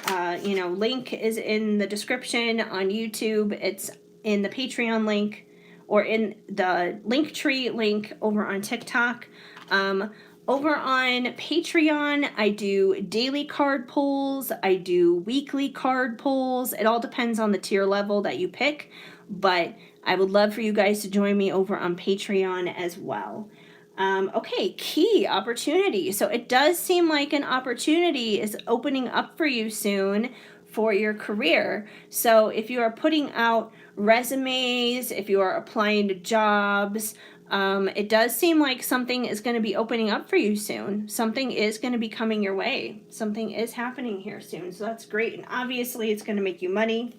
link is in the description on YouTube. It's in the Patreon link, or in the Linktree link over on TikTok. Over on Patreon, I do daily card pulls. I do weekly card pulls. It all depends on the tier level that you pick, but I would love for you guys to join me over on Patreon as well. Okay, key opportunity. So it does seem like an opportunity is opening up for you soon for your career. So if you are putting out resumes, if you are applying to jobs, it does seem like something is going to be opening up for you soon. Something is going to be coming your way. Something is happening here soon. So that's great. And obviously it's going to make you money,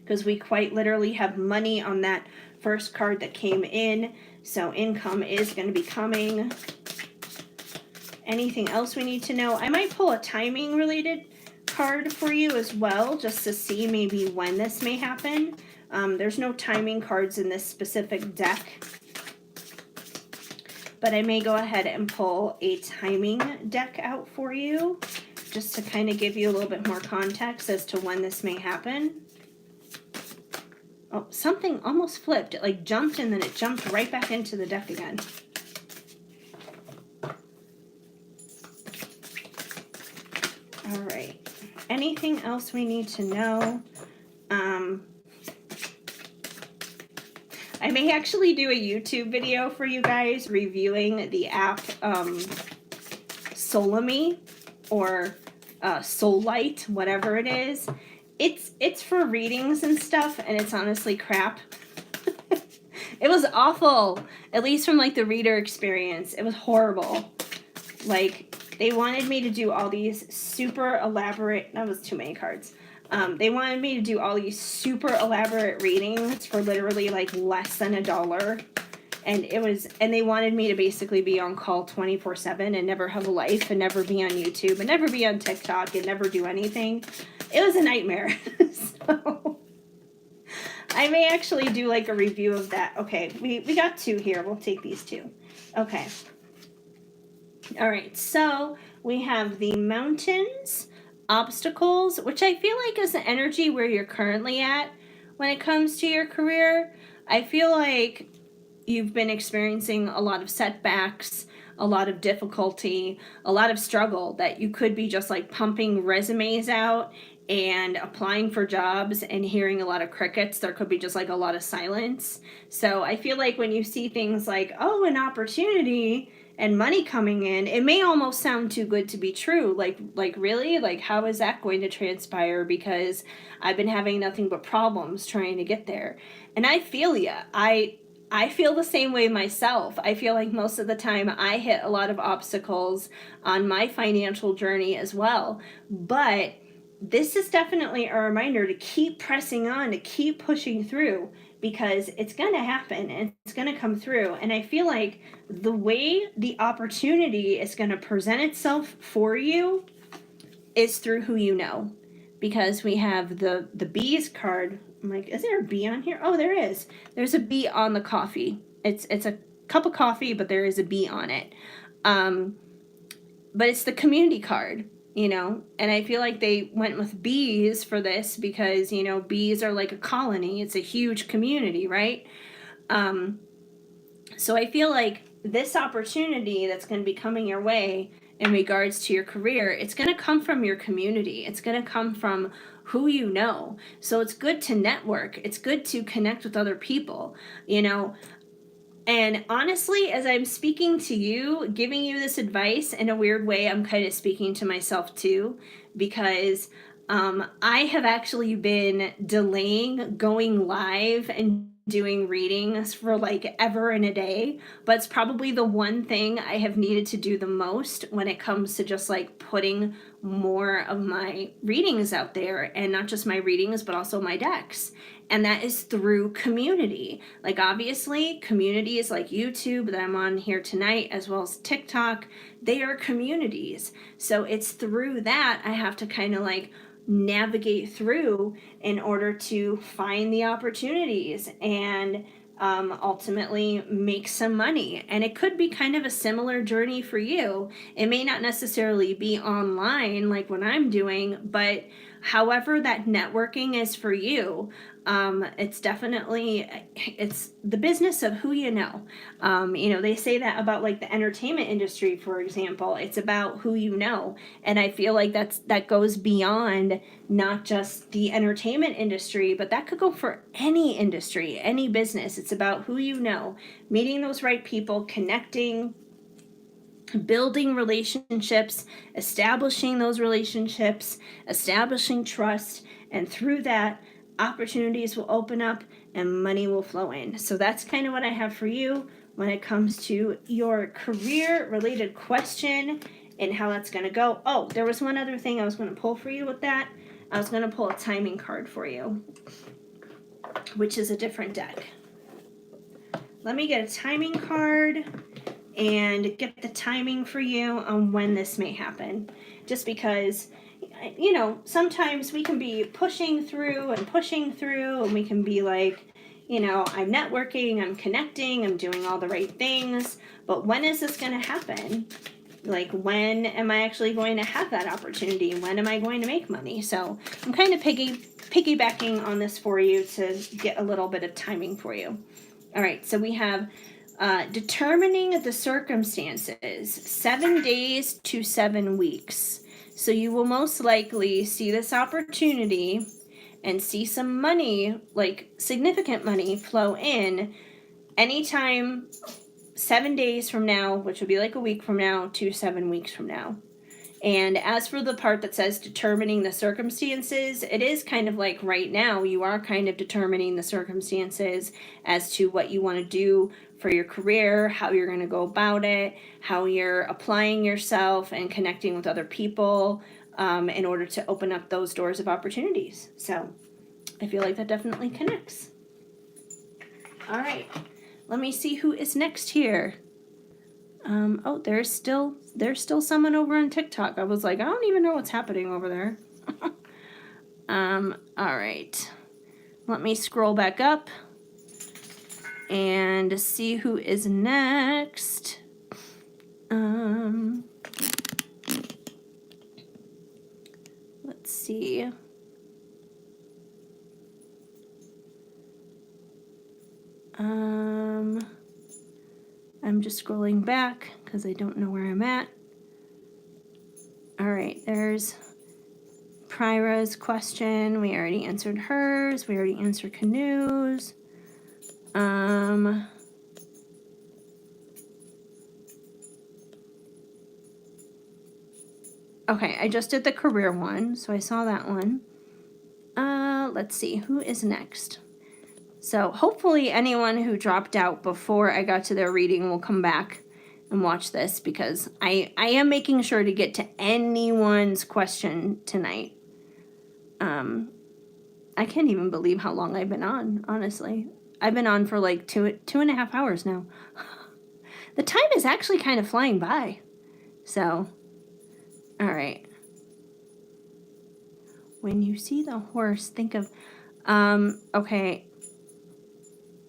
because we quite literally have money on that first card that came in. So income is going to be coming. Anything else we need to know? I might pull a timing related card for you as well, just to see maybe when this may happen. There's no timing cards in this specific deck, but I may go ahead and pull a timing deck out for you, just to kind of give you a little bit more context as to when this may happen. Oh, something almost flipped. It like jumped and then it jumped right back into the deck again. All right. Anything else we need to know? may actually do a YouTube video for you guys reviewing the app Solami or Soullight, whatever it is. It's for readings and stuff, and it's honestly crap. It was awful, at least from like the reader experience. It was horrible. Like, they wanted me to do all these super elaborate, that was too many cards. They wanted me to do all these super elaborate readings for literally like less than $1. And they wanted me to basically be on call 24/7 and never have a life and never be on YouTube and never be on TikTok and never do anything. It was a nightmare. So I may actually do like a review of that. Okay, we got 2 here. We'll take these 2. Okay. All right, so we have the mountains, obstacles, which I feel like is the energy where you're currently at when it comes to your career. I feel like you've been experiencing a lot of setbacks, a lot of difficulty, a lot of struggle that you could be just like pumping resumes out and applying for jobs and hearing a lot of crickets. There could be just like a lot of silence. So I feel like when you see things like, oh, an opportunity and money coming in, it may almost sound too good to be true. Like really? Like, how is that going to transpire? Because I've been having nothing but problems trying to get there. And I feel ya. I feel the same way myself. I feel like most of the time I hit a lot of obstacles on my financial journey as well. But this is definitely a reminder to keep pressing on, to keep pushing through, because it's going to happen and it's going to come through. And I feel like the way the opportunity is going to present itself for you is through who you know. Because we have the bees card. I'm like, is there a bee on here? Oh, there is. There's a bee on the coffee. It's a cup of coffee, but there is a bee on it. But it's the community card, you know, and I feel like they went with bees for this because, you know, bees are like a colony. It's a huge community, right? So I feel like this opportunity that's going to be coming your way in regards to your career, it's going to come from your community. It's going to come from who you know. So it's good to network. It's good to connect with other people, you know. And honestly, as I'm speaking to you, giving you this advice, in a weird way, I'm kind of speaking to myself too, because I have actually been delaying going live and doing readings for like ever and a day, but it's probably the one thing I have needed to do the most when it comes to just like putting more of my readings out there, and not just my readings but also my decks. And that is through community. Like, obviously communities like YouTube that I'm on here tonight, as well as TikTok, they are communities. So it's through that I have to kind of like navigate through in order to find the opportunities and ultimately make some money. And it could be kind of a similar journey for you. It may not necessarily be online like what I'm doing, but however that networking is for you, it's definitely, it's the business of who you know. You know, they say that about like the entertainment industry, for example. It's about who you know. And I feel like that goes beyond not just the entertainment industry, but that could go for any industry, any business. It's about who you know, meeting those right people, connecting, building relationships, establishing those relationships, establishing trust, and through that, opportunities will open up and money will flow in. So that's kind of what I have for you when it comes to your career related question and how that's going to go. Oh, there was one other thing I was going to pull for you with that. I was going to pull a timing card for you, which is a different deck. Let me get a timing card and get the timing for you on when this may happen. Just because, you know, sometimes we can be pushing through, and we can be like, you know, I'm networking, I'm connecting, I'm doing all the right things, but when is this going to happen? Like, when am I actually going to have that opportunity? When am I going to make money? So I'm kind of piggybacking on this for you to get a little bit of timing for you. All right, so we have determining the circumstances, 7 days to 7 weeks. So you will most likely see this opportunity and see some money, like significant money, flow in anytime 7 days from now, which would be like a week from now, to 7 weeks from now. And as for the part that says determining the circumstances, it is kind of like right now, you are kind of determining the circumstances as to what you want to do for your career, how you're going to go about it, how you're applying yourself and connecting with other people in order to open up those doors of opportunities. So I feel like that definitely connects. All right, let me see who is next here. Oh, there's still someone over on TikTok. I was like, I don't even know what's happening over there. All right. Let me scroll back up and see who is next. Let's see. I'm just scrolling back because I don't know where I'm at. All right, there's Prira's question. We already answered hers. We already answered Canoe's. Okay, I just did the career one, so I saw that one. Let's see, who is next? So hopefully anyone who dropped out before I got to their reading will come back and watch this, because I am making sure to get to anyone's question tonight. I can't even believe how long I've been on, honestly. I've been on for like two and a half hours now. The time is actually kind of flying by. So, all right. When you see the horse, think of, okay.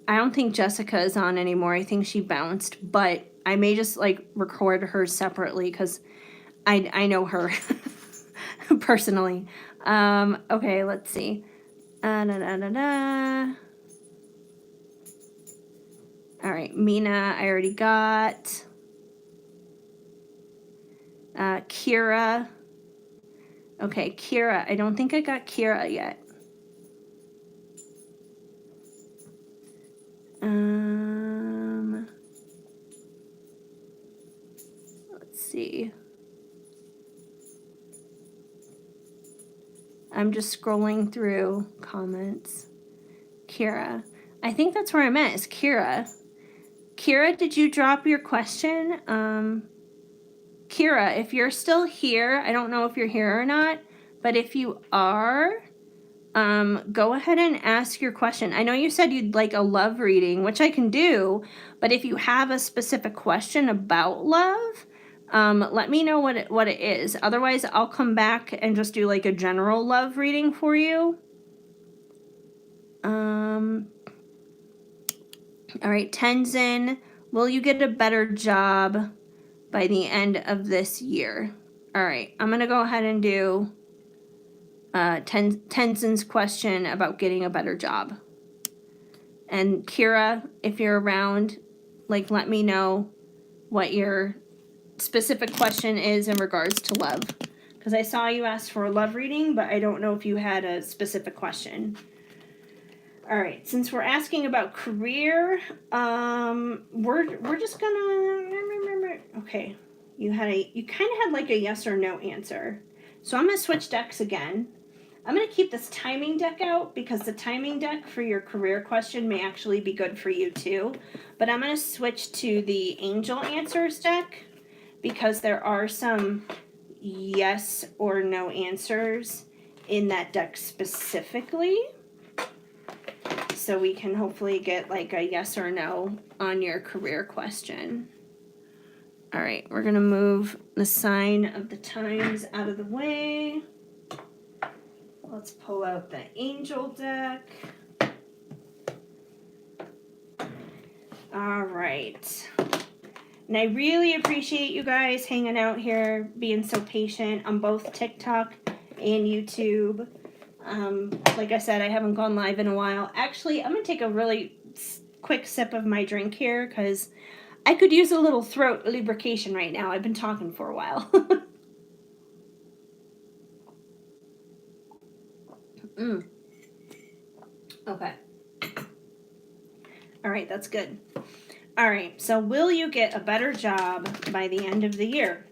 I don't think Jessica is on anymore. I think she bounced, but I may just like record her separately because I know her personally. Okay, let's see. Da, da, da, da. All right, Mina, I already got. Kira. Okay, Kira. I don't think I got Kira yet. Let's see. I'm just scrolling through comments. Kira. I think that's where I'm at, is Kira. Kira, did you drop your question? Kira, if you're still here, I don't know if you're here or not, but if you are, go ahead and ask your question. I know you said you'd like a love reading, which I can do, but if you have a specific question about love, let me know what it is. Otherwise, I'll come back and just do like a general love reading for you. All right, Tenzin, will you get a better job by the end of this year? All right, I'm going to go ahead and do Tenzin's question about getting a better job. And Kira, if you're around, like, let me know what your specific question is in regards to love. Because I saw you asked for a love reading, but I don't know if you had a specific question. All right, since we're asking about career, we're just gonna, okay, you kind of had like a yes or no answer. So I'm gonna switch decks again. I'm gonna keep this timing deck out because the timing deck for your career question may actually be good for you too. But I'm gonna switch to the Angel Answers deck because there are some yes or no answers in that deck specifically. So we can hopefully get like a yes or no on your career question. All right, we're gonna move the sign of the times out of the way. Let's pull out the angel deck. All right. And I really appreciate you guys hanging out here, being so patient on both TikTok and YouTube. Like I said, I haven't gone live in a while. Actually, I'm going to take a really quick sip of my drink here because I could use a little throat lubrication right now. I've been talking for a while. Okay. All right, that's good. All right, so will you get a better job by the end of the year?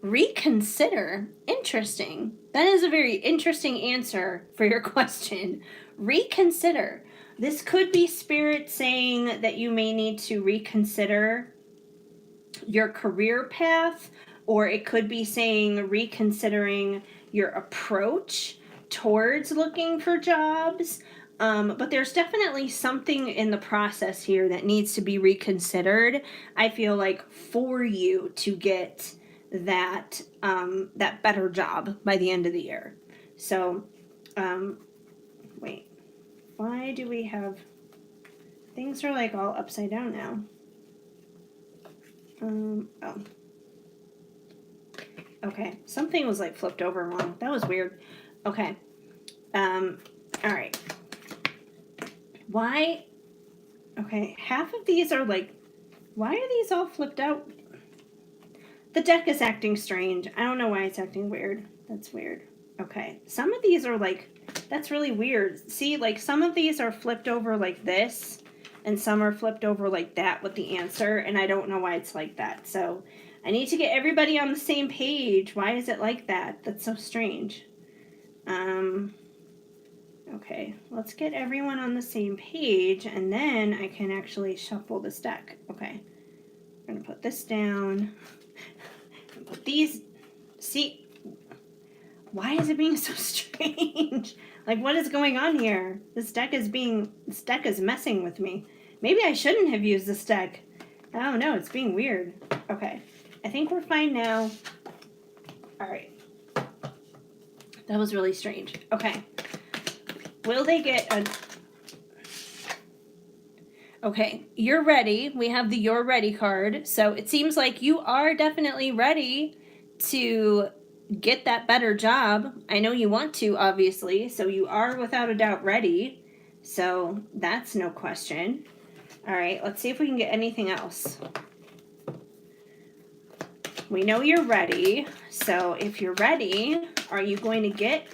Reconsider. Interesting. That is a very interesting answer for your question. Reconsider. This could be spirit saying that you may need to reconsider your career path, or it could be saying reconsidering your approach towards looking for jobs. But there's definitely something in the process here that needs to be reconsidered. I feel like for you to get that better job by the end of the year. So, wait, why do we have things are like all upside down now? Oh. Okay, something was like flipped over wrong. That was weird. Okay. All right. Why? Okay, half of these are like, why are these all flipped out? The deck is acting strange. I don't know why it's acting weird. That's weird. Okay, some of these are like, that's really weird. See, like some of these are flipped over like this, and some are flipped over like that with the answer, and I don't know why it's like that. So I need to get everybody on the same page. Why is it like that? That's so strange. Okay, let's get everyone on the same page, and then I can actually shuffle this deck. Okay, I'm gonna put this down. Put these. See, why is it being so strange? Like, what is going on here? This deck is messing with me. Maybe I shouldn't have used this deck. I don't know, it's being weird. Okay, I think we're fine now. All right. That was really strange. Okay. Will they get a... Okay, you're ready. We have the you're ready card. So it seems like you are definitely ready to get that better job. I know you want to, obviously. So you are without a doubt ready. So that's no question. All right, let's see if we can get anything else. We know you're ready. So if you're ready, are you going to get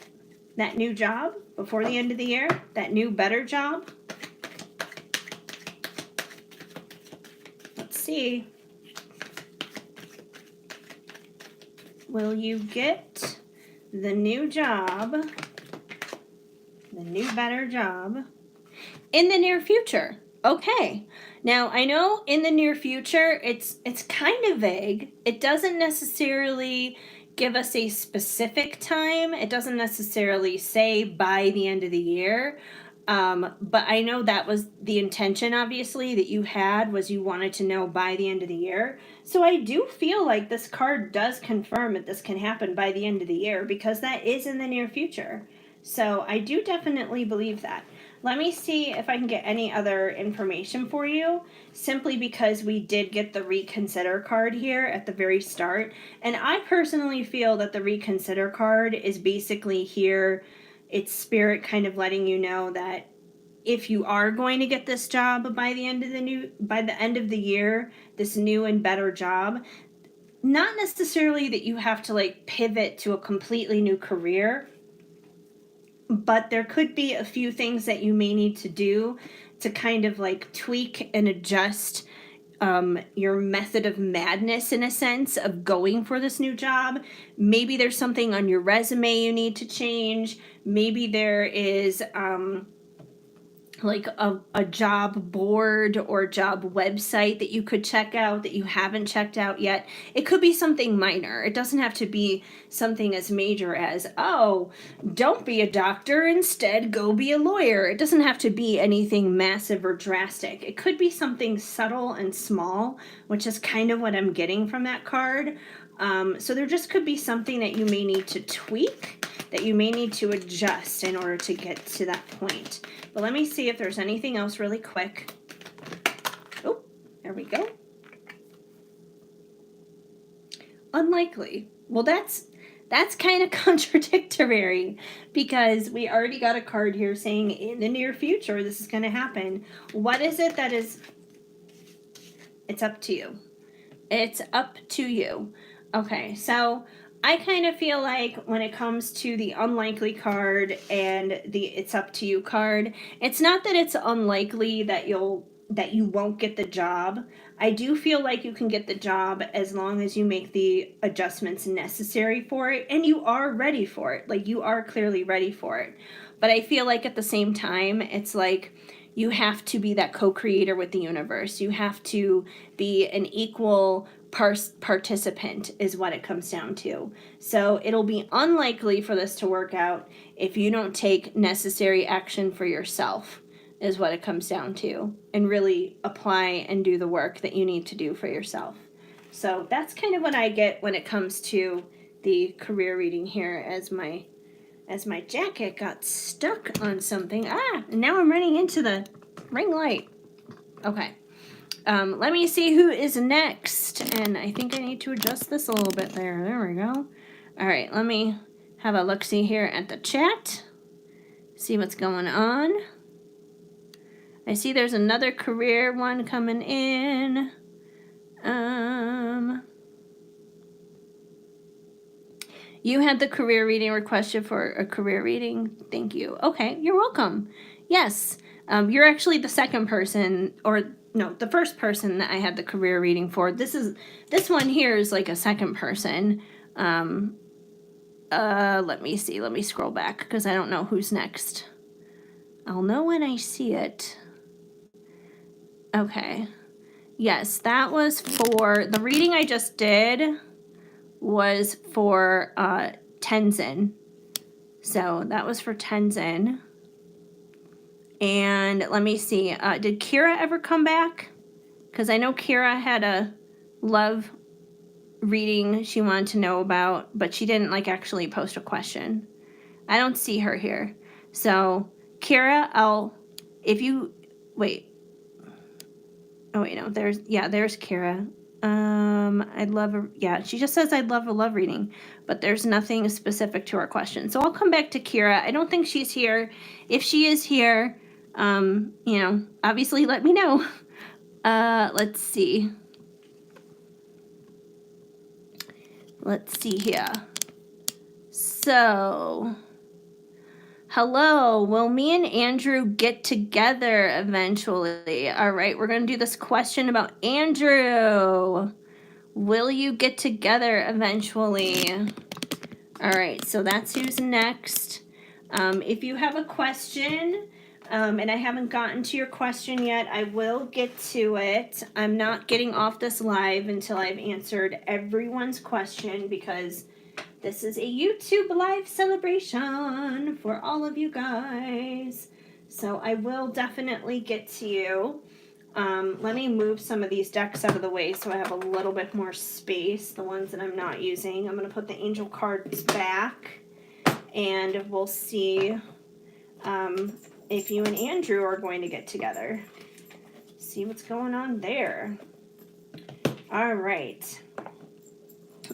that new job before the end of the year? That new better job? Let's see. Will you get the new job, the new better job, in the near future? Okay. Now, I know in the near future, it's kind of vague. It doesn't necessarily give us a specific time. It doesn't necessarily say by the end of the year. But I know that was the intention, obviously, that you had, was you wanted to know by the end of the year. So I do feel like this card does confirm that this can happen by the end of the year, because that is in the near future. So I do definitely believe that. Let me see if I can get any other information for you, simply because we did get the reconsider card here at the very start. And I personally feel that the reconsider card is basically here. It's spirit kind of letting you know that if you are going to get this job by the end of the year, this new and better job, not necessarily that you have to like pivot to a completely new career, but there could be a few things that you may need to do to kind of like tweak and adjust your method of madness, in a sense, of going for this new job. Maybe there's something on your resume you need to change. Maybe there is like a job board or job website that you could check out that you haven't checked out yet. It could be something minor. It doesn't have to be something as major as, oh, don't be a doctor, instead go be a lawyer. It doesn't have to be anything massive or drastic. It could be something subtle and small, which is kind of what I'm getting from that card. So there just could be something that you may need to tweak, that you may need to adjust in order to get to that point. But let me see if there's anything else really quick. Oh, there we go. Unlikely. Well, that's kind of contradictory, because we already got a card here saying in the near future this is going to happen. What is it that is... It's up to you. It's up to you. Okay, so I kind of feel like when it comes to the unlikely card and the it's up to you card, it's not that it's unlikely that you won't get the job. I do feel like you can get the job as long as you make the adjustments necessary for it and you are ready for it. Like you are clearly ready for it. But I feel like at the same time, it's like you have to be that co-creator with the universe. You have to be an equal participant is what it comes down to. So it'll be unlikely for this to work out if you don't take necessary action for yourself is what it comes down to, and really apply and do the work that you need to do for yourself. So that's kind of what I get when it comes to the career reading here as my jacket got stuck on something. And now I'm running into the ring light. Okay. Let me see who is next. And I think I need to adjust this a little bit there. There we go. All right, let me have a look-see here at the chat. See what's going on. I see there's another career one coming in. You had the career reading requested for a career reading. Thank you. Okay, you're welcome. Yes, you're actually the second person, or no, the first person that I had the career reading for. This one here is like a second person. Let me see. Let me scroll back because I don't know who's next. I'll know when I see it. Okay. Yes, that was for the reading I just did was for Tenzin. So that was for Tenzin. And let me see. Did Kira ever come back? Because I know Kira had a love reading she wanted to know about, but she didn't like actually post a question. I don't see her here. So Kira, wait. Oh wait, no, there's Kira. I'd love she just says I'd love a love reading, but there's nothing specific to her question. So I'll come back to Kira. I don't think she's here. If she is here, obviously let me know. Let's see. Let's see here. So, hello, will me and Andrew get together eventually? All right, we're going to do this question about Andrew. Will you get together eventually? All right, so that's who's next. If you have a question, and I haven't gotten to your question yet, I will get to it. I'm not getting off this live until I've answered everyone's question because this is a YouTube live celebration for all of you guys. So I will definitely get to you. Let me move some of these decks out of the way so I have a little bit more space, the ones that I'm not using. I'm going to put the angel cards back, and we'll see if you and Andrew are going to get together. See what's going on there. All right.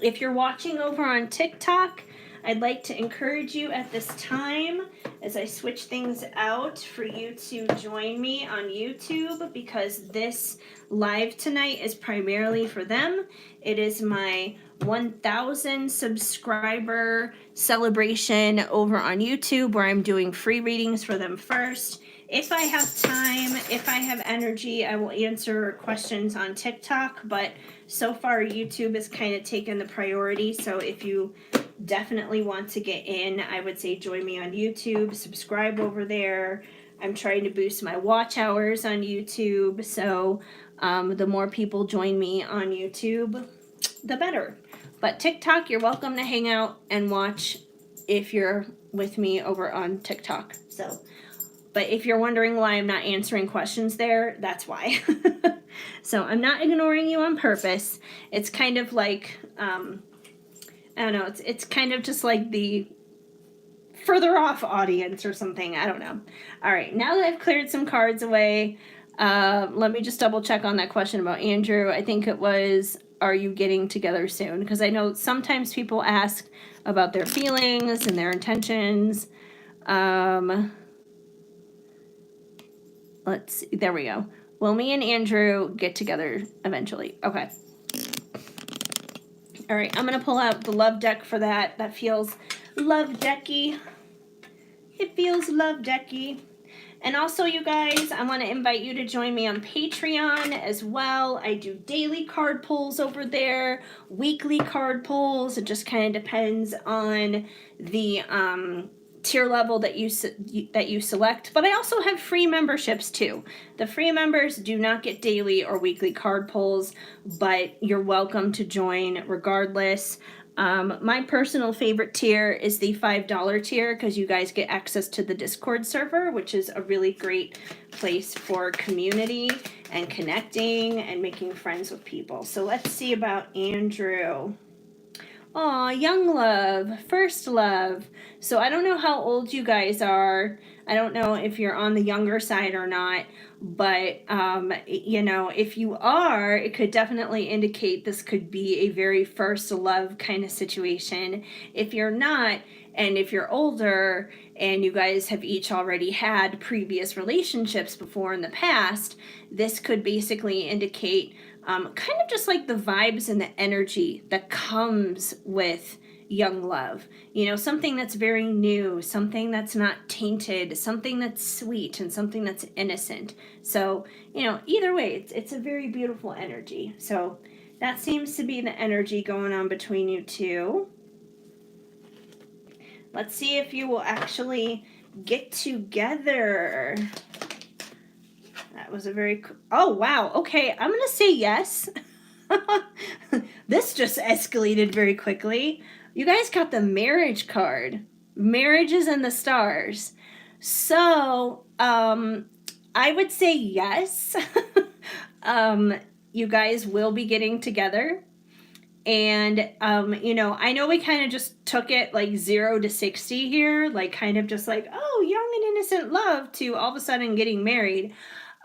If you're watching over on TikTok, I'd like to encourage you at this time, as I switch things out, for you to join me on YouTube, because this live tonight is primarily for them. It is my 1,000 subscriber celebration over on YouTube, where I'm doing free readings for them first. If I have time, if I have energy, I will answer questions on TikTok, but so far YouTube has kind of taken the priority. So if you definitely want to get in, I would say join me on YouTube, subscribe over there. I'm trying to boost my watch hours on YouTube, so the more people join me on YouTube, the better. But TikTok, you're welcome to hang out and watch if you're with me over on TikTok. So, but if you're wondering why I'm not answering questions there, that's why. So I'm not ignoring you on purpose. It's kind of like, I don't know, it's kind of just like the further off audience or something. I don't know. All right, now that I've cleared some cards away, let me just double check on that question about Andrew. I think it was, are you getting together soon? Because I know sometimes people ask about their feelings and their intentions. Let's see, there we go. Will me and Andrew get together eventually? Okay. All right, I'm going to pull out the love deck for that. That feels love decky. It feels love decky. And also, you guys, I want to invite you to join me on Patreon as well. I do daily card pulls over there, weekly card pulls. It just kind of depends on the tier level that you select. But I also have free memberships too. The free members do not get daily or weekly card pulls, but you're welcome to join regardless. My personal favorite tier is the $5 tier because you guys get access to the Discord server, which is a really great place for community and connecting and making friends with people. So let's see about Andrew. Aw, young love, first love. So I don't know how old you guys are. I don't know if you're on the younger side or not, but you know, if you are, it could definitely indicate this could be a very first love kind of situation. If you're not, and if you're older and you guys have each already had previous relationships before in the past, this could basically indicate kind of just like the vibes and the energy that comes with young love. You know, something that's very new, something that's not tainted, something that's sweet, and something that's innocent. So, you know, either way, it's a very beautiful energy. So that seems to be the energy going on between you two. Let's see if you will actually get together. That was a very... Oh, wow. Okay, I'm going to say yes. This just escalated very quickly. You guys got the marriage card. Marriages and the stars. So, I would say yes. You guys will be getting together. And, you know, I know we kind of just took it like 0 to 60 here, like kind of just like, oh, young and innocent love to all of a sudden getting married.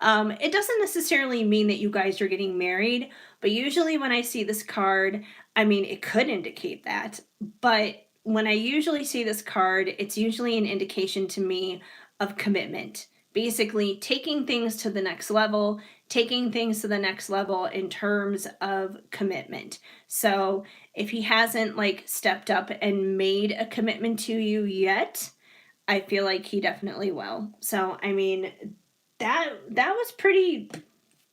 It doesn't necessarily mean that you guys are getting married, but usually when I see this card, I mean, it could indicate that. But when I usually see this card, it's usually an indication to me of commitment. Basically, taking things to the next level, taking things to the next level in terms of commitment. So if he hasn't like stepped up and made a commitment to you yet, I feel like he definitely will. So, I mean, that was pretty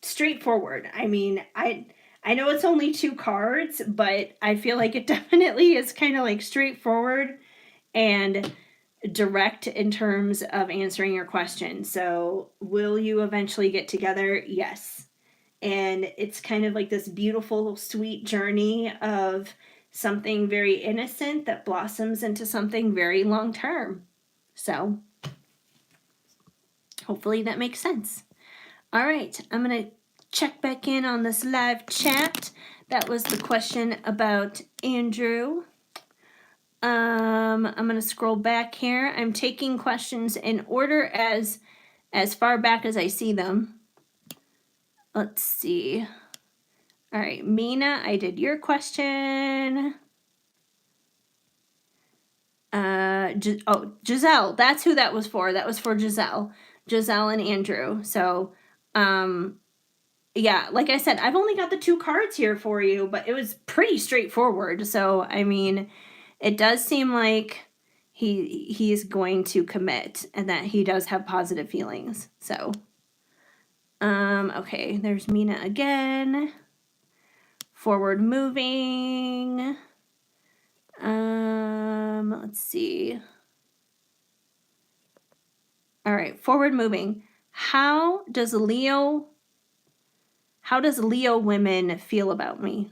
straightforward. I mean, I know it's only 2 cards, but I feel like it definitely is kind of like straightforward and direct in terms of answering your question. So, will you eventually get together? Yes. And it's kind of like this beautiful, sweet journey of something very innocent that blossoms into something very long term. So, hopefully that makes sense. All right, I'm going to check back in on this live chat. That was the question about Andrew. I'm going to scroll back here. I'm taking questions in order as far back as I see them. Let's see. All right, Mina, I did your question. Giselle, that's who that was for. That was for Giselle and Andrew. So, yeah, like I said, I've only got the 2 cards here for you, but it was pretty straightforward. So, I mean, it does seem like he's going to commit and that he does have positive feelings. So, okay, there's Mina again. Forward moving. Let's see. All right, forward moving. How does Leo women feel about me?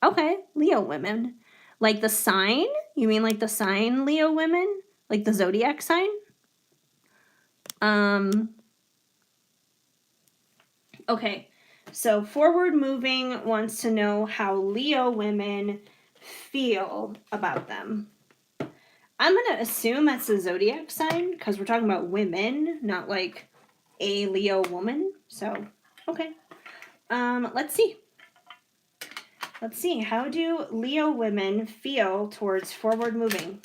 Okay, Leo women. Like the sign? You mean like the sign Leo women? Like the zodiac sign? Okay. So forward moving wants to know how Leo women feel about them. I'm going to assume that's the zodiac sign because we're talking about women, not like a Leo woman. So, okay. Let's see. Let's see. How do Leo women feel towards forward moving?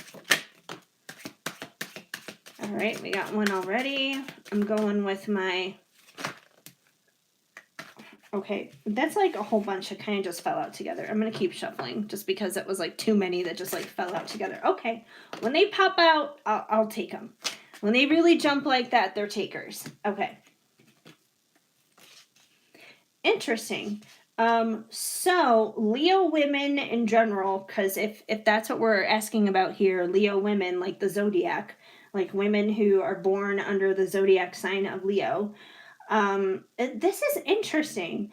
All right, we got one already. I'm going with my Okay, that's like a whole bunch that kind of just fell out together. I'm gonna keep shuffling just because it was like too many that just like fell out together. Okay, when they pop out, I'll take them. When they really jump like that, they're takers. Okay, interesting. So Leo women in general, because if that's what we're asking about here, Leo women, like the zodiac, like women who are born under the zodiac sign of Leo. This is interesting.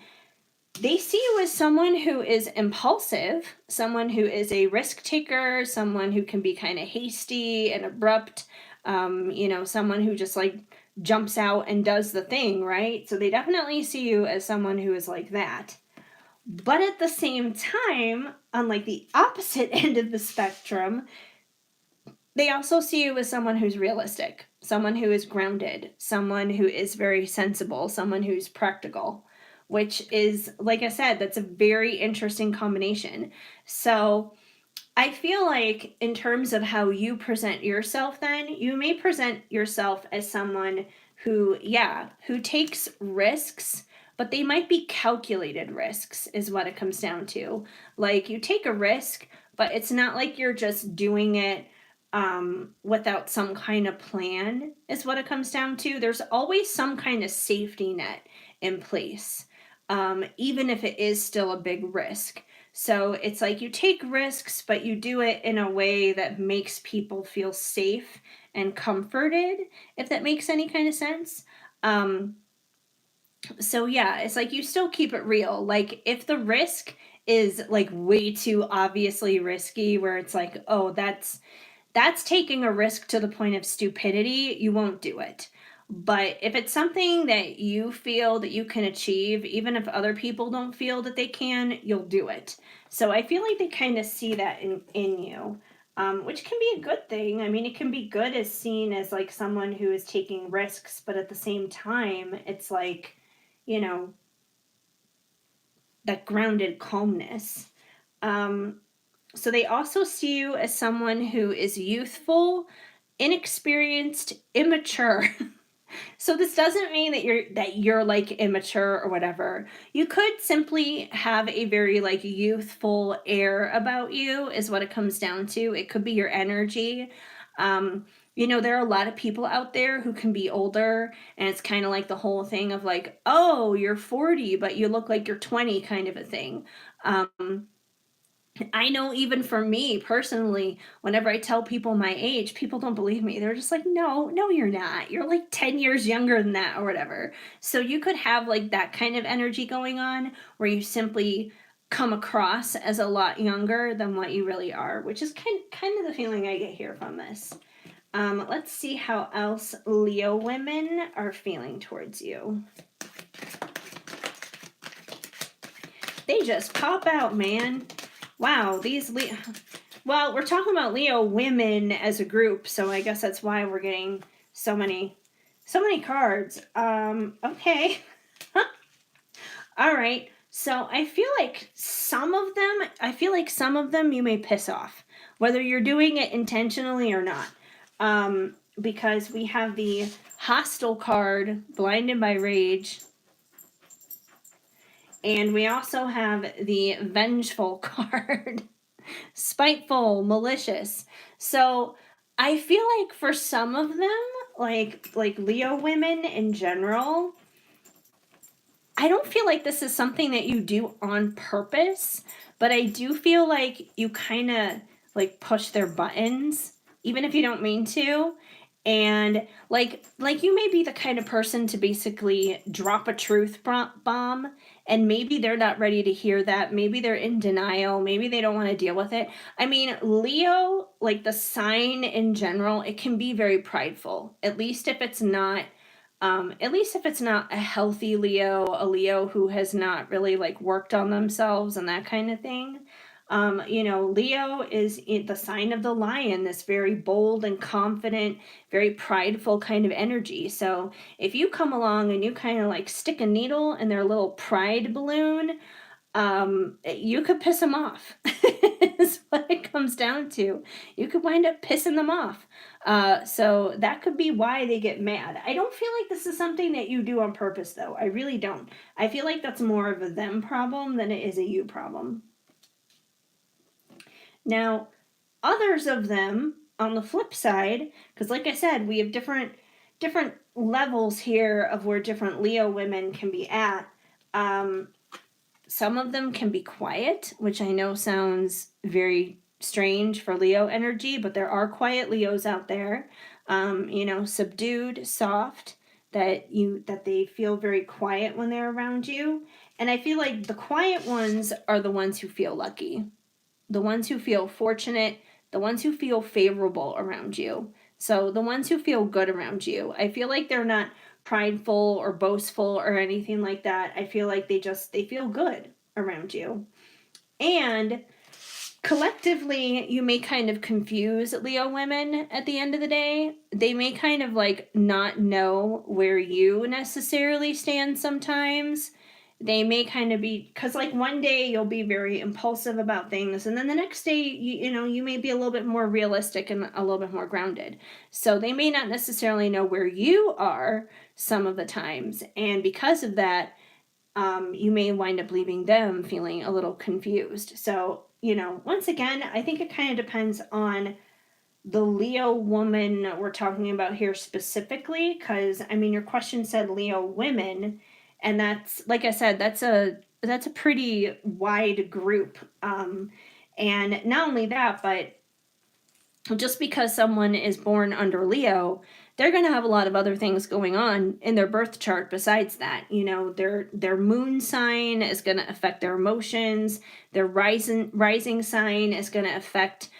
They see you as someone who is impulsive, someone who is a risk taker, someone who can be kind of hasty and abrupt, someone who just like jumps out and does the thing, right? So they definitely see you as someone who is like that. But at the same time, on like the opposite end of the spectrum, they also see you as someone who's realistic, someone who is grounded, someone who is very sensible, someone who's practical, which is, like I said, that's a very interesting combination. So I feel like, in terms of how you present yourself, then you may present yourself as someone who, yeah, who takes risks, but they might be calculated risks, is what it comes down to. Like, you take a risk, but it's not like you're just doing it without some kind of plan, is what it comes down to. There's always some kind of safety net in place, even if it is still a big risk. So it's like you take risks, but you do it in a way that makes people feel safe and comforted, if that makes any kind of sense. Um, so yeah, it's like you still keep it real. Like, if the risk is like way too obviously risky, where it's like, oh, that's taking a risk to the point of stupidity, you won't do it. But if it's something that you feel that you can achieve, even if other people don't feel that they can, you'll do it. So I feel like they kind of see that in you, which can be a good thing. I mean, it can be good as seen as like someone who is taking risks, but at the same time, it's like, you know, that grounded calmness. Um, so they also see you as someone who is youthful, inexperienced, immature. So this doesn't mean that you're like immature or whatever. You could simply have a very like youthful air about you, is what it comes down to. It could be your energy. There are a lot of people out there who can be older, and it's kind of like the whole thing of like, oh, you're 40 but you look like you're 20, kind of a thing. I know, even for me personally, whenever I tell people my age, people don't believe me. They're just like, no, no, you're not. You're like 10 years younger than that or whatever. So you could have like that kind of energy going on, where you simply come across as a lot younger than what you really are, which is kind of the feeling I get here from this. Let's see how else Leo women are feeling towards you. They just pop out, man. Wow, well, we're talking about Leo women as a group, so I guess that's why we're getting so many cards. Okay. All right. So I feel like some of them you may piss off, whether you're doing it intentionally or not. Because we have the hostile card, blinded by rage, and we also have the vengeful card. Spiteful, malicious. So I feel like for some of them, like Leo women in general, I don't feel like this is something that you do on purpose, but I do feel like you kind of like push their buttons, even if you don't mean to. And like you may be the kind of person to basically drop a truth bomb, and maybe they're not ready to hear that. Maybe they're in denial. Maybe they don't want to deal with it. I mean, Leo, like the sign in general, it can be very prideful. At least if it's not a healthy Leo, a Leo who has not really like worked on themselves and that kind of thing. Leo is the sign of the lion, this very bold and confident, very prideful kind of energy. So if you come along and you kind of like stick a needle in their little pride balloon, you could piss them off, is what it comes down to. You could wind up pissing them off. So that could be why they get mad. I don't feel like this is something that you do on purpose, though. I really don't. I feel like that's more of a them problem than it is a you problem. Now, others of them on the flip side, because like I said, we have different levels here of where different Leo women can be at. Some of them can be quiet, which I know sounds very strange for Leo energy, but there are quiet Leos out there. Subdued, soft, that they feel very quiet when they're around you. And I feel like the quiet ones are the ones who feel lucky, the ones who feel fortunate, the ones who feel favorable around you. So the ones who feel good around you. I feel like they're not prideful or boastful or anything like that. I feel like they feel good around you. And collectively, you may kind of confuse Leo women at the end of the day. They may kind of like not know where you necessarily stand sometimes. They may kind of be, because like one day you'll be very impulsive about things, and then the next day you may be a little bit more realistic and a little bit more grounded. So they may not necessarily know where you are some of the times, and because of that, you may wind up leaving them feeling a little confused. So once again, I think it kind of depends on the Leo woman we're talking about here specifically, because your question said Leo women, and that's, like I said, that's a pretty wide group. And not only that, but just because someone is born under Leo, they're going to have a lot of other things going on in their birth chart besides that. Their moon sign is going to affect their emotions. Their rising sign is going to affect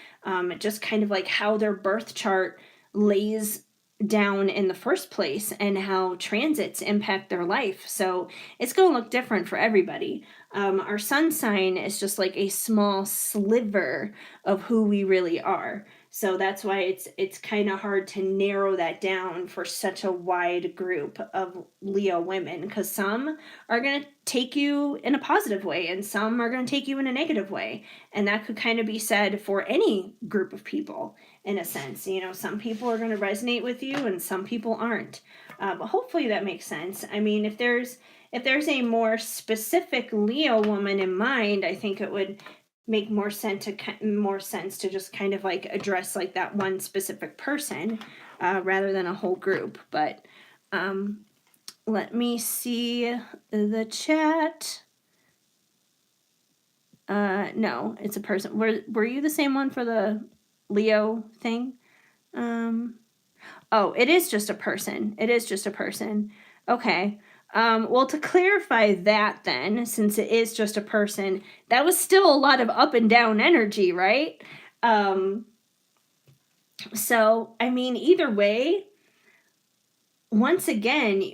just kind of like how their birth chart lays down in the first place and how transits impact their life. So it's going to look different for everybody. Our sun sign is just like a small sliver of who we really are. So that's why it's kind of hard to narrow that down for such a wide group of Leo women, because some are going to take you in a positive way and some are going to take you in a negative way. And that could kind of be said for any group of people in a sense. Some people are going to resonate with you and some people aren't. But hopefully that makes sense. If there's a more specific Leo woman in mind, I think it would make more sense to just kind of like address like that one specific person rather than a whole group. But let me see the chat. No, it's a person. Were you the same one for the Leo thing? Oh, it is just a person. It is just a person. Okay. Well, to clarify that then, since it is just a person, that was still a lot of up and down energy, right? So, either way, once again,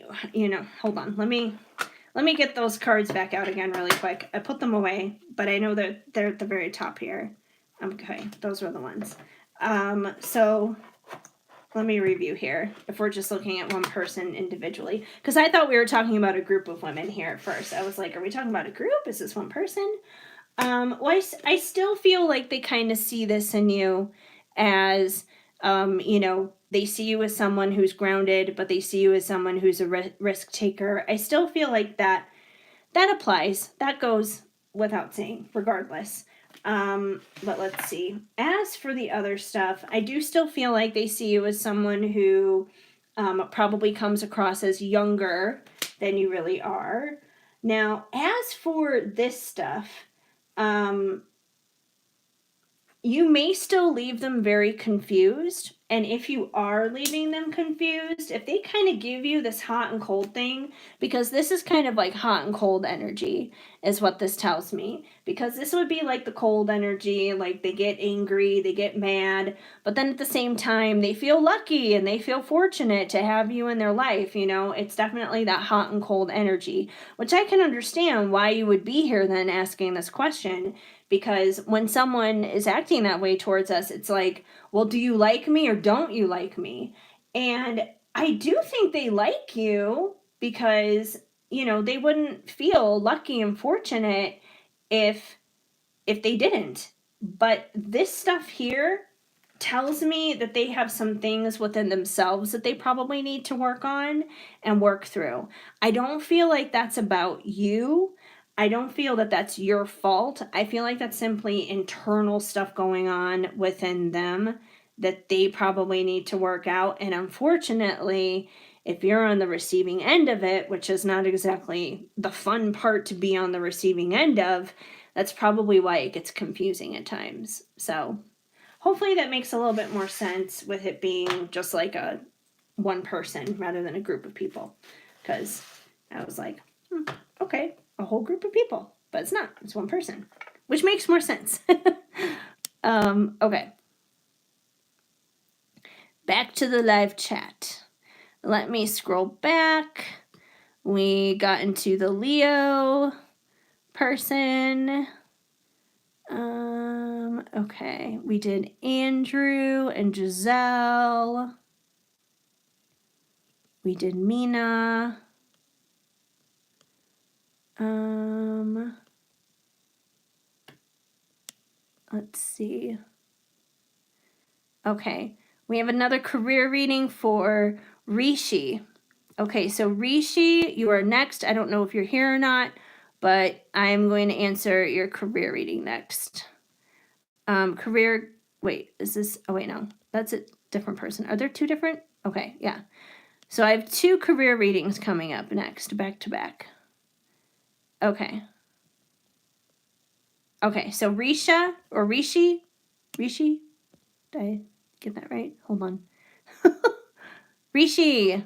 hold on. Let me get those cards back out again really quick. I put them away, but I know that they're at the very top here. Okay, those were the ones. So let me review here if we're just looking at one person individually, because I thought we were talking about a group of women here at first. I was like, are we talking about a group? Is this one person? Well, I still feel like they kind of see this in you as, they see you as someone who's grounded, but they see you as someone who's a risk taker. I still feel like that applies. That goes without saying, regardless. But let's see. As for the other stuff, I do still feel like they see you as someone who probably comes across as younger than you really are. Now, as for this stuff, you may still leave them very confused. And if you are leaving them confused, if they kind of give you this hot and cold thing, because this is kind of like hot and cold energy is what this tells me. Because this would be like the cold energy, like they get angry, they get mad, but then at the same time, they feel lucky and they feel fortunate to have you in their life. It's definitely that hot and cold energy, which I can understand why you would be here then asking this question. Because when someone is acting that way towards us, it's like, well, do you like me or don't you like me? And I do think they like you, because, they wouldn't feel lucky and fortunate if they didn't. But this stuff here tells me that they have some things within themselves that they probably need to work on and work through. I don't feel like that's about you. I don't feel that that's your fault. I feel like that's simply internal stuff going on within them that they probably need to work out. And unfortunately, if you're on the receiving end of it, which is not exactly the fun part to be on the receiving end of, that's probably why it gets confusing at times. So hopefully that makes a little bit more sense with it being just like a one person rather than a group of people. Because I was like, okay, a whole group of people, but it's not. It's one person, which makes more sense. Okay. Back to the live chat. Let me scroll back. We got into the Leo person. Okay. We did Andrew and Giselle. We did Mina. Let's see. Okay. We have another career reading for Rishi. Okay, so Rishi, you are next. I don't know if you're here or not, but I am going to answer your career reading next. Wait, is this, oh wait, no, that's a different person. Are there two different? Okay, yeah. So I have two career readings coming up next, back to back. Okay. Okay, so Risha, or Rishi, did I get that right? Hold on. Rishi,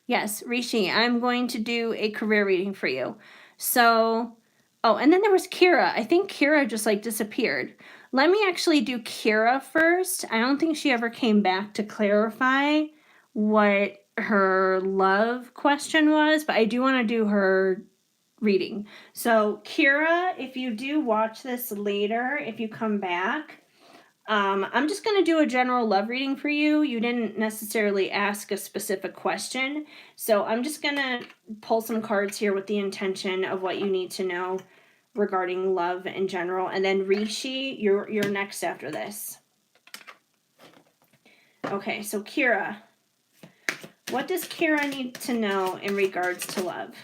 yes, Rishi, I'm going to do a career reading for you. So, oh, and then there was Kira. I think Kira just like disappeared. Let me actually do Kira first. I don't think she ever came back to clarify what her love question was, but I do want to do her reading. So, Kira, if you do watch this later, if you come back, I'm just going to do a general love reading for you. You didn't necessarily ask a specific question. So I'm just going to pull some cards here with the intention of what you need to know regarding love in general. And then Rishi, you're next after this. Okay, so Kira. What does Kira need to know in regards to love?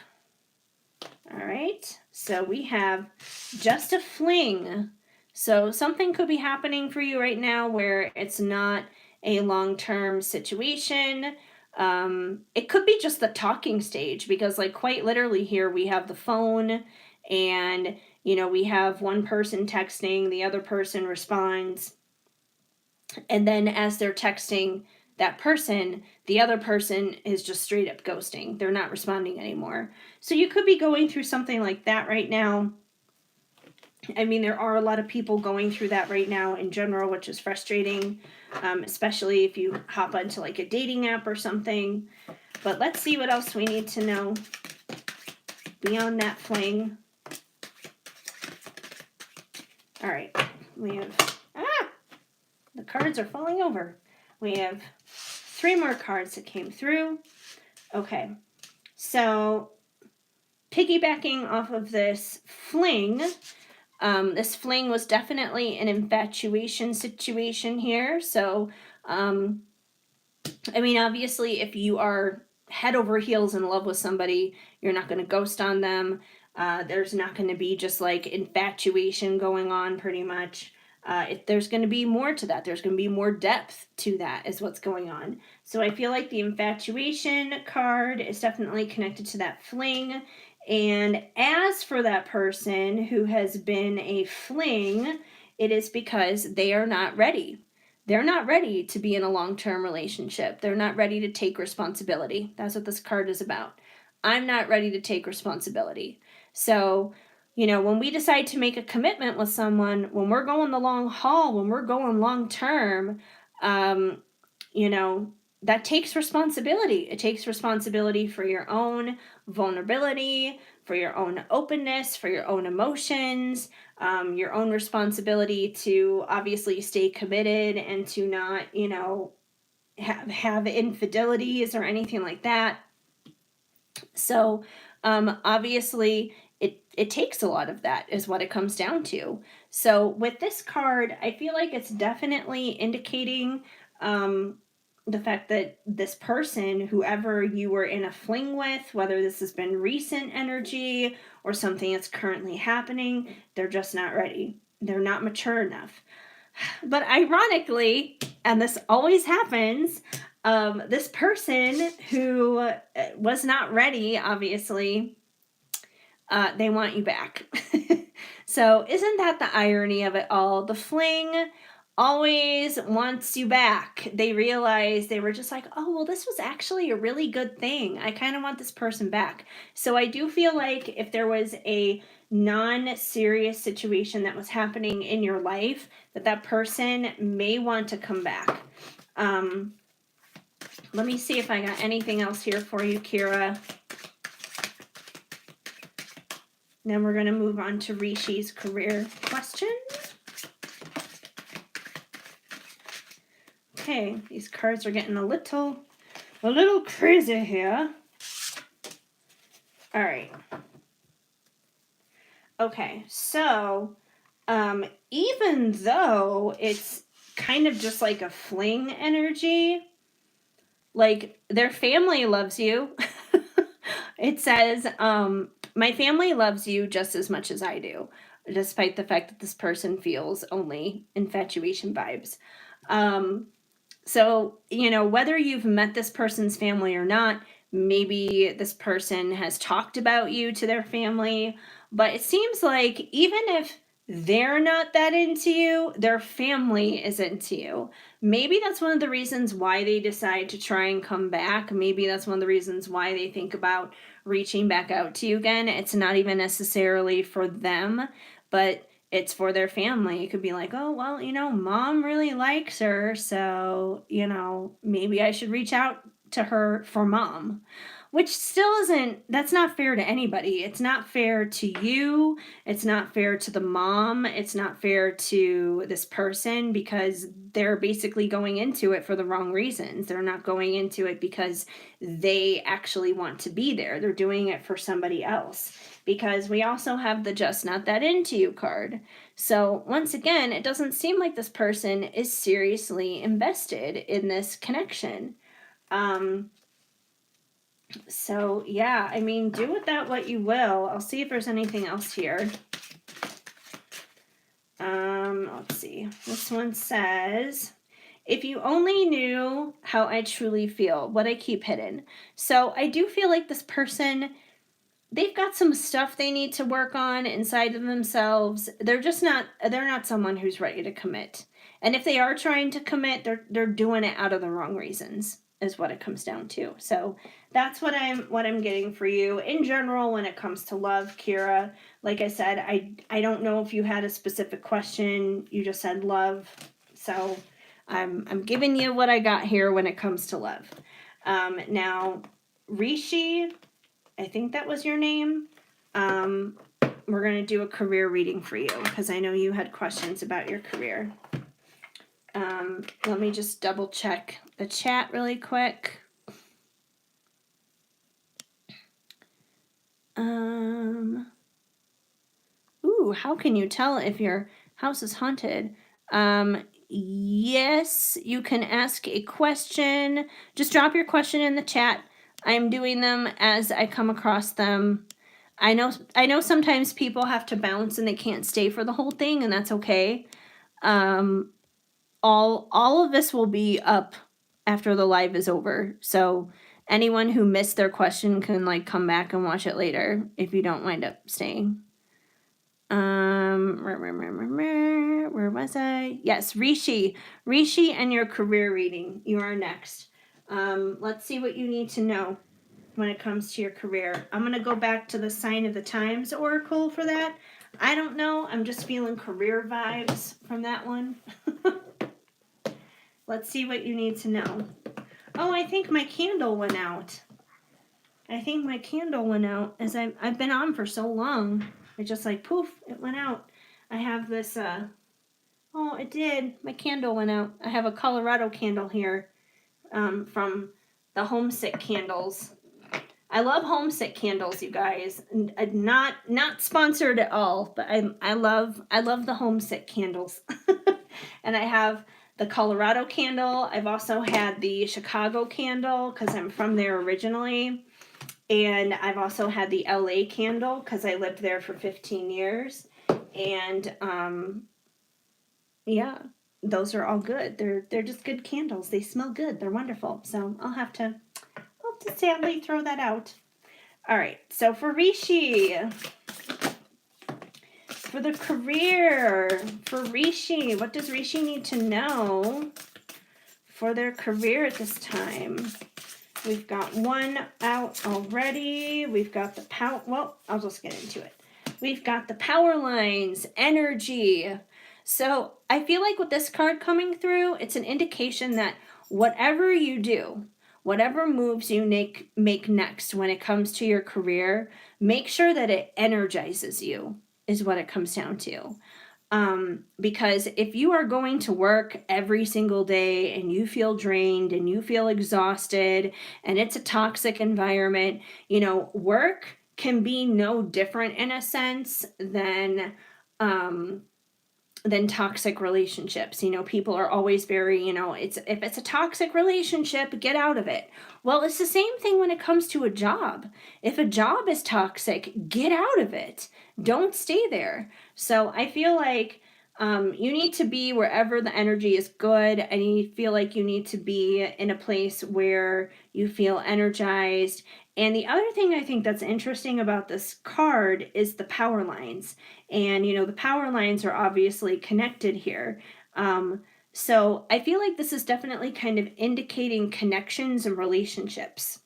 All right, so we have just a fling. So something could be happening for you right now where it's not a long-term situation. It could be just the talking stage because like quite literally here we have the phone and we have one person texting, the other person responds. And then as they're texting that person, the other person is just straight up ghosting. They're not responding anymore. So you could be going through something like that right now. I mean, there are a lot of people going through that right now in general, which is frustrating, especially if you hop onto like a dating app or something. But let's see what else we need to know beyond that fling. All right, we have, the cards are falling over. We have 3 more cards that came through. Okay, so piggybacking off of this fling was definitely an infatuation situation here. So, I mean, obviously, if you are head over heels in love with somebody, you're not going to ghost on them. There's not going to be just like infatuation going on pretty much. There's going to be more to that. There's going to be more depth to that is what's going on. So I feel like the infatuation card is definitely connected to that fling. And as for that person who has been a fling, it is because they are not ready. They're not ready to be in a long-term relationship. They're not ready to take responsibility. That's what this card is about. I'm not ready to take responsibility. So, when we decide to make a commitment with someone, when we're going the long haul, when we're going long term, that takes responsibility. It takes responsibility for your own vulnerability, for your own openness, for your own emotions, your own responsibility to obviously stay committed and to not, have infidelities or anything like that. So obviously it takes a lot of that is what it comes down to. So with this card, I feel like it's definitely indicating the fact that this person, whoever you were in a fling with, whether this has been recent energy or something that's currently happening, they're just not ready. They're not mature enough. But ironically, and this always happens, this person who was not ready, obviously, they want you back. So isn't that the irony of it all? The fling always wants you back. They realize they were just like, oh, well, this was actually a really good thing. I kind of want this person back. So I do feel like if there was a non-serious situation that was happening in your life, that person may want to come back. Let me see if I got anything else here for you, Kira. Then we're going to move on to Rishi's career questions. Okay, these cards are getting a little crazy here. All right. Okay, so even though it's kind of just like a fling energy, like their family loves you. It says, my family loves you just as much as I do, despite the fact that this person feels only infatuation vibes. So, whether you've met this person's family or not, maybe this person has talked about you to their family, but it seems like even if they're not that into you, their family is into you. Maybe that's one of the reasons why they decide to try and come back. Maybe that's one of the reasons why they think about reaching back out to you again. It's not even necessarily for them, but it's for their family. It could be like, oh, well, mom really likes her, so, maybe I should reach out to her for mom. Which still that's not fair to anybody. It's not fair to you. It's not fair to the mom. It's not fair to this person because they're basically going into it for the wrong reasons. They're not going into it because they actually want to be there. They're doing it for somebody else. Because we also have the just not that into you card. So once again, it doesn't seem like this person is seriously invested in this connection. So yeah, I mean, do with that what you will. I'll see if there's anything else here. Let's see. This one says, if you only knew how I truly feel, what I keep hidden. So I do feel like this person, they've got some stuff they need to work on inside of themselves. They're not someone who's ready to commit. And if they are trying to commit, they're doing it out of the wrong reasons, is what it comes down to. So that's what I'm getting for you in general when it comes to love, Kira. Like I said, I don't know if you had a specific question. You just said love. So I'm giving you what I got here when it comes to love. Now, Rishi, I think that was your name. We're going to do a career reading for you because I know you had questions about your career. Let me just double check the chat really quick. Ooh, how can you tell if your house is haunted? Yes, you can ask a question. Just drop your question in the chat. I'm doing them as I come across them. I know sometimes people have to bounce and they can't stay for the whole thing, and that's okay. All of this will be up after the live is over. So anyone who missed their question can come back and watch it later if you don't wind up staying. Where was I? Yes, Rishi and your career reading. You are next. Let's see what you need to know when it comes to your career. I'm going to go back to the Sign of the Times Oracle for that. I don't know. I'm just feeling career vibes from that one. Let's see what you need to know. Oh, I think my candle went out. As I've been on for so long. It just poof, it went out. I have this, oh, it did. My candle went out. I have a Colorado candle here from the homesick candles. I love homesick candles, you guys. Not sponsored at all, but I love the homesick candles. And I have the Colorado candle. I've also had the Chicago candle because I'm from there originally. And I've also had the LA candle because I lived there for 15 years. And yeah, those are all good. They're just good candles. They smell good. They're wonderful. So I'll have to sadly throw that out. All right. So for Rishi, for the career, for Rishi, what does Rishi need to know for their career at this time? We've got one out already. We've got the power. Well, I'll just get into it. We've got the power lines, energy. So I feel like with this card coming through, it's an indication that whatever you do, whatever moves you make next when it comes to your career, make sure that it energizes you, is what it comes down to. Because if you are going to work every single day and you feel drained and you feel exhausted and it's a toxic environment, work can be no different in a sense than toxic relationships. People are always very, if it's a toxic relationship, get out of it. Well, it's the same thing when it comes to a job. If a job is toxic, get out of it. Don't stay there. So I feel like you need to be wherever the energy is good, and you feel like you need to be in a place where you feel energized. And the other thing I think that's interesting about this card is the power lines. And, the power lines are obviously connected here. So I feel like this is definitely kind of indicating connections and relationships.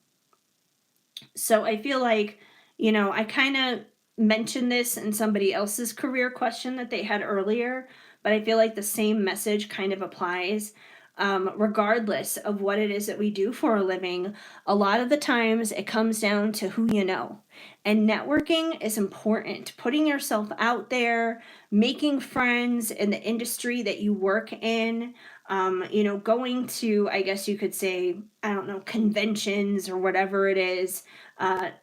So I feel like, I kind of mentioned this in somebody else's career question that they had earlier, but I feel like the same message kind of applies. Regardless of what it is that we do for a living, a lot of the times it comes down to who you know. And networking is important. Putting yourself out there, making friends in the industry that you work in, going to, I guess you could say, I don't know, conventions or whatever it is,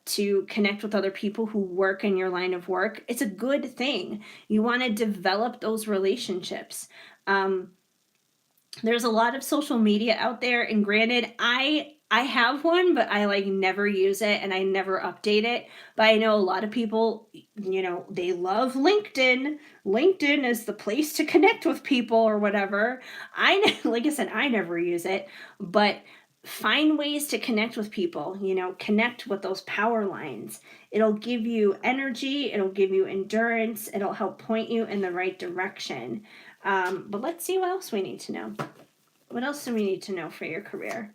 to connect with other people who work in your line of work. It's a good thing. You want to develop those relationships. There's a lot of social media out there, and granted, I have one, but I never use it and I never update it. But I know a lot of people, they love LinkedIn. LinkedIn is the place to connect with people or whatever. Like I said, I never use it, but find ways to connect with people, connect with those power lines. It'll give you energy, it'll give you endurance, it'll help point you in the right direction. But let's see what else we need to know. What else do we need to know for your career?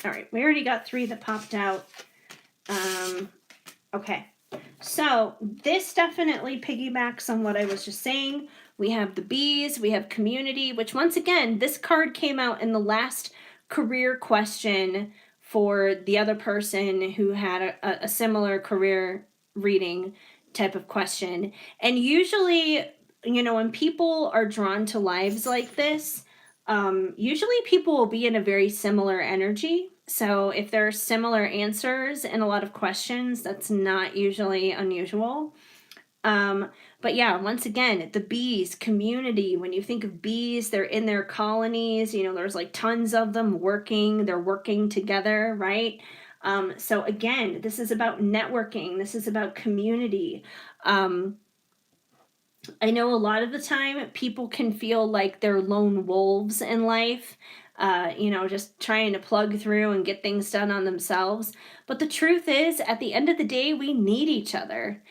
All right, we already got 3 that popped out. Okay, so this definitely piggybacks on what I was just saying. We have the bees, we have community, which once again, this card came out in the last career question for the other person who had a similar career reading type of question. And usually, when people are drawn to lives like this, usually people will be in a very similar energy. So if there are similar answers in a lot of questions, that's not usually unusual. But yeah, once again, the bees, community, when you think of bees, they're in their colonies, there's tons of them working, they're working together, right? So again, this is about networking, this is about community. I know a lot of the time people can feel like they're lone wolves in life, just trying to plug through and get things done on themselves. But the truth is, at the end of the day, we need each other.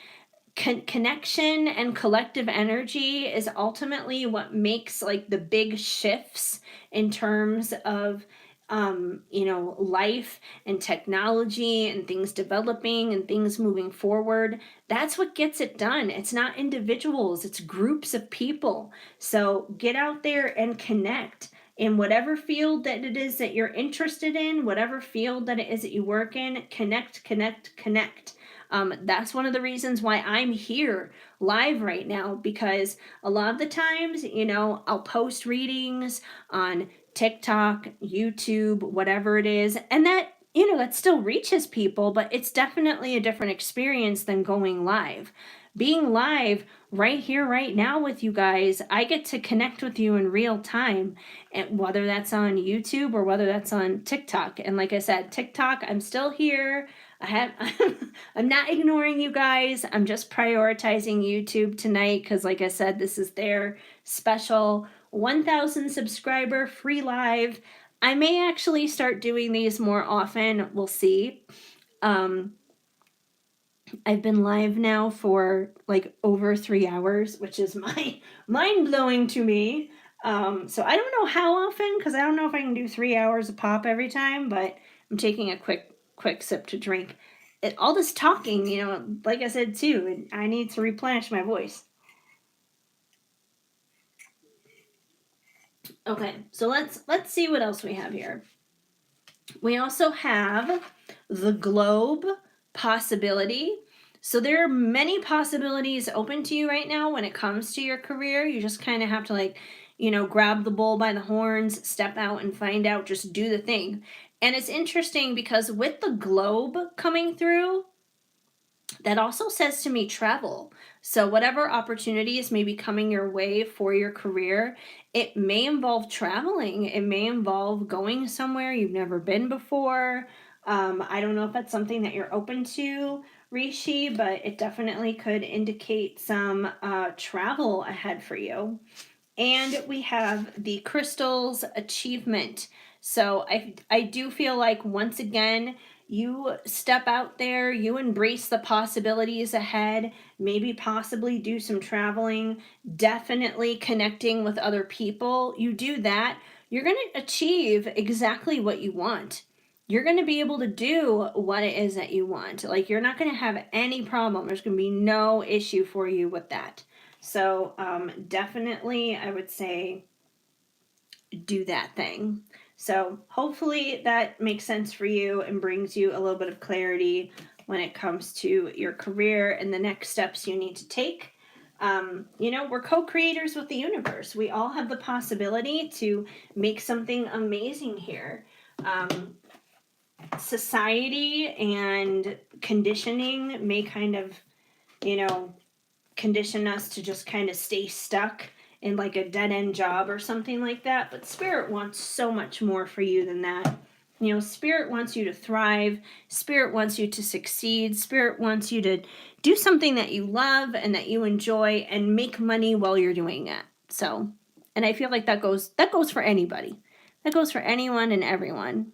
Connection and collective energy is ultimately what makes the big shifts in terms of life and technology and things developing and things moving forward. That's what gets it done. It's not individuals, it's groups of people. So get out there and connect in whatever field that it is that you're interested in, whatever field that it is that you work in. Connect, connect, connect. That's one of the reasons why I'm here live right now, because a lot of the times, I'll post readings on TikTok, YouTube, whatever it is. And that, that still reaches people, but it's definitely a different experience than going live. Being live right here, right now with you guys, I get to connect with you in real time, and whether that's on YouTube or whether that's on TikTok. And like I said, TikTok, I'm still here. I'm not ignoring you guys. I'm just prioritizing YouTube tonight because, like I said, this is their special 1,000 subscriber free live. I may actually start doing these more often. We'll see. I've been live now for like over 3 hours, which is mind blowing to me. So I don't know how often, because I don't know if I can do 3 hours a pop every time, but I'm taking a quick sip to drink. All this talking, like I said too, I need to replenish my voice. Okay, so let's see what else we have here. We also have the globe possibility. So there are many possibilities open to you right now when it comes to your career. You just kind of have to grab the bull by the horns, step out and find out, just do the thing. And it's interesting because with the globe coming through, that also says to me travel. So whatever opportunities may be coming your way for your career, it may involve traveling. It may involve going somewhere you've never been before. I don't know if that's something that you're open to, Rishi, but it definitely could indicate some travel ahead for you. And we have the crystals achievement. So I do feel like, once again, you step out there, you embrace the possibilities ahead, maybe possibly do some traveling, definitely connecting with other people. You do that, you're going to achieve exactly what you want. You're going to be able to do what it is that you want. Like, you're not going to have any problem. There's going to be no issue for you with that. So definitely, I would say, do that thing. So hopefully that makes sense for you and brings you a little bit of clarity when it comes to your career and the next steps you need to take. We're co-creators with the universe. We all have the possibility to make something amazing here. Society and conditioning may kind of, condition us to just kind of stay stuck in like a dead end job or something like that. But Spirit wants so much more for you than that. Spirit wants you to thrive. Spirit wants you to succeed. Spirit wants you to do something that you love and that you enjoy and make money while you're doing it. So, and I feel like that goes for anybody. That goes for anyone and everyone.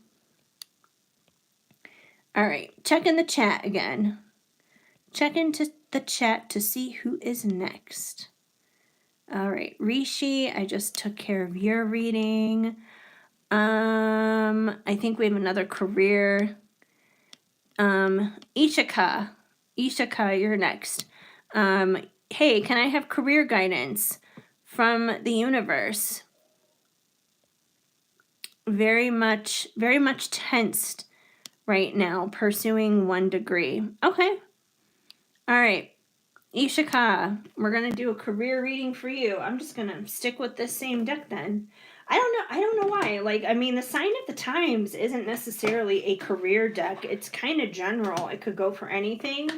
All right, check in the chat again. Check into the chat to see who is next. All right, Rishi, I just took care of your reading. I think we have another career. Ishika, you're next. Hey, can I have career guidance from the universe? Very much tensed right now, pursuing 1 degree. Okay. All right. Ishika, we're going to do a career reading for you. I'm just going to stick with this same deck then. I don't know why. The sign of the times isn't necessarily a career deck. It's kind of general. It could go for anything.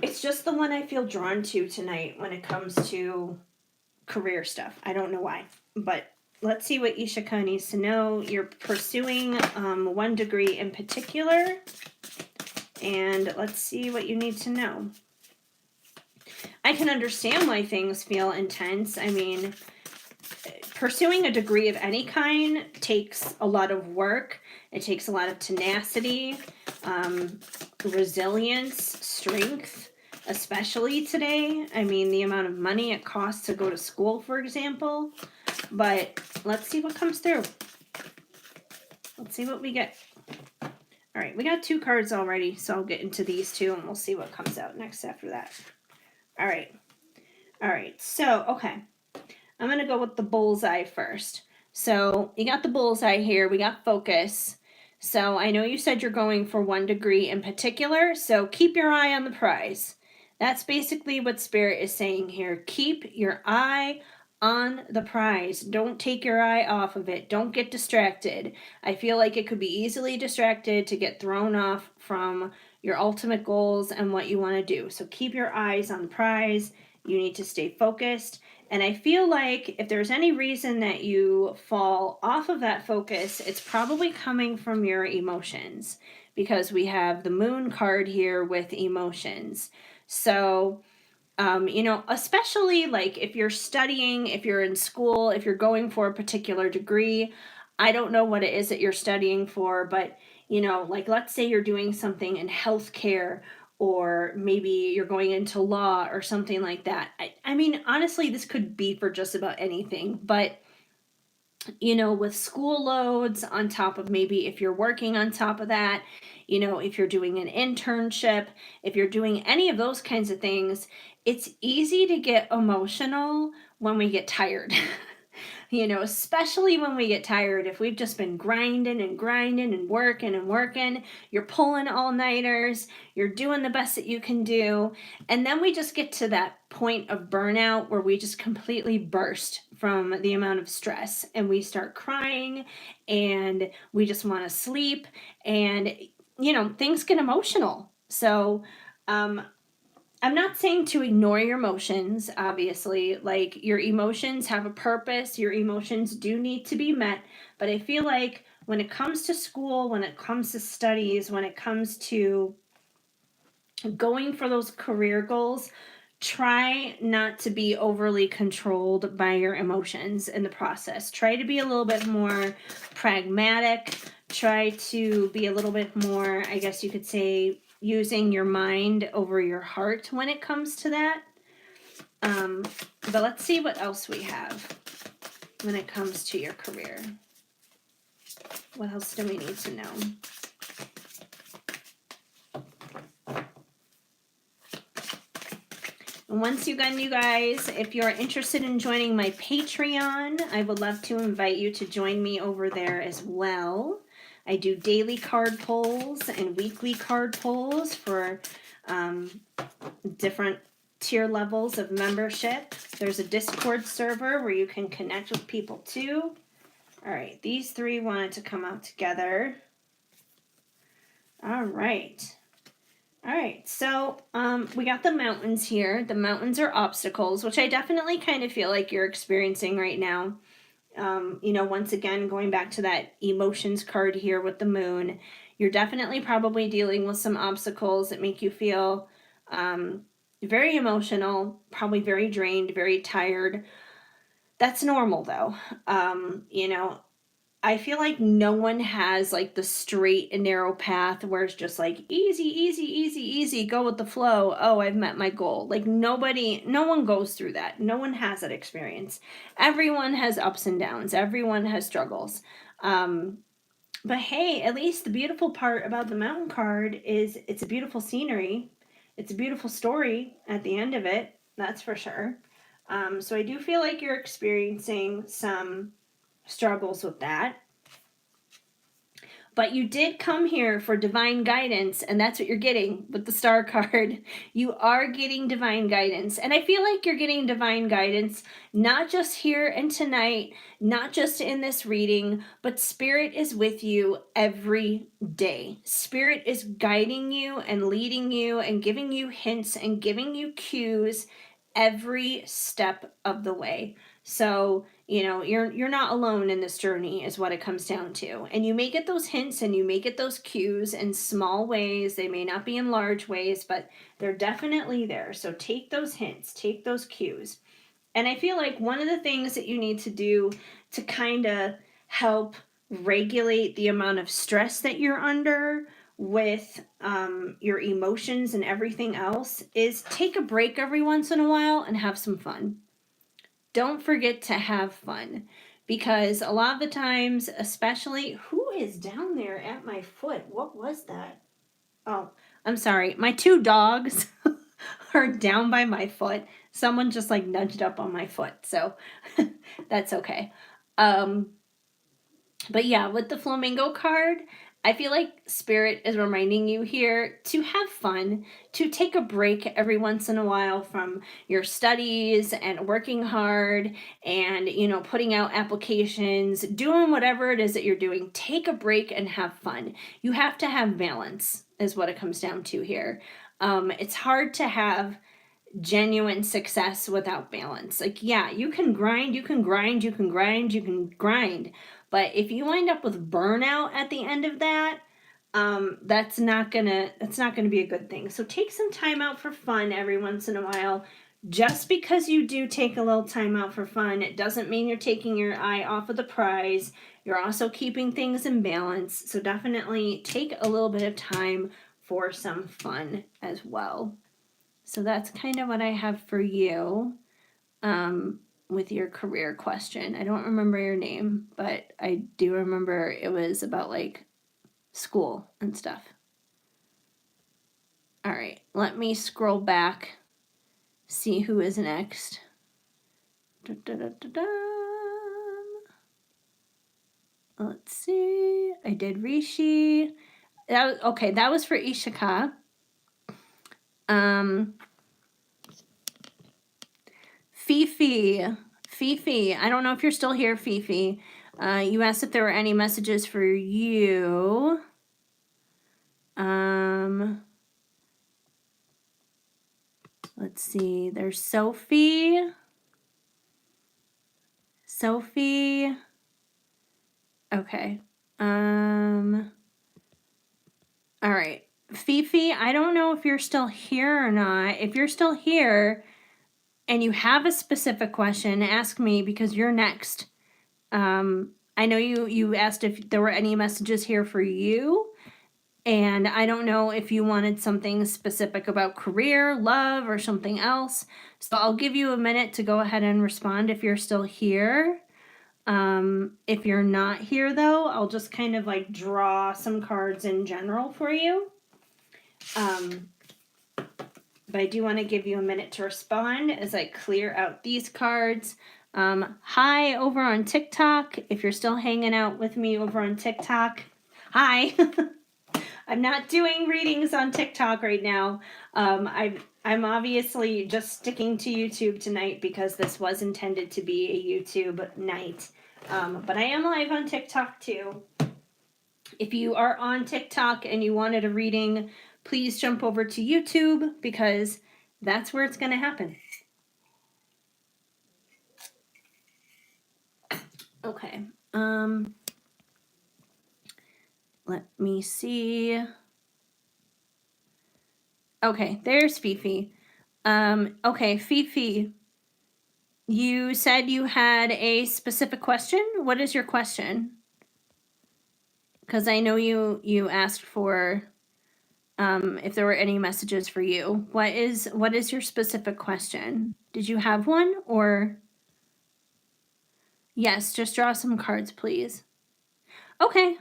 It's just the one I feel drawn to tonight when it comes to career stuff. I don't know why. But let's see what Ishika needs to know. You're pursuing 1 degree in particular. And let's see what you need to know. I can understand why things feel intense. Pursuing a degree of any kind takes a lot of work. It takes a lot of tenacity, resilience, strength, especially today. The amount of money it costs to go to school, for example. But let's see what comes through. Let's see what we get. All right, we got 2 cards already, so I'll get into these 2 and we'll see what comes out next after that. All right, so, okay. I'm going to go with the bullseye first. So you got the bullseye here. We got focus. So I know you said you're going for 1 degree in particular, so keep your eye on the prize. That's basically what Spirit is saying here. Keep your eye on the prize. Don't take your eye off of it. Don't get distracted. I feel like it could be easily distracted to get thrown off from your ultimate goals and what you want to do. So keep your eyes on the prize. You need to stay focused. And I feel like if there's any reason that you fall off of that focus, it's probably coming from your emotions, because we have the moon card here with emotions. So especially like if you're studying, if you're in school, if you're going for a particular degree, I don't know what it is that you're studying for, but like let's say you're doing something in healthcare, or maybe you're going into law or something like that. I mean, honestly, this could be for just about anything, but with school loads on top of, maybe if you're working on top of that, if you're doing an internship, if you're doing any of those kinds of things, it's easy to get emotional when we get tired. Especially when we get tired, if we've just been grinding and grinding and working, you're pulling all-nighters, you're doing the best that you can do, and then we just get to that point of burnout where we just completely burst from the amount of stress, and we start crying, and we just want to sleep, and things get emotional. So I'm not saying to ignore your emotions, obviously. Like, your emotions have a purpose, your emotions do need to be met. But I feel like when it comes to school, when it comes to studies, when it comes to going for those career goals, try not to be overly controlled by your emotions in the process. Try to be a little bit more pragmatic. Try to be a little bit more, I guess you could say, using your mind over your heart when it comes to that. But let's see what else we have when it comes to your career. What else do we need to know? And once again, you guys, if you're interested in joining my Patreon, I would love to invite you to join me over there as well. I do daily card pulls and weekly card pulls for different tier levels of membership. There's a Discord server where you can connect with people too. All right, these three wanted to come out together. All right. All right, so we got the mountains here. The mountains are obstacles, which I definitely kind of feel like you're experiencing right now. Once again, going back to that emotions card here with the moon, you're definitely probably dealing with some obstacles that make you feel very emotional, probably very drained, very tired. That's normal though. I feel like no one has like the straight and narrow path where it's just like easy, easy, easy, easy, go with the flow. Oh, I've met my goal. Like no one goes through that. No one has that experience. Everyone has ups and downs. Everyone has struggles. But hey, at least the beautiful part about the mountain card is it's a beautiful scenery. It's a beautiful story at the end of it. That's for sure. So I do feel like you're experiencing some struggles with that. But you did come here for divine guidance, and that's what you're getting with the star card. You are getting divine guidance. And I feel like you're getting divine guidance, not just here and tonight, not just in this reading, but Spirit is with you every day. Spirit is guiding you and leading you and giving you hints and giving you cues every step of the way. So, you're not alone in this journey is what it comes down to. And you may get those hints and you may get those cues in small ways. They may not be in large ways, but they're definitely there. So take those hints, take those cues. And I feel like one of the things that you need to do to kind of help regulate the amount of stress that you're under with your emotions and everything else is take a break every once in a while and have some fun. Don't forget to have fun, because a lot of the times, especially, who is down there at my foot? What was that? Oh, I'm sorry. My two dogs are down by my foot. Someone just like nudged up on my foot, so that's okay. But yeah, with the flamingo card, I feel like Spirit is reminding you here to have fun, to take a break every once in a while from your studies and working hard and, putting out applications, doing whatever it is that you're doing. Take a break and have fun. You have to have balance, is what it comes down to here. It's hard to have genuine success without balance. Like, yeah, you can grind, you can grind, you can grind, you can grind. But if you wind up with burnout at the end of that, that's not gonna be a good thing. So take some time out for fun every once in a while. Just because you do take a little time out for fun, it doesn't mean you're taking your eye off of the prize. You're also keeping things in balance. So definitely take a little bit of time for some fun as well. So that's kind of what I have for you with your career question. I don't remember your name, but I do remember it was about like school and stuff. All right, let me scroll back, see who is next. Let's see. I did Rishi. That was for Ishika. Fifi, I don't know if you're still here, Fifi. You asked if there were any messages for you. Let's see. There's Sophie. Okay. All right. Fifi, I don't know if you're still here or not. If you're still here and you have a specific question, ask me because you're next. I know you asked if there were any messages here for you, and I don't know if you wanted something specific about career, love, or something else. So I'll give you a minute to go ahead and respond if you're still here. If you're not here, though, I'll just kind of like draw some cards in general for you. But I do want to give you a minute to respond as I clear out these cards. Hi over on TikTok. If you're still hanging out with me over on TikTok, hi. I'm not doing readings on TikTok right now. I'm obviously just sticking to YouTube tonight because this was intended to be a YouTube night. But I am live on TikTok too. If you are on TikTok and you wanted a reading, please jump over to YouTube because that's where it's going to happen. Okay. Let me see. Okay, there's Fifi. Okay, Fifi. You said you had a specific question. What is your question? Because I know you asked for if there were any messages for you. What is your specific question? Did you have one or? Yes, just draw some cards, please. Okay.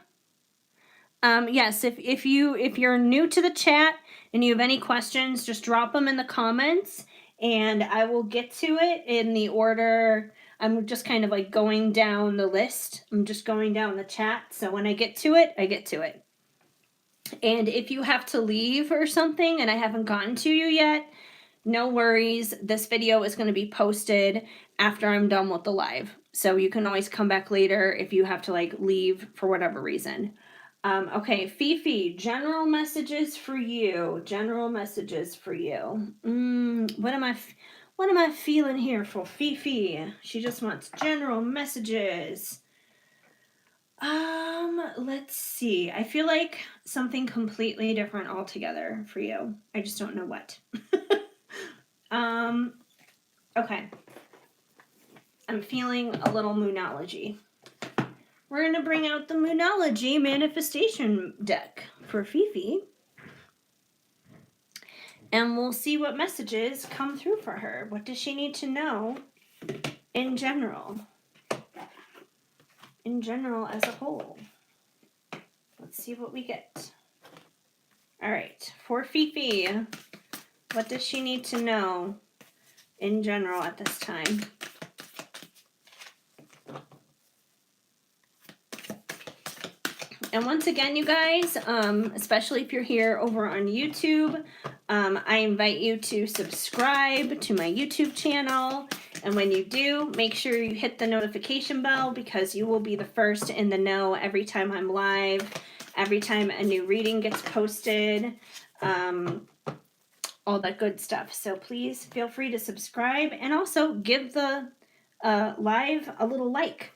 Yes, if you're new to the chat and you have any questions, just drop them in the comments and I will get to it in the order. I'm just kind of like going down the list. I'm just going down the chat. So when I get to it, I get to it. And if you have to leave or something and I haven't gotten to you yet, no worries. This video is going to be posted after I'm done with the live. So you can always come back later if you have to like leave for whatever reason. Okay, Fifi, general messages for you. General messages for you. What am I feeling here for Fifi? She just wants general messages. Let's see. I feel like something completely different altogether for you. I just don't know what. Okay. I'm feeling a little moonology. We're going to bring out the Moonology Manifestation deck for Fifi. And we'll see what messages come through for her. What does she need to know in general? In general as a whole. Let's see what we get. All right. For Fifi, what does she need to know in general at this time? And once again, you guys, especially if you're here over on YouTube, I invite you to subscribe to my YouTube channel. And when you do, make sure you hit the notification bell because you will be the first in the know every time I'm live, every time a new reading gets posted, all that good stuff. So please feel free to subscribe and also give the live a little like.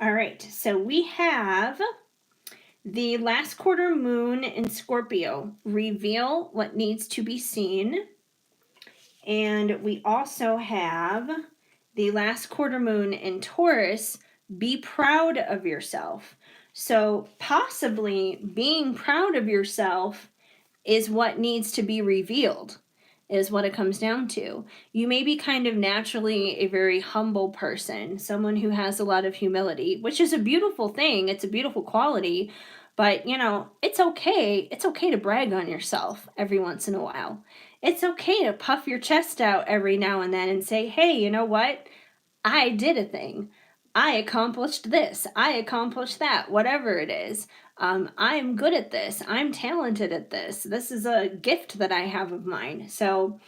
All right, so we have the last quarter moon in Scorpio, reveal what needs to be seen. And we also have the last quarter moon in Taurus, be proud of yourself. So possibly being proud of yourself is what needs to be revealed, is what it comes down to. You may be kind of naturally a very humble person, someone who has a lot of humility, which is a beautiful thing. It's a beautiful quality. But, you know, it's okay. It's okay to brag on yourself every once in a while. It's okay to puff your chest out every now and then and say, hey, you know what? I did a thing. I accomplished this. I accomplished that, whatever it is. I'm good at this. I'm talented at this. This is a gift that I have of mine. So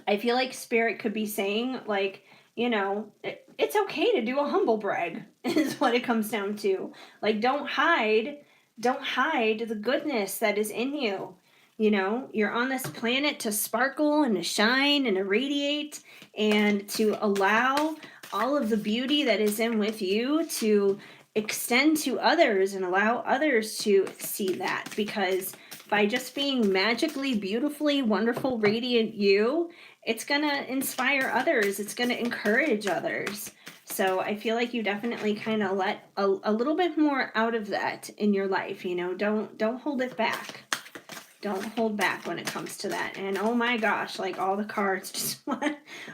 I feel like Spirit could be saying, like, you know, it's okay to do a humble brag, is what it comes down to. Like, don't hide the goodness that is in you. You know, you're on this planet to sparkle and to shine and to radiate and to allow all of the beauty that is in with you to extend to others and allow others to see that, because by just being magically, beautifully, wonderful, radiant you, it's going to inspire others. It's going to encourage others. So I feel like you definitely kind of let a little bit more out of that in your life. You know, don't hold it back. Don't hold back when it comes to that. And oh my gosh, like all the cards just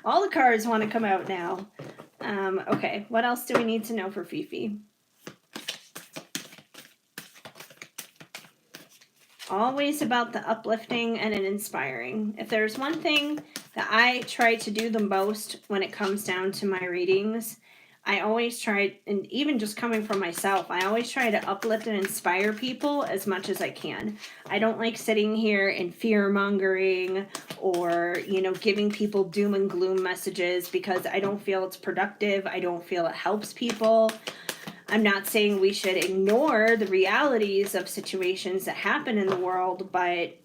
all the cards want to come out now. Okay, what else do we need to know for Fifi? Always about the uplifting and an inspiring. If there's one thing that I try to do the most when it comes down to my readings, I always try, and even just coming from myself, I always try to uplift and inspire people as much as I can. I don't like sitting here and fear mongering or, you know, giving people doom and gloom messages because I don't feel it's productive. I don't feel it helps people. I'm not saying we should ignore the realities of situations that happen in the world, but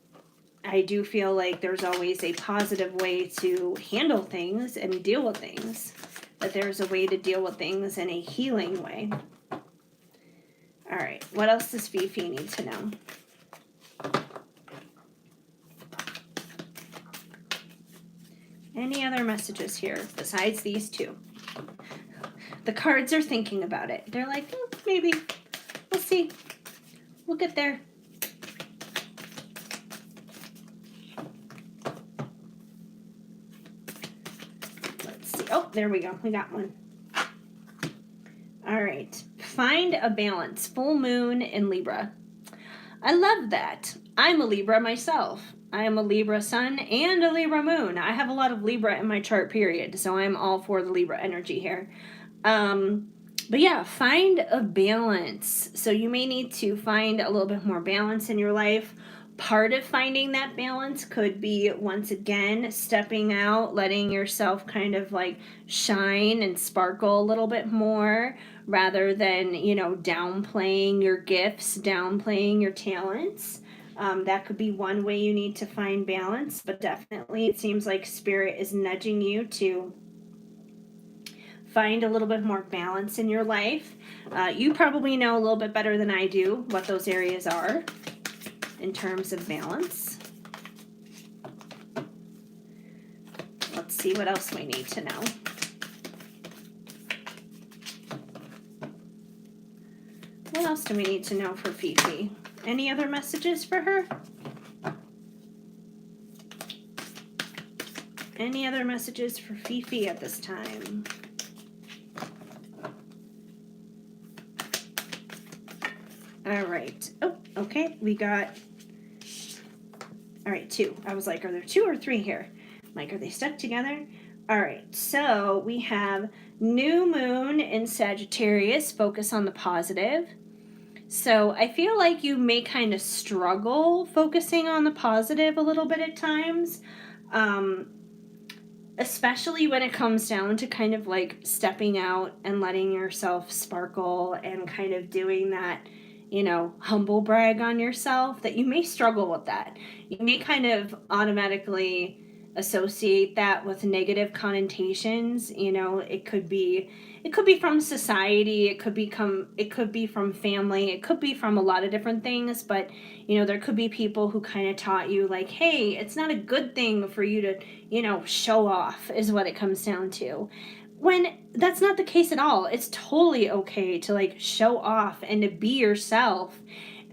I do feel like there's always a positive way to handle things and deal with things. That there's a way to deal with things in a healing way. All right, what else does Fifi need to know? Any other messages here besides these two? The cards are thinking about it. They're like, maybe. We'll see. We'll get there. Let's see. Oh, there we go. We got one. All right. Find a balance. Full moon in Libra. I love that. I'm a Libra myself. I am a Libra sun and a Libra moon. I have a lot of Libra in my chart, period. So I'm all for the Libra energy here. But yeah, find a balance. So you may need to find a little bit more balance in your life. Part of finding that balance could be, once again, stepping out, letting yourself kind of like shine and sparkle a little bit more rather than, you know, downplaying your gifts, downplaying your talents. That could be one way you need to find balance, but definitely it seems like Spirit is nudging you to find a little bit more balance in your life. You probably know a little bit better than I do what those areas are in terms of balance. Let's see what else we need to know. What else do we need to know for Fifi? Any other messages for her? Any other messages for Fifi at this time? All right. Oh, okay. We got, all right, 2. I was like, are there 2 or 3 here? Like, are they stuck together? All right. So we have new moon in Sagittarius, focus on the positive. So I feel like you may kind of struggle focusing on the positive a little bit at times. Um, Especially when it comes down to kind of like stepping out and letting yourself sparkle and kind of doing that, humble brag on yourself, that you may struggle with that. You may kind of automatically associate that with negative connotations. It could be from society, it could be from family, it could be from a lot of different things, but there could be people who kind of taught you like, hey, it's not a good thing for you to show off, is what it comes down to. When that's not the case at all. It's totally okay to like show off and to be yourself.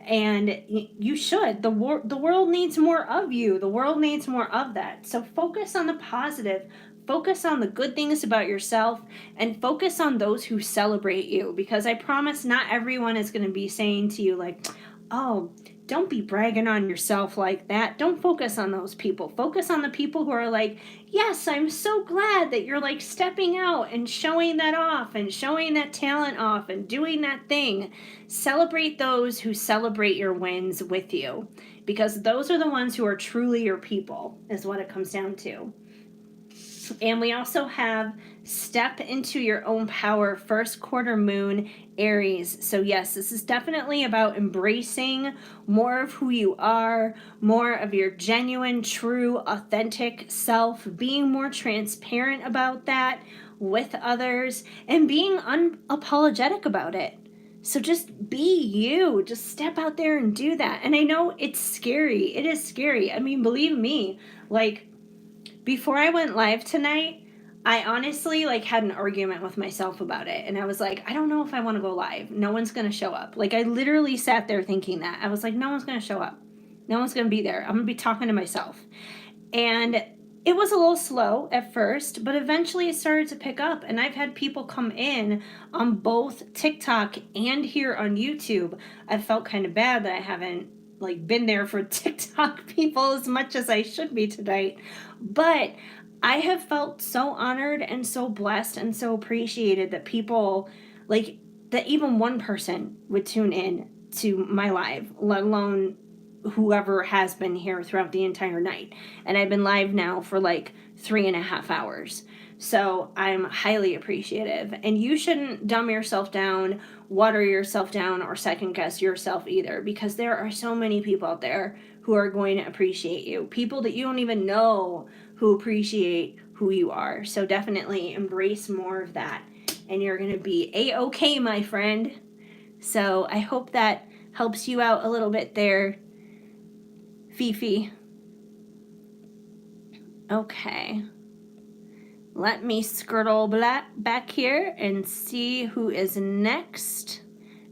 And you should. The world needs more of you. The world needs more of that. So focus on the positive. Focus on the good things about yourself and focus on those who celebrate you, because I promise not everyone is going to be saying to you like, "Oh, don't be bragging on yourself like that." Don't focus on those people. Focus on the people who are like, yes, I'm so glad that you're like stepping out and showing that off and showing that talent off and doing that thing. Celebrate those who celebrate your wins with you, because those are the ones who are truly your people, is what it comes down to. And we also have step into your own power, first quarter moon, Aries. So yes, this is definitely about embracing more of who you are, more of your genuine, true, authentic self, being more transparent about that with others, and being unapologetic about it. So just be you. Just step out there and do that. And I know it's scary. It is scary. I mean, believe me, like, before I went live tonight, I honestly like had an argument with myself about it. And I was like, I don't know if I want to go live. No one's going to show up. Like, I literally sat there thinking that. I was like, no one's going to show up. No one's going to be there. I'm going to be talking to myself. And it was a little slow at first, but eventually it started to pick up. And I've had people come in on both TikTok and here on YouTube. I felt kind of bad that I haven't like been there for TikTok people as much as I should be tonight. But I have felt so honored and so blessed and so appreciated that people, like, that even one person would tune in to my live, let alone whoever has been here throughout the entire night. And I've been live now for like 3.5 hours. So I'm highly appreciative. And you shouldn't dumb yourself down, water yourself down, or second guess yourself either, because there are so many people out there who are going to appreciate you. People that you don't even know who appreciate who you are. So definitely embrace more of that. And you're going to be A-okay, my friend. So I hope that helps you out a little bit there, Fifi. Okay. Let me skirtle back here and see who is next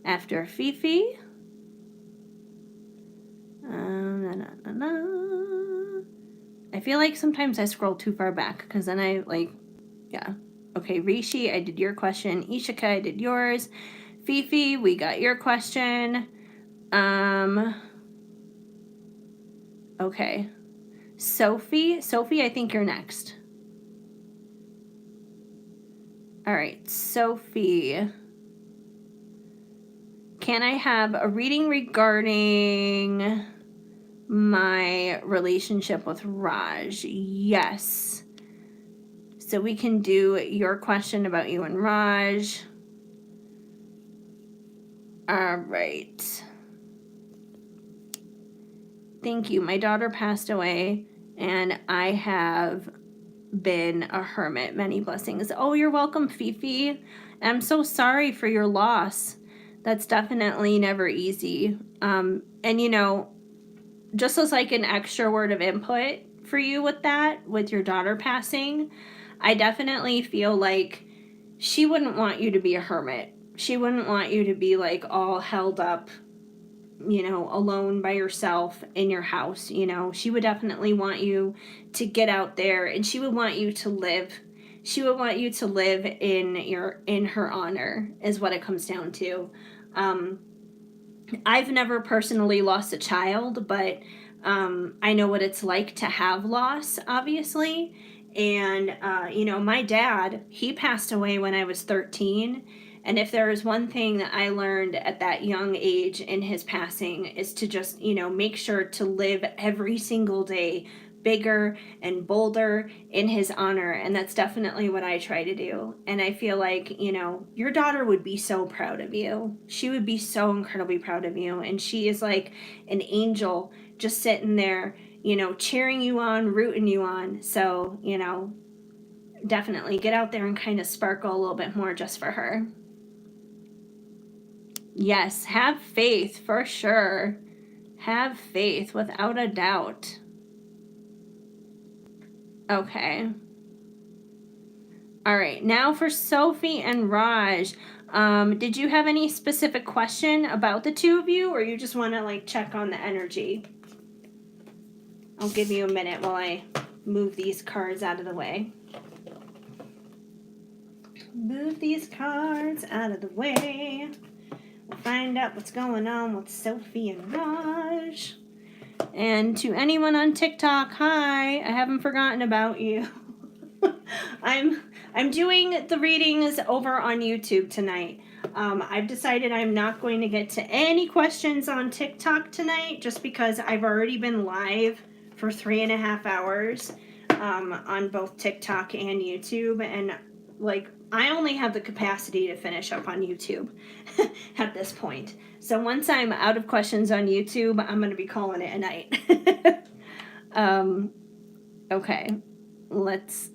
after Fifi. I feel like sometimes I scroll too far back because then I like, yeah. Okay, Rishi, I did your question. Ishika, I did yours. Fifi, we got your question. Okay. Sophie, I think you're next. All right, Sophie. Can I have a reading regarding my relationship with Raj? Yes. So we can do your question about you and Raj. All right. Thank you. My daughter passed away, and I have been a hermit. Many blessings. Oh, you're welcome, Fifi. I'm so sorry for your loss. That's definitely never easy. And just as like an extra word of input for you with that, with your daughter passing, I definitely feel like she wouldn't want you to be a hermit. She wouldn't want you to be like all held up, alone by yourself in your house. She would definitely want you to get out there, and she would want you to live. She would want you to live in her honor, is what it comes down to. I've never personally lost a child, but I know what it's like to have loss, obviously. And my dad, he passed away when I was 13, And if there is one thing that I learned at that young age in his passing, is to just, make sure to live every single day bigger and bolder in his honor. And that's definitely what I try to do. And I feel like, your daughter would be so proud of you. She would be so incredibly proud of you. And she is like an angel just sitting there, cheering you on, rooting you on. So, definitely get out there and kind of sparkle a little bit more just for her. Yes, have faith for sure. Have faith without a doubt. Okay. All right. Now for Sophie and Raj. Did you have any specific question about the two of you, or you just want to like check on the energy? I'll give you a minute while I move these cards out of the way. Move these cards out of the way. We'll find out what's going on with Sophie and Raj. And to anyone on TikTok, hi, I haven't forgotten about you. I'm doing the readings over on YouTube tonight. I've decided I'm not going to get to any questions on TikTok tonight just because I've already been live for 3.5 hours on both TikTok and YouTube, and like I only have the capacity to finish up on YouTube at this point. So once I'm out of questions on YouTube, I'm going to be calling it a night. Okay, let's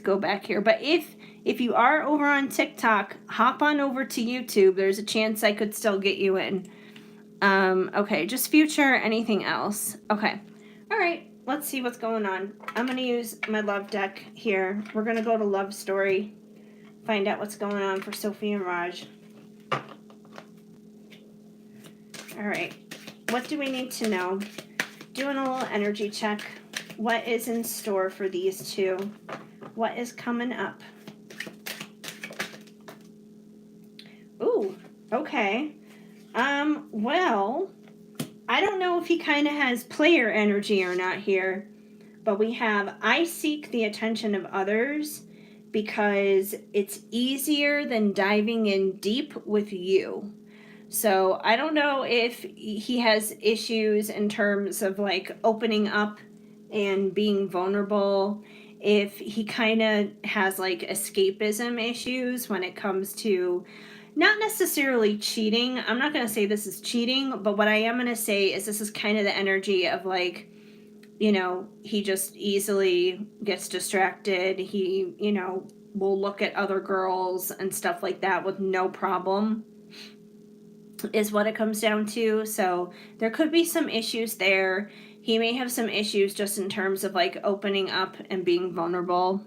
go back here. But if you are over on TikTok, hop on over to YouTube. There's a chance I could still get you in. Okay, just future, anything else. Okay, all right. Let's see what's going on. I'm going to use my love deck here. We're going to go to love story. Find out what's going on for Sophie and Raj. All right. What do we need to know? Doing a little energy check. What is in store for these two? What is coming up? Ooh, okay. Well, I don't know if he kind of has player energy or not here, but we have I seek the attention of others because it's easier than diving in deep with you. So I don't know if he has issues in terms of like opening up and being vulnerable, if he kind of has like escapism issues when it comes to not necessarily cheating. I'm not going to say this is cheating, but what I am going to say is this is kind of the energy of like, he just easily gets distracted. He, will look at other girls and stuff like that with no problem, is what it comes down to. So there could be some issues there. He may have some issues just in terms of like opening up and being vulnerable.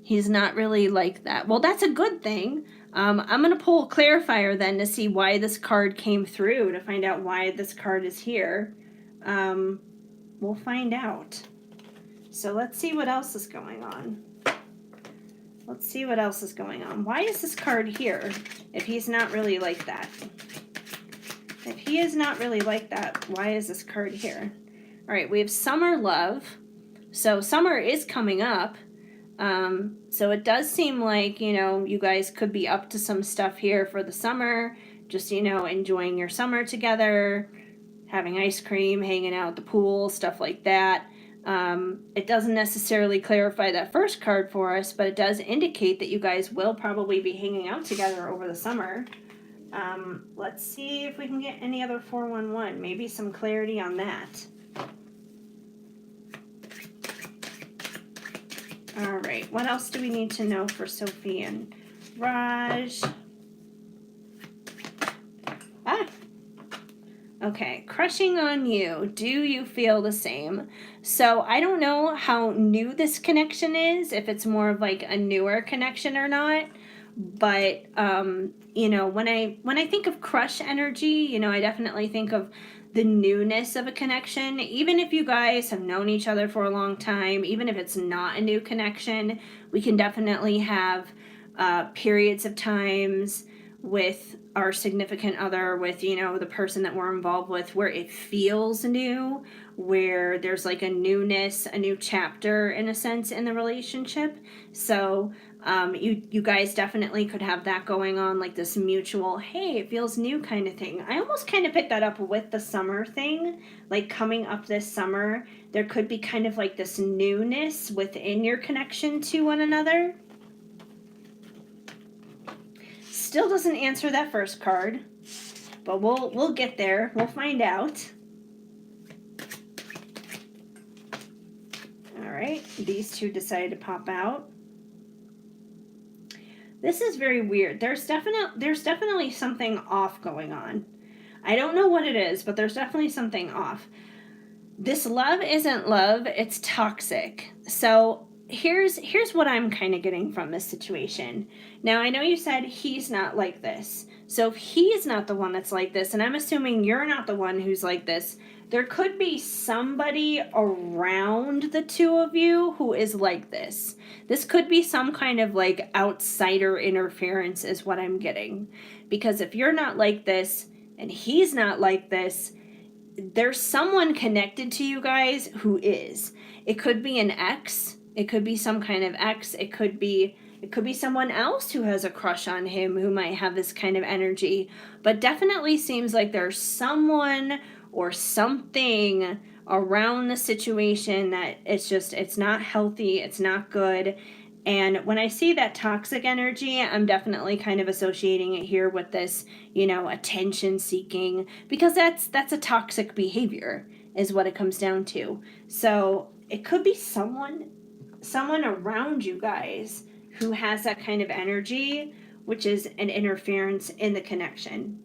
He's not really like that. Well, that's a good thing. I'm going to pull a clarifier then to see why this card came through, to find out why this card is here. We'll find out. So let's see what else is going on. Let's see what else is going on. Why is this card here if he's not really like that? If he is not really like that, why is this card here? All right, we have summer love. So summer is coming up. So it does seem like, you guys could be up to some stuff here for the summer. Just, enjoying your summer together, having ice cream, hanging out at the pool, stuff like that. It doesn't necessarily clarify that first card for us, but it does indicate that you guys will probably be hanging out together over the summer. Let's see if we can get any other 411. Maybe some clarity on that. All right, what else do we need to know for Sophie and Raj? Okay, crushing on you. Do you feel the same? So I don't know how new this connection is, if it's more of like a newer connection or not. But when I think of crush energy, I definitely think of the newness of a connection. Even if you guys have known each other for a long time, even if it's not a new connection, we can definitely have periods of times with our significant other, with, the person that we're involved with, where it feels new, where there's like a newness, a new chapter in a sense in the relationship. So you guys definitely could have that going on, like this mutual, hey, it feels new kind of thing. I almost kind of picked that up with the summer thing, like coming up this summer, there could be kind of like this newness within your connection to one another. Still doesn't answer that first card, but we'll get there. We'll find out. All right, these two decided to pop out. This is very weird. There's definitely something off going on. I don't know what it is, but there's definitely something off. This love isn't love, it's toxic. So here's what I'm kind of getting from this situation. Now, I know you said he's not like this. So if he's not the one that's like this, and I'm assuming you're not the one who's like this, there could be somebody around the two of you who is like this. This could be some kind of like outsider interference is what I'm getting. Because if you're not like this and he's not like this, there's someone connected to you guys who is. It could be an ex, it could be some kind of ex, it could be someone else who has a crush on him who might have this kind of energy, but definitely seems like there's someone or something around the situation that it's not healthy, it's not good. And when I see that toxic energy, I'm definitely kind of associating it here with this, attention seeking, because that's a toxic behavior is what it comes down to. So it could be someone around you guys who has that kind of energy, which is an interference in the connection.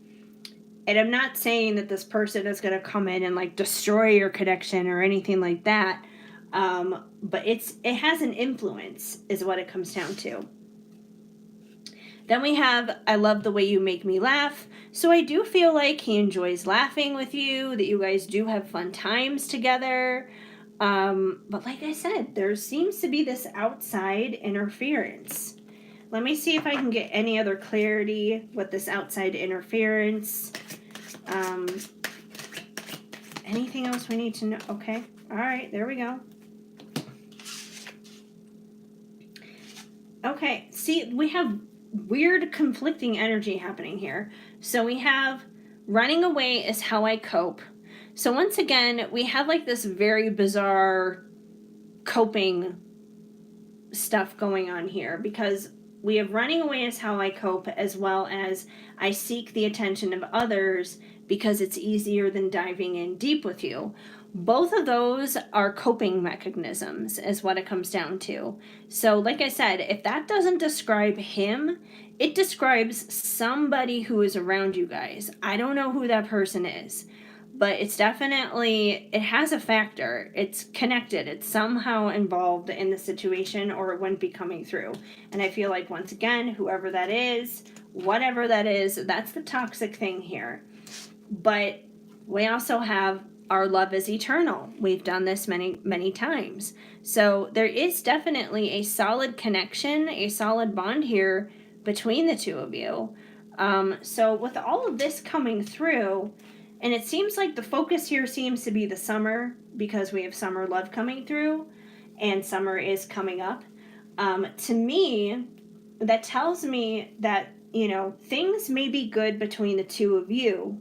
And I'm not saying that this person is going to come in and like destroy your connection or anything like that. But it has an influence is what it comes down to. Then we have, I love the way you make me laugh. So I do feel like he enjoys laughing with you, that you guys do have fun times together. But like I said, there seems to be this outside interference. Let me see if I can get any other clarity with this outside interference. Anything else we need to know? Okay. All right, there we go. Okay, see, we have weird conflicting energy happening here. So we have running away is how I cope. So once again, we have like this very bizarre coping stuff going on here, because we have running away is how I cope, as well as I seek the attention of others because it's easier than diving in deep with you. Both of those are coping mechanisms is what it comes down to. So like I said, if that doesn't describe him, it describes somebody who is around you guys. I don't know who that person is, but it's definitely, it has a factor. It's connected. It's somehow involved in the situation, or it wouldn't be coming through. And I feel like, once again, whoever that is, whatever that is, that's the toxic thing here. But we also have our love is eternal. We've done this many, many times. So there is definitely a solid connection, a solid bond here between the two of you. So with all of this coming through, and it seems like the focus here seems to be the summer, because we have summer love coming through and summer is coming up. To me, that tells me that, things may be good between the two of you,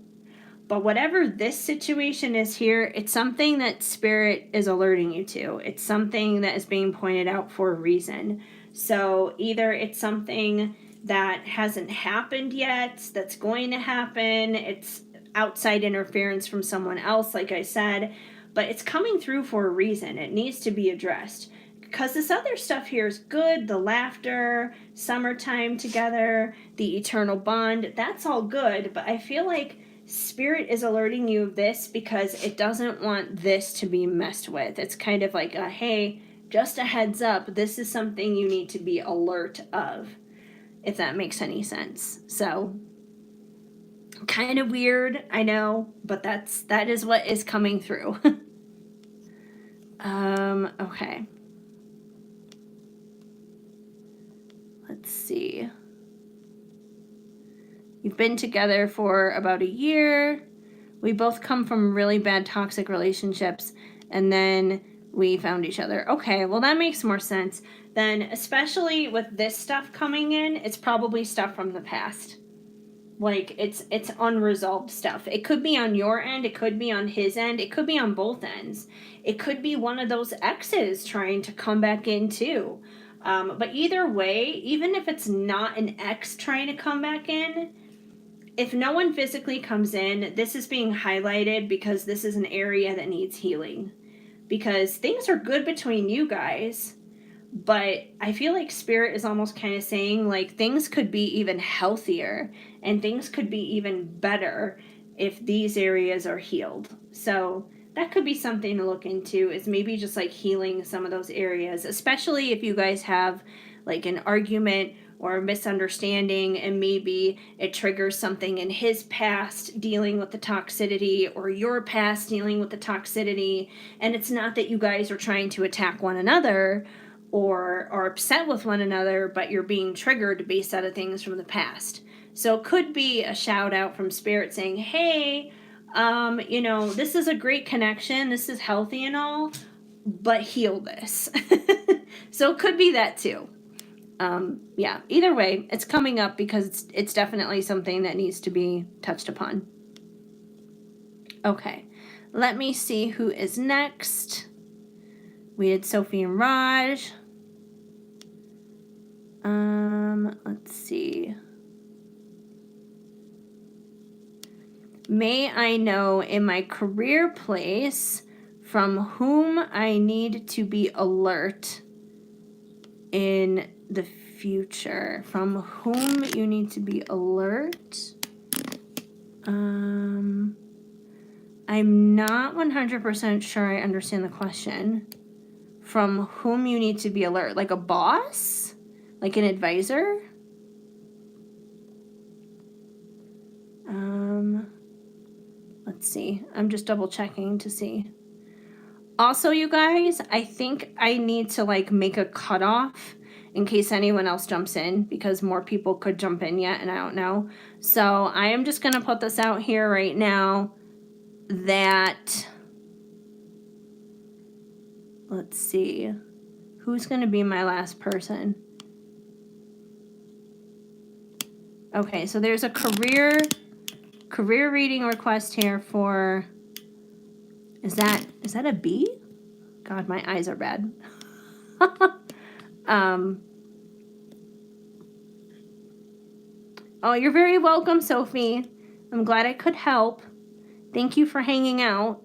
but whatever this situation is here, it's something that Spirit is alerting you to. It's something that is being pointed out for a reason. So either it's something that hasn't happened yet, that's going to happen, it's outside interference from someone else, like I said, but it's coming through for a reason. It needs to be addressed. Because this other stuff here is good, the laughter, summertime together, the eternal bond, that's all good, but I feel like Spirit is alerting you of this because it doesn't want this to be messed with. It's kind of like a, hey, just a heads up, this is something you need to be alert of, if that makes any sense. So, kind of weird, I know, but that is what is coming through. Okay. Let's see. You've been together for about a year. We both come from really bad toxic relationships, and then we found each other. Okay, well, that makes more sense. Then, especially with this stuff coming in, it's probably stuff from the past. Like, it's unresolved stuff. It could be on your end, it could be on his end, it could be on both ends. It could be one of those exes trying to come back in too. But either way, even if it's not an ex trying to come back in, if no one physically comes in, this is being highlighted because this is an area that needs healing. Because things are good between you guys, but I feel like Spirit is almost kind of saying, like, things could be even healthier and things could be even better if these areas are healed. So that could be something to look into, is maybe just like healing some of those areas, especially if you guys have like an argument or a misunderstanding and maybe it triggers something in his past dealing with the toxicity or your past dealing with the toxicity. And it's not that you guys are trying to attack one another or are upset with one another, but you're being triggered based out of things from the past. So it could be a shout out from Spirit saying, hey, this is a great connection. This is healthy and all, but heal this. So it could be that too. Yeah, either way, it's coming up because it's definitely something that needs to be touched upon. Okay, let me see who is next. We had Sophie and Raj. Let's see. May I know in my career place from whom I need to be alert in the future? From whom you need to be alert? I'm not 100% sure I understand the question. From whom you need to be alert? Like a boss? Like an advisor? Let's see. I'm just double checking to see. Also, you guys, I think I need to like make a cutoff in case anyone else jumps in, because more people could jump in yet and I don't know. So I am just going to put this out here right now that, let's see, who's going to be my last person? Okay, so there's a career reading request here for, is that a B? God, my eyes are bad. Oh, you're very welcome, Sophie. I'm glad I could help. Thank you for hanging out.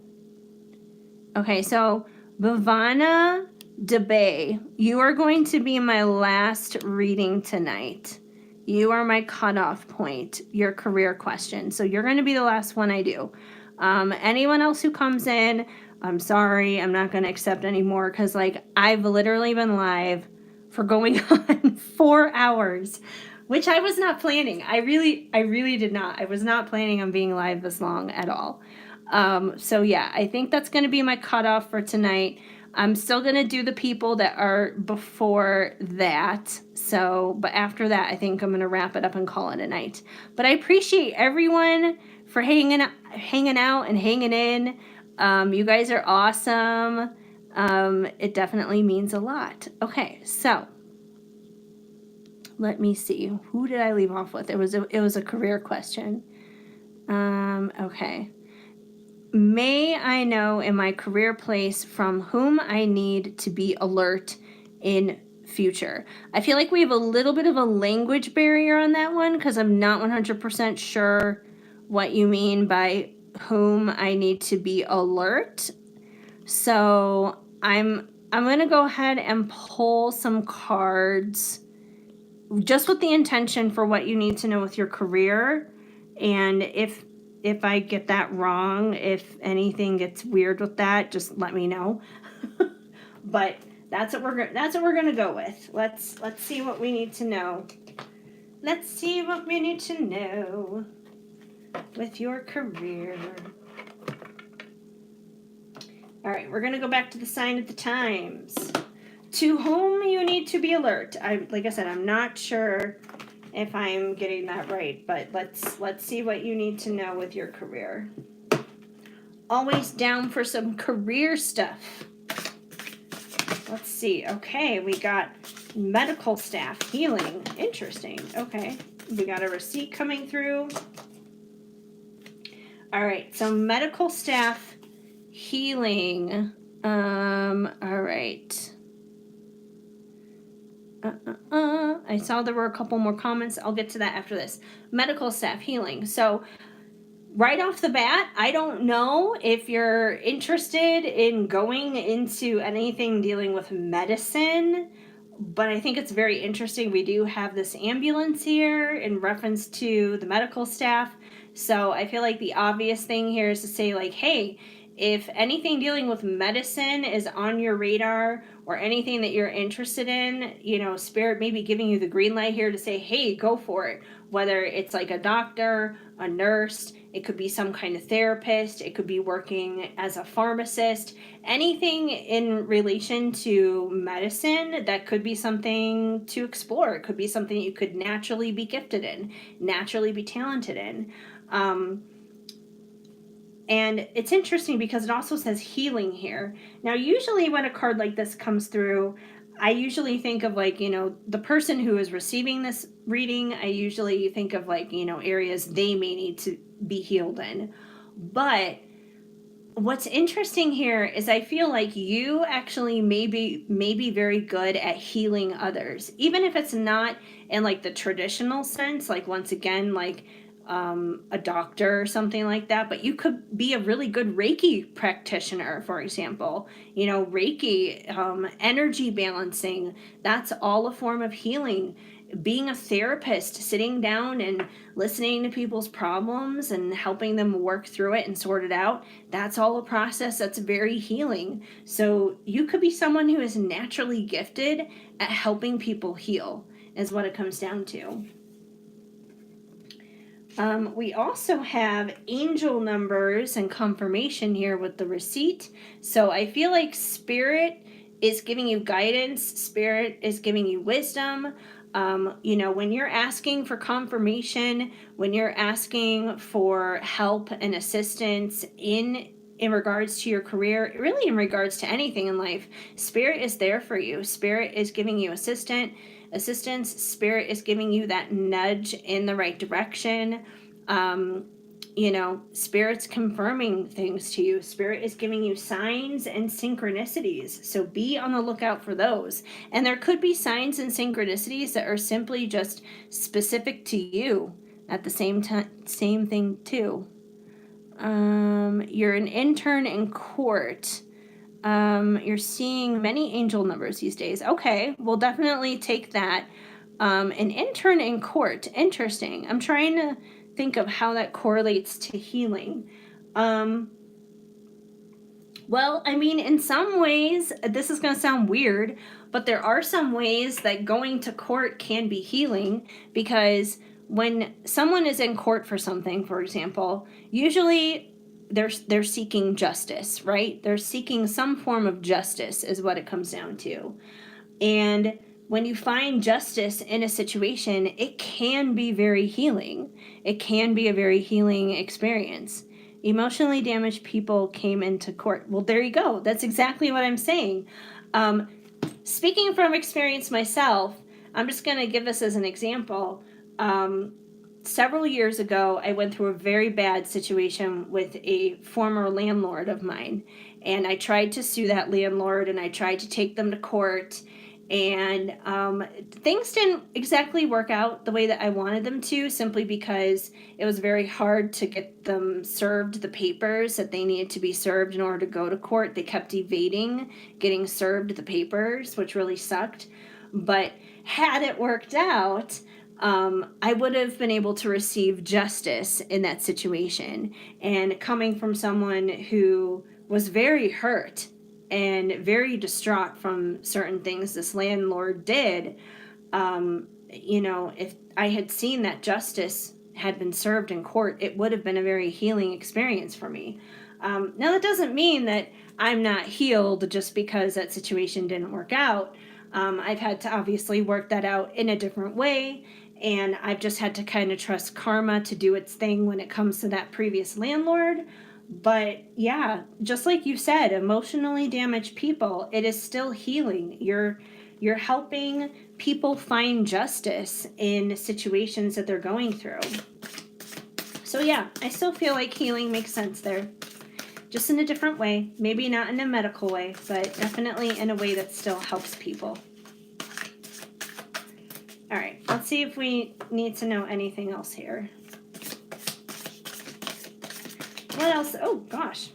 Okay, so Bhavana DeBay, you are going to be my last reading tonight. You are my cutoff point, your career question. So you're going to be the last one I do. Anyone else who comes in, I'm sorry, I'm not going to accept anymore because, like, I've literally been live for going on 4 hours, which I was not planning. I really did not. I was not planning on being live this long at all. So yeah, I think that's going to be my cutoff for tonight. I'm still going to do the people that are before that. So, but after that, I think I'm going to wrap it up and call it a night. But I appreciate everyone for hanging out and hanging in. You guys are awesome. It definitely means a lot. Okay, so let me see. Who did I leave off with? It was a career question. Okay. May I know in my career place from whom I need to be alert in future? I feel like we have a little bit of a language barrier on that one because I'm not 100% sure what you mean by whom I need to be alert. So I'm going to go ahead and pull some cards just with the intention for what you need to know with your career. And if I get that wrong, if anything gets weird with that, just let me know. But that's what we're gonna go with. Let's see what we need to know. Let's see what we need to know with your career. All right, we're gonna go back to the sign of the times. To whom you need to be alert. Like I said, I'm not sure if I'm getting that right, but let's see what you need to know with your career. Always down for some career stuff. Let's see. Okay, we got medical staff healing. Interesting. Okay. We got a receipt coming through. All right. So medical staff healing. All right. I saw there were a couple more comments. I'll get to that after this. Medical staff healing. So right off the bat, I don't know if you're interested in going into anything dealing with medicine, but I think it's very interesting. We do have this ambulance here in reference to the medical staff. So I feel like the obvious thing here is to say, like, hey, if anything dealing with medicine is on your radar or anything that you're interested in, you know, Spirit may be giving you the green light here to say, hey, go for it. Whether it's like a doctor, a nurse, it could be some kind of therapist, it could be working as a pharmacist, anything in relation to medicine that could be something to explore. It could be something you could naturally be gifted in, naturally be talented in. And it's interesting because it also says healing here. Now, usually when a card like this comes through, I usually think of like, you know, the person who is receiving this reading, I usually think of like, you know, areas they may need to be healed in. But what's interesting here is I feel like you actually may be very good at healing others, even if it's not in like the traditional sense, like once again, like a doctor or something like that. But you could be a really good Reiki practitioner, for example. You know, Reiki, energy balancing, that's all a form of healing. Being a therapist, sitting down and listening to people's problems and helping them work through it and sort it out, that's all a process that's very healing. So you could be someone who is naturally gifted at helping people heal, is what it comes down to. We also have angel numbers and confirmation here with the receipt. So I feel like Spirit is giving you guidance, Spirit is giving you wisdom. You know, when you're asking for confirmation, when you're asking for help and assistance in regards to your career, really in regards to anything in life, Spirit is there for you. Spirit is giving you assistance. Spirit is giving you that nudge in the right direction. You know, Spirit's confirming things to you. Spirit is giving you signs and synchronicities. So be on the lookout for those. And there could be signs and synchronicities that are simply just specific to you at the same time, same thing too. You're an intern in court. You're seeing many angel numbers these days. Okay, we'll definitely take that. An intern in court. Interesting. I'm trying to think of how that correlates to healing. Well, I mean, in some ways, this is going to sound weird, but there are some ways that going to court can be healing, because when someone is in court for something, for example, usually they're seeking justice, right? They're seeking some form of justice is what it comes down to. And when you find justice in a situation, it can be very healing. It can be a very healing experience. Emotionally damaged people came into court. Well, there you go. That's exactly what I'm saying. Speaking from experience myself, I'm just going to give this as an example. Several years ago, I went through a very bad situation with a former landlord of mine. And I tried to sue that landlord and I tried to take them to court. And things didn't exactly work out the way that I wanted them to, simply because it was very hard to get them served the papers that they needed to be served in order to go to court. They kept evading getting served the papers, which really sucked. But had it worked out, I would have been able to receive justice in that situation. And coming from someone who was very hurt and very distraught from certain things this landlord did, you know, if I had seen that justice had been served in court, it would have been a very healing experience for me. Now, that doesn't mean that I'm not healed just because that situation didn't work out. I've had to obviously work that out in a different way, and I've just had to kind of trust karma to do its thing when it comes to that previous landlord. But yeah, just like you said, emotionally damaged people, it is still healing. You're helping people find justice in situations that they're going through. So yeah, I still feel like healing makes sense there. Just in a different way. Maybe not in a medical way, but definitely in a way that still helps people. All right, let's see if we need to know anything else here. What else? Oh gosh,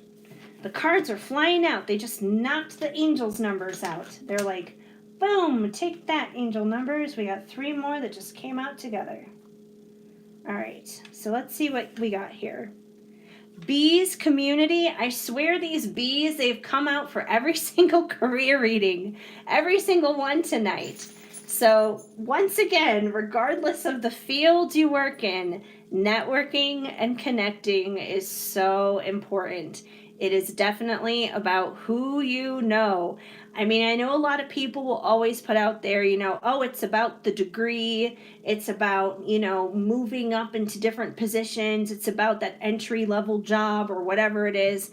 the cards are flying out. They just knocked the angels numbers out. They're like, boom, take that, angel numbers. We got 3 more that just came out together. All right, so let's see what we got here. Bees community. I swear these bees, they've come out for every single career reading, every single one tonight. So once again, regardless of the field you work in, networking and connecting is so important. It is definitely about who you know. I mean, I know a lot of people will always put out there, oh, it's about the degree. It's about, moving up into different positions. It's about that entry level job or whatever it is.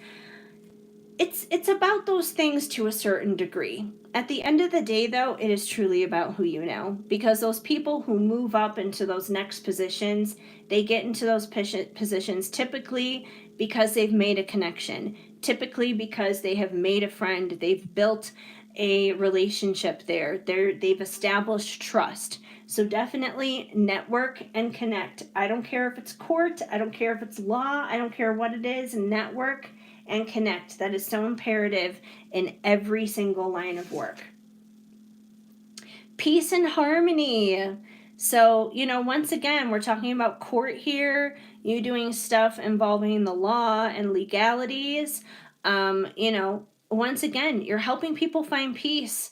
It's about those things to a certain degree. At the end of the day, though, it is truly about who you know, because those people who move up into those next positions, they get into those positions typically because they've made a connection, typically because they have made a friend, they've built a relationship there, they've established trust. So definitely network and connect. I don't care if it's court, I don't care if it's law, I don't care what it is, network and connect. That is so imperative in every single line of work. Peace and harmony. So, once again, we're talking about court here, you doing stuff involving the law and legalities. Once again, you're helping people find peace.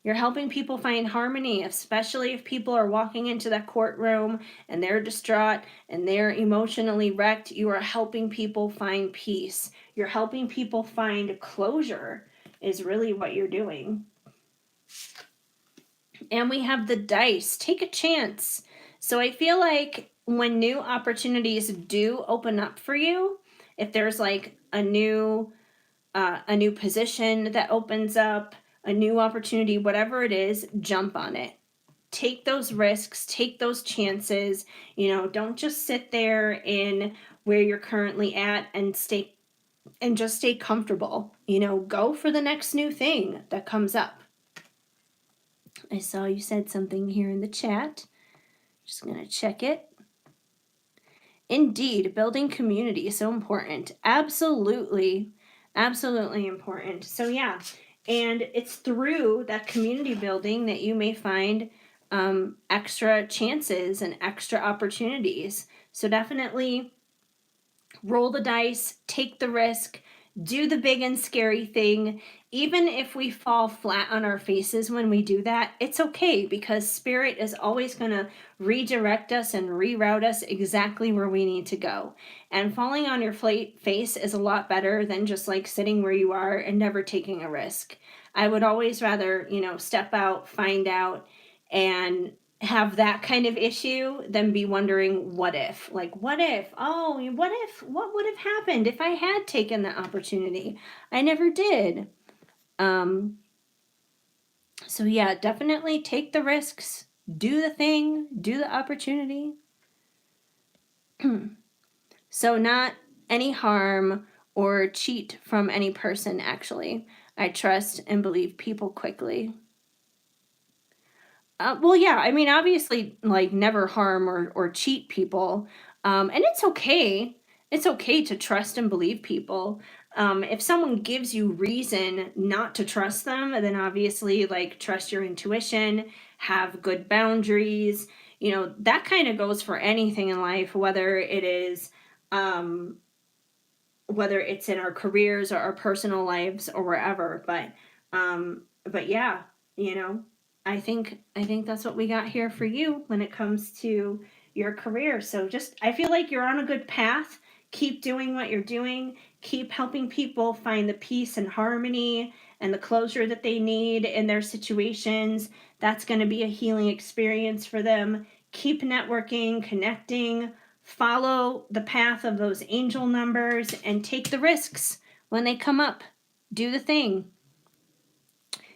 You're helping people find harmony, especially if people are walking into that courtroom and they're distraught and they're emotionally wrecked. You are helping people find peace. You're helping people find closure, is really what you're doing. And we have the dice. Take a chance. So I feel like when new opportunities do open up for you, if there's like a new position that opens up, a new opportunity, whatever it is, jump on it. Take those risks, take those chances. Don't just sit there in where you're currently at and just stay comfortable. Go for the next new thing that comes up. I saw you said something here in the chat. Just going to check it. Indeed, building community is so important. Absolutely important. So yeah, and it's through that community building that you may find extra chances and extra opportunities. So definitely roll the dice, take the risk, do the big and scary thing. Even if we fall flat on our faces when we do that, it's okay, because Spirit is always going to redirect us and reroute us exactly where we need to go. And falling on your face is a lot better than just like sitting where you are and never taking a risk. I would always rather, step out, find out, and have that kind of issue than be wondering what if. Like, what would have happened if I had taken the opportunity? I never did. So yeah, definitely take the risks, do the thing, do the opportunity. So not any harm or cheat from any person, actually. I trust and believe people quickly. Well, yeah, I mean, obviously, like, never harm or cheat people. And it's okay. It's okay to trust and believe people. If someone gives you reason not to trust them, then obviously, like, trust your intuition, have good boundaries. That kind of goes for anything in life, whether it's in our careers or our personal lives or wherever. But yeah, I think that's what we got here for you when it comes to your career. So I feel like you're on a good path. Keep doing what you're doing. Keep helping people find the peace and harmony and the closure that they need in their situations. That's going to be a healing experience for them. Keep networking, connecting, follow the path of those angel numbers, and take the risks when they come up. Do the thing.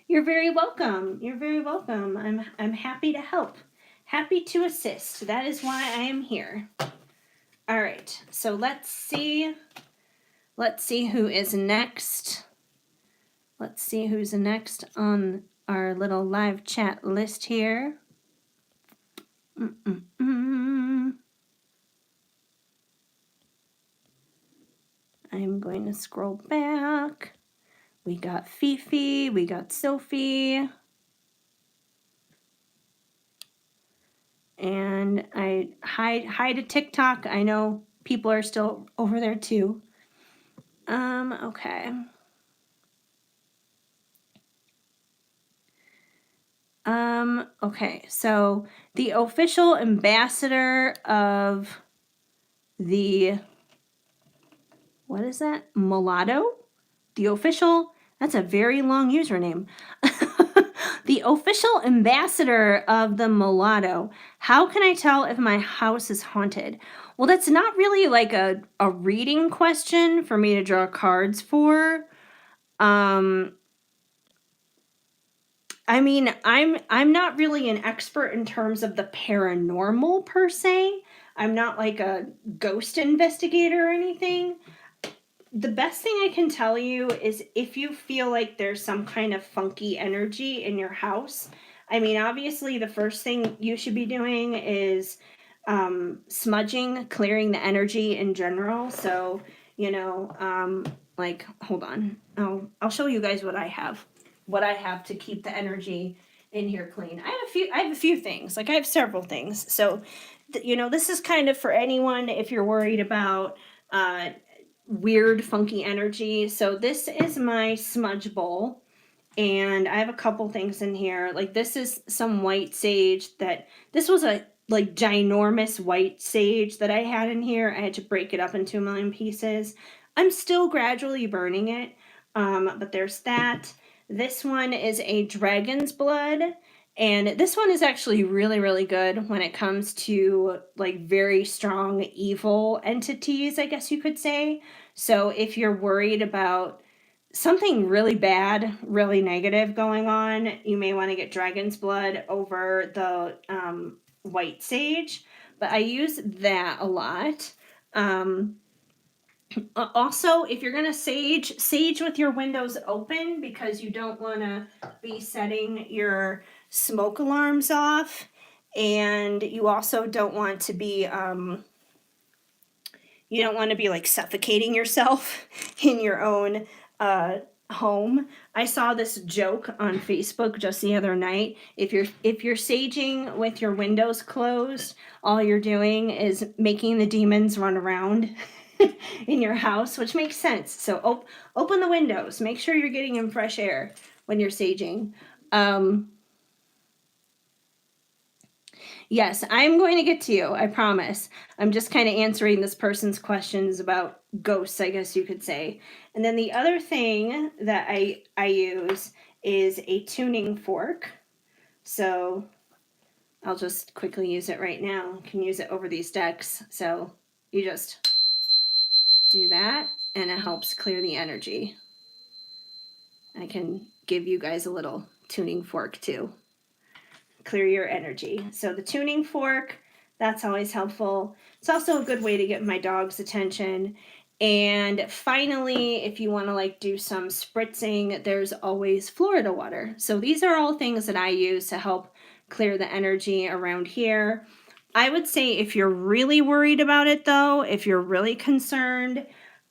You're very welcome. You're very welcome. I'm happy to help. Happy to assist. That is why I am here. All right. So let's see. Let's see who is next. Let's see who's next on our little live chat list here. I'm going to scroll back. We got Fifi, we got Sophie. And hi to TikTok. I know people are still over there too. Okay. Okay, so the official ambassador of the, what is that? Mulatto? That's a very long username. The official ambassador of the mulatto. How can I tell if my house is haunted? Well, that's not really like a reading question for me to draw cards for. I mean, I'm not really an expert in terms of the paranormal per se. I'm not like a ghost investigator or anything. The best thing I can tell you is if you feel like there's some kind of funky energy in your house. I mean, obviously, the first thing you should be doing is smudging, clearing the energy in general. So, like, hold on. I'll show you guys what I have. What I have to keep the energy in here clean. I have a few things. Like, I have several things. So, this is kind of for anyone if you're worried about weird, funky energy. So this is my smudge bowl, and I have a couple things in here. Like, this is some white sage this was a like ginormous white sage that I had in here. I had to break it up into a million pieces. I'm still gradually burning it, but there's that. This one is a dragon's blood, and this one is actually really, really good when it comes to like very strong evil entities, I guess you could say. So if you're worried about something really bad, really negative going on, you may want to get dragon's blood over the white sage. But I use that a lot. Also, if you're going to sage with your windows open because you don't want to be setting your smoke alarms off. And you also don't want to be like suffocating yourself in your own home. I saw this joke on Facebook just the other night. If you're saging with your windows closed, all you're doing is making the demons run around in your house, which makes sense. So open the windows. Make sure you're getting in fresh air when you're saging. Yes, I'm going to get to you. I promise. I'm just kind of answering this person's questions about ghosts, I guess you could say. And then the other thing that I use is a tuning fork. So I'll just quickly use it right now. I can use it over these decks. So you just do that, and it helps clear the energy. I can give you guys a little tuning fork too. Clear your energy. So the tuning fork, that's always helpful. It's also a good way to get my dog's attention. And finally, if you want to like do some spritzing, there's always Florida water. So these are all things that I use to help clear the energy around here. I would say if you're really worried about it though, if you're really concerned,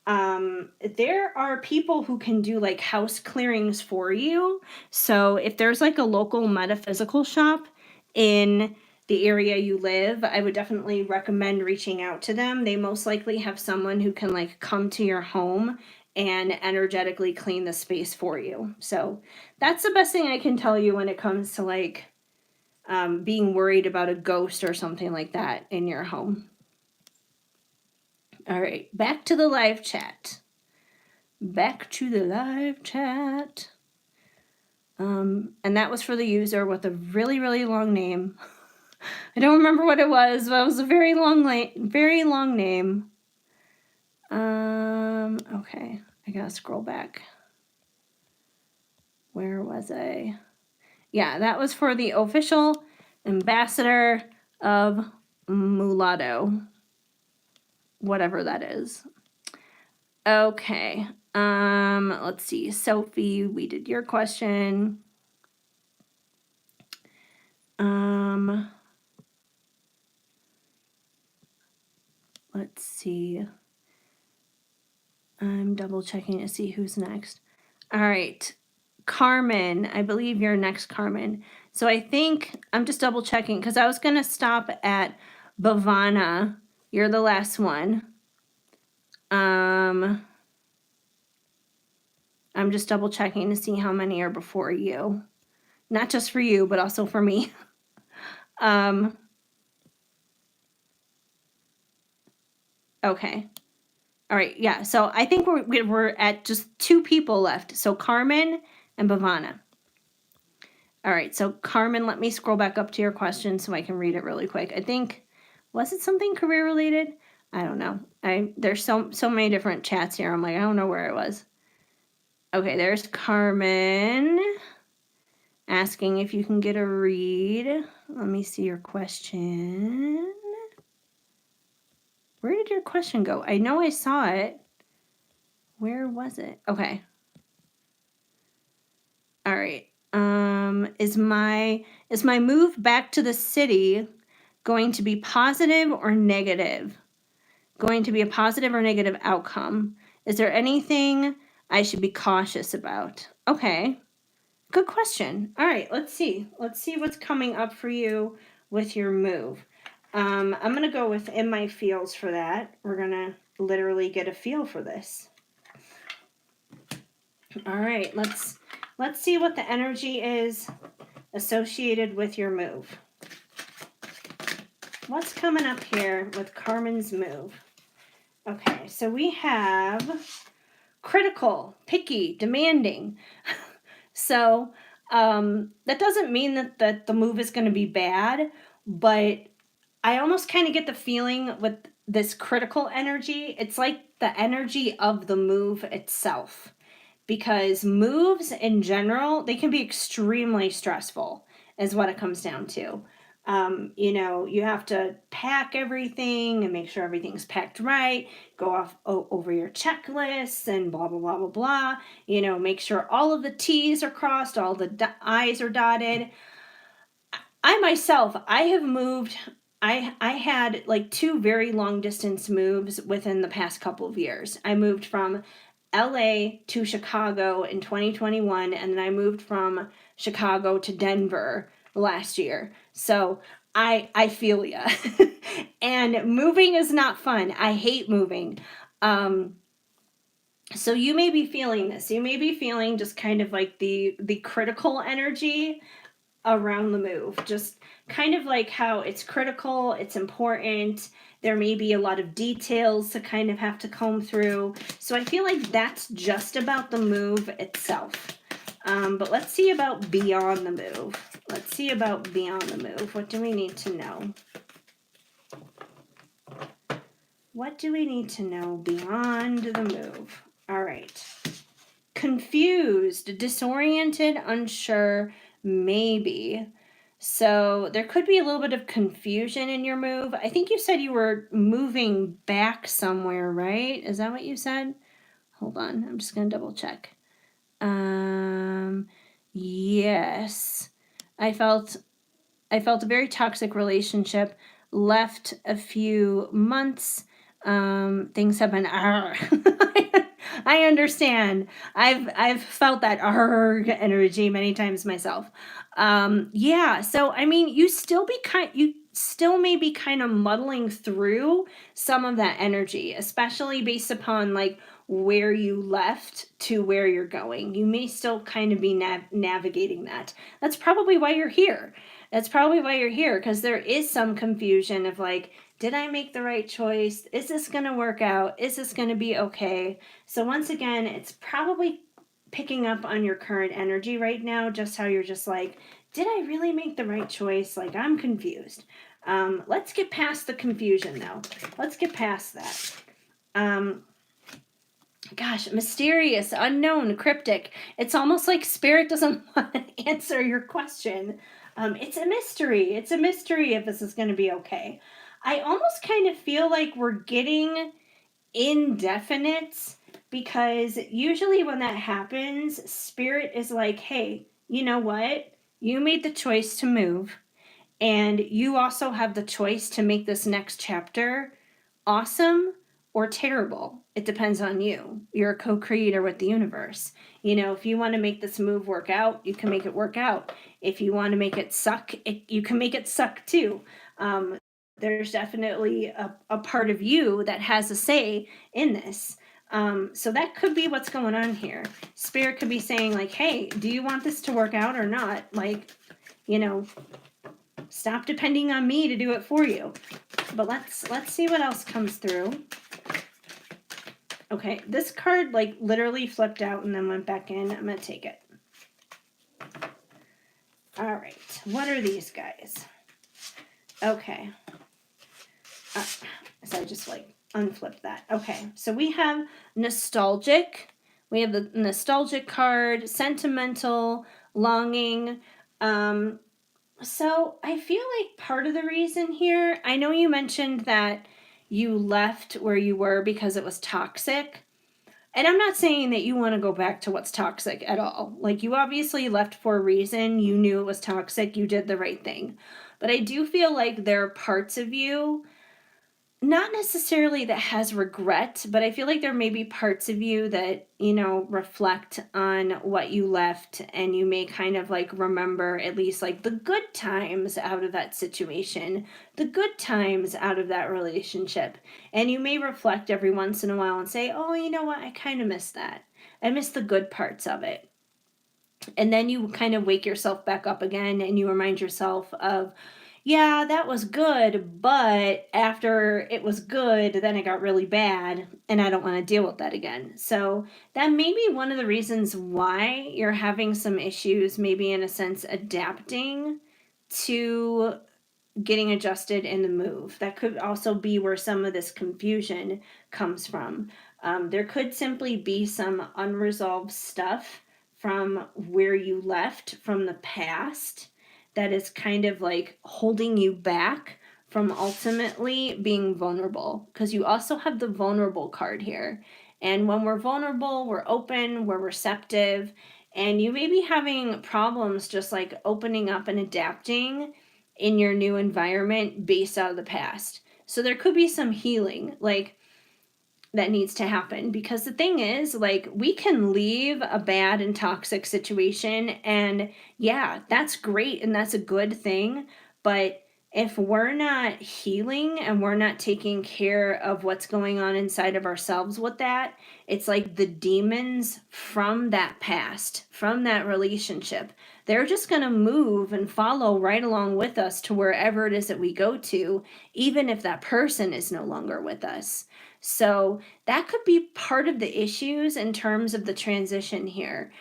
there are people who can do like house clearings for you. So if there's like a local metaphysical shop in the area you live, I would definitely recommend reaching out to them. They most likely have someone who can like come to your home and energetically clean the space for you. So that's the best thing I can tell you when it comes to like being worried about a ghost or something like that in your home. All right, back to the live chat. Back to the live chat. And that was for the user with a really, really long name. I don't remember what it was, but it was a very long name. Okay, I gotta scroll back. Where was I? Yeah, that was for the official ambassador of Mulatto, whatever that is. Okay. Let's see. Sophie, we did your question. Let's see. I'm double checking to see who's next. All right. Carmen, I believe you're next, Carmen. So I think I'm just double checking because I was going to stop at Bhavana. You're the last one. I'm just double checking to see how many are before you. Not just for you, but also for me. Okay. All right. Yeah. So I think we're at just 2 people left. So Carmen and Bhavana. All right. So Carmen, let me scroll back up to your question so I can read it really quick. I think, was it something career related? I don't know. There's so many different chats here. I'm like, I don't know where it was. Okay. There's Carmen asking if you can get a read. Let me see your question. Where did your question go? I know I saw it. Where was it? Okay. All right. Is my move back to the city going to be positive or negative? Going to be a positive or negative outcome? Is there anything I should be cautious about? Okay. Good question. All right, let's see. Let's see what's coming up for you with your move. I'm going to go within my feels for that. We're going to literally get a feel for this. All right, let's see what the energy is associated with your move. What's coming up here with Carmen's move? Okay, so we have critical, picky, demanding. So that doesn't mean that the move is going to be bad, but I almost kind of get the feeling with this critical energy, it's like the energy of the move itself. Because moves in general, they can be extremely stressful, is what it comes down to. You have to pack everything and make sure everything's packed right, go over your checklists and blah, blah, blah, blah, blah. Make sure all of the T's are crossed, all the I's are dotted. I myself, I have moved. I had like 2 very long distance moves within the past couple of years. I moved from LA to Chicago in 2021, and then I moved from Chicago to Denver last year. So I feel ya. And moving is not fun. I hate moving. So you may be feeling this. You may be feeling just kind of like the critical energy around the move. Just kind of like how it's critical, it's important. There may be a lot of details to kind of have to comb through. So I feel like that's just about the move itself. But let's see about beyond the move. Let's see about beyond the move. What do we need to know? What do we need to know beyond the move? All right. Confused, disoriented, unsure, maybe. So there could be a little bit of confusion in your move. I think you said you were moving back somewhere, right? Is that what you said? Hold on, I'm just going to double check. Yes. I felt a very toxic relationship, left a few months. Things have been I understand. I've felt that energy many times myself. Yeah. So I mean, you still may be kind of muddling through some of that energy, especially based upon like where you left to where you're going. You may still kind of be navigating that. That's probably why you're here. Because there is some confusion of like, did I make the right choice? Is this going to work out? Is this going to be okay? So once again, it's probably picking up on your current energy right now, just how you're just like, did I really make the right choice? Like, I'm confused. Let's get past the confusion, though. Let's get past that. Gosh, mysterious, unknown, cryptic. It's almost like spirit doesn't want to answer your question. It's a mystery. It's a mystery if this is going to be okay. I almost kind of feel like we're getting indefinites, because usually when that happens, spirit is like, hey, you know what? You made the choice to move, and you also have the choice to make this next chapter awesome or terrible. It depends on you. You're a co-creator with the universe. You know, if you want to make this move work out, you can make it work out. If you want to make it suck, you can make it suck too. There's definitely a part of you that has a say in this. So that could be what's going on here. Spirit could be saying like, hey, do you want this to work out or not? Like, you know, stop depending on me to do it for you. But let's see what else comes through. Okay, this card like literally flipped out and then went back in. I'm going to take it. All right, what are these guys? Okay. So I just like unflipped that. Okay, so we have nostalgic. We have the nostalgic card, sentimental, longing. So I feel like part of the reason here, I know you mentioned that you left where you were because it was toxic. And I'm not saying that you want to go back to what's toxic at all. Like, you obviously left for a reason. You knew it was toxic. You did the right thing. But I do feel like there are parts of you, not necessarily that has regret, but I feel like there may be parts of you that, you know, reflect on what you left, and you may kind of like remember at least like the good times out of that situation, the good times out of that relationship. And you may reflect every once in a while and say, oh, you know what? I kind of miss that. I miss the good parts of it. And then you kind of wake yourself back up again and you remind yourself of, yeah, that was good, but after it was good, then it got really bad, and I don't want to deal with that again. So that may be one of the reasons why you're having some issues, maybe in a sense, adapting to getting adjusted in the move. That could also be where some of this confusion comes from. There could simply be some unresolved stuff from where you left from the past that is kind of like holding you back from ultimately being vulnerable, because you also have the vulnerable card here. And when we're vulnerable, we're open, we're receptive, and you may be having problems just like opening up and adapting in your new environment based out of the past. So there could be some healing like that needs to happen, because the thing is, like, we can leave a bad and toxic situation, and yeah, that's great and that's a good thing, but if we're not healing and we're not taking care of what's going on inside of ourselves with that, it's like the demons from that past, from that relationship, they're just going to move and follow right along with us to wherever it is that we go to, even if that person is no longer with us. So that could be part of the issues in terms of the transition here.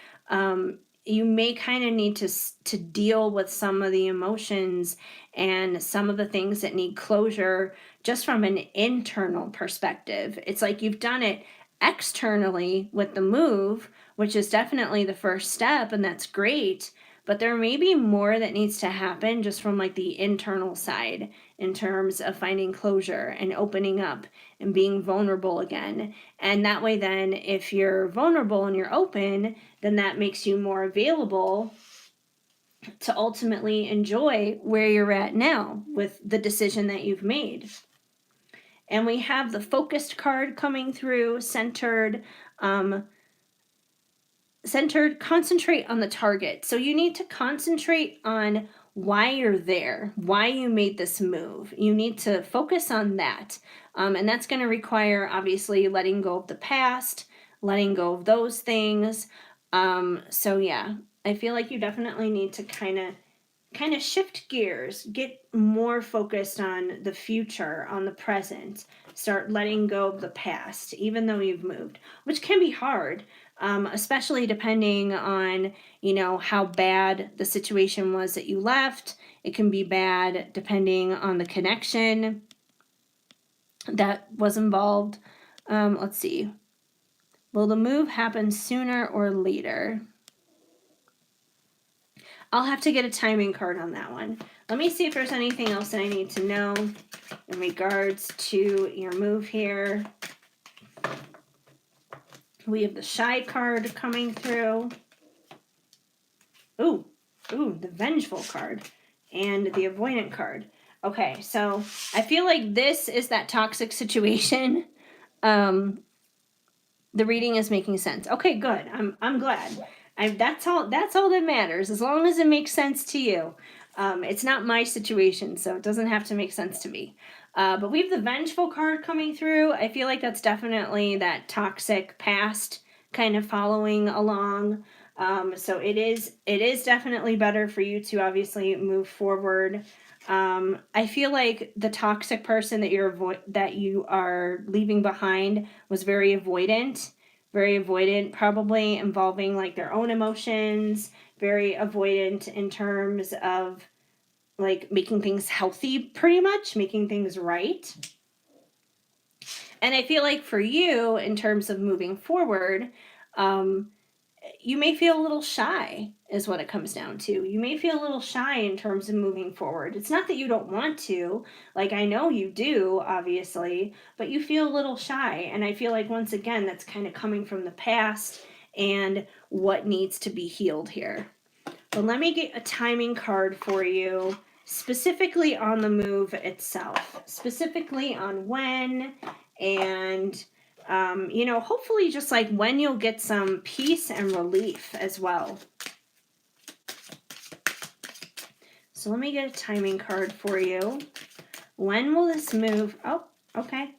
You may kind of need to deal with some of the emotions and some of the things that need closure just from an internal perspective. It's like you've done it externally with the move, which is definitely the first step, and that's great. But there may be more that needs to happen just from like the internal side in terms of finding closure and opening up and being vulnerable again. And that way, then, if you're vulnerable and you're open, then that makes you more available to ultimately enjoy where you're at now with the decision that you've made. And we have the focused card coming through, centered, concentrate on the target. So you need to concentrate on why you're there, why you made this move. You need to focus on that. And that's going to require, obviously, letting go of the past, letting go of those things. So yeah, I feel like you definitely need to kind of shift gears, get more focused on the future, on the present, start letting go of the past, even though you've moved, which can be hard. especially depending on, how bad the situation was that you left. It can be bad depending on the connection that was involved. Let's see. Will the move happen sooner or later? I'll have to get a timing card on that one. Let me see if there's anything else that I need to know in regards to your move here. We have the Shy card coming through. Ooh, the Vengeful card and the Avoidant card. Okay, so I feel like this is that toxic situation. The reading is making sense. Okay, good. I'm glad. That's all that matters. As long as it makes sense to you. It's not my situation, so it doesn't have to make sense to me. But we have the Vengeful card coming through. I feel like that's definitely that toxic past kind of following along. So it is definitely better for you to obviously move forward. I feel like the toxic person that you are leaving behind was very avoidant, probably involving like their own emotions, very avoidant in terms of like making things healthy, pretty much making things right. And I feel like for you, in terms of moving forward, you may feel a little shy, is what it comes down to. You may feel a little shy in terms of moving forward. It's not that you don't want to, like I know you do, obviously, but you feel a little shy. And I feel like, once again, that's kind of coming from the past and what needs to be healed here. But let me get a timing card for you, specifically on the move itself, specifically on when and hopefully just like when you'll get some peace and relief as well. So let me get a timing card for you. When will this move? Oh, okay.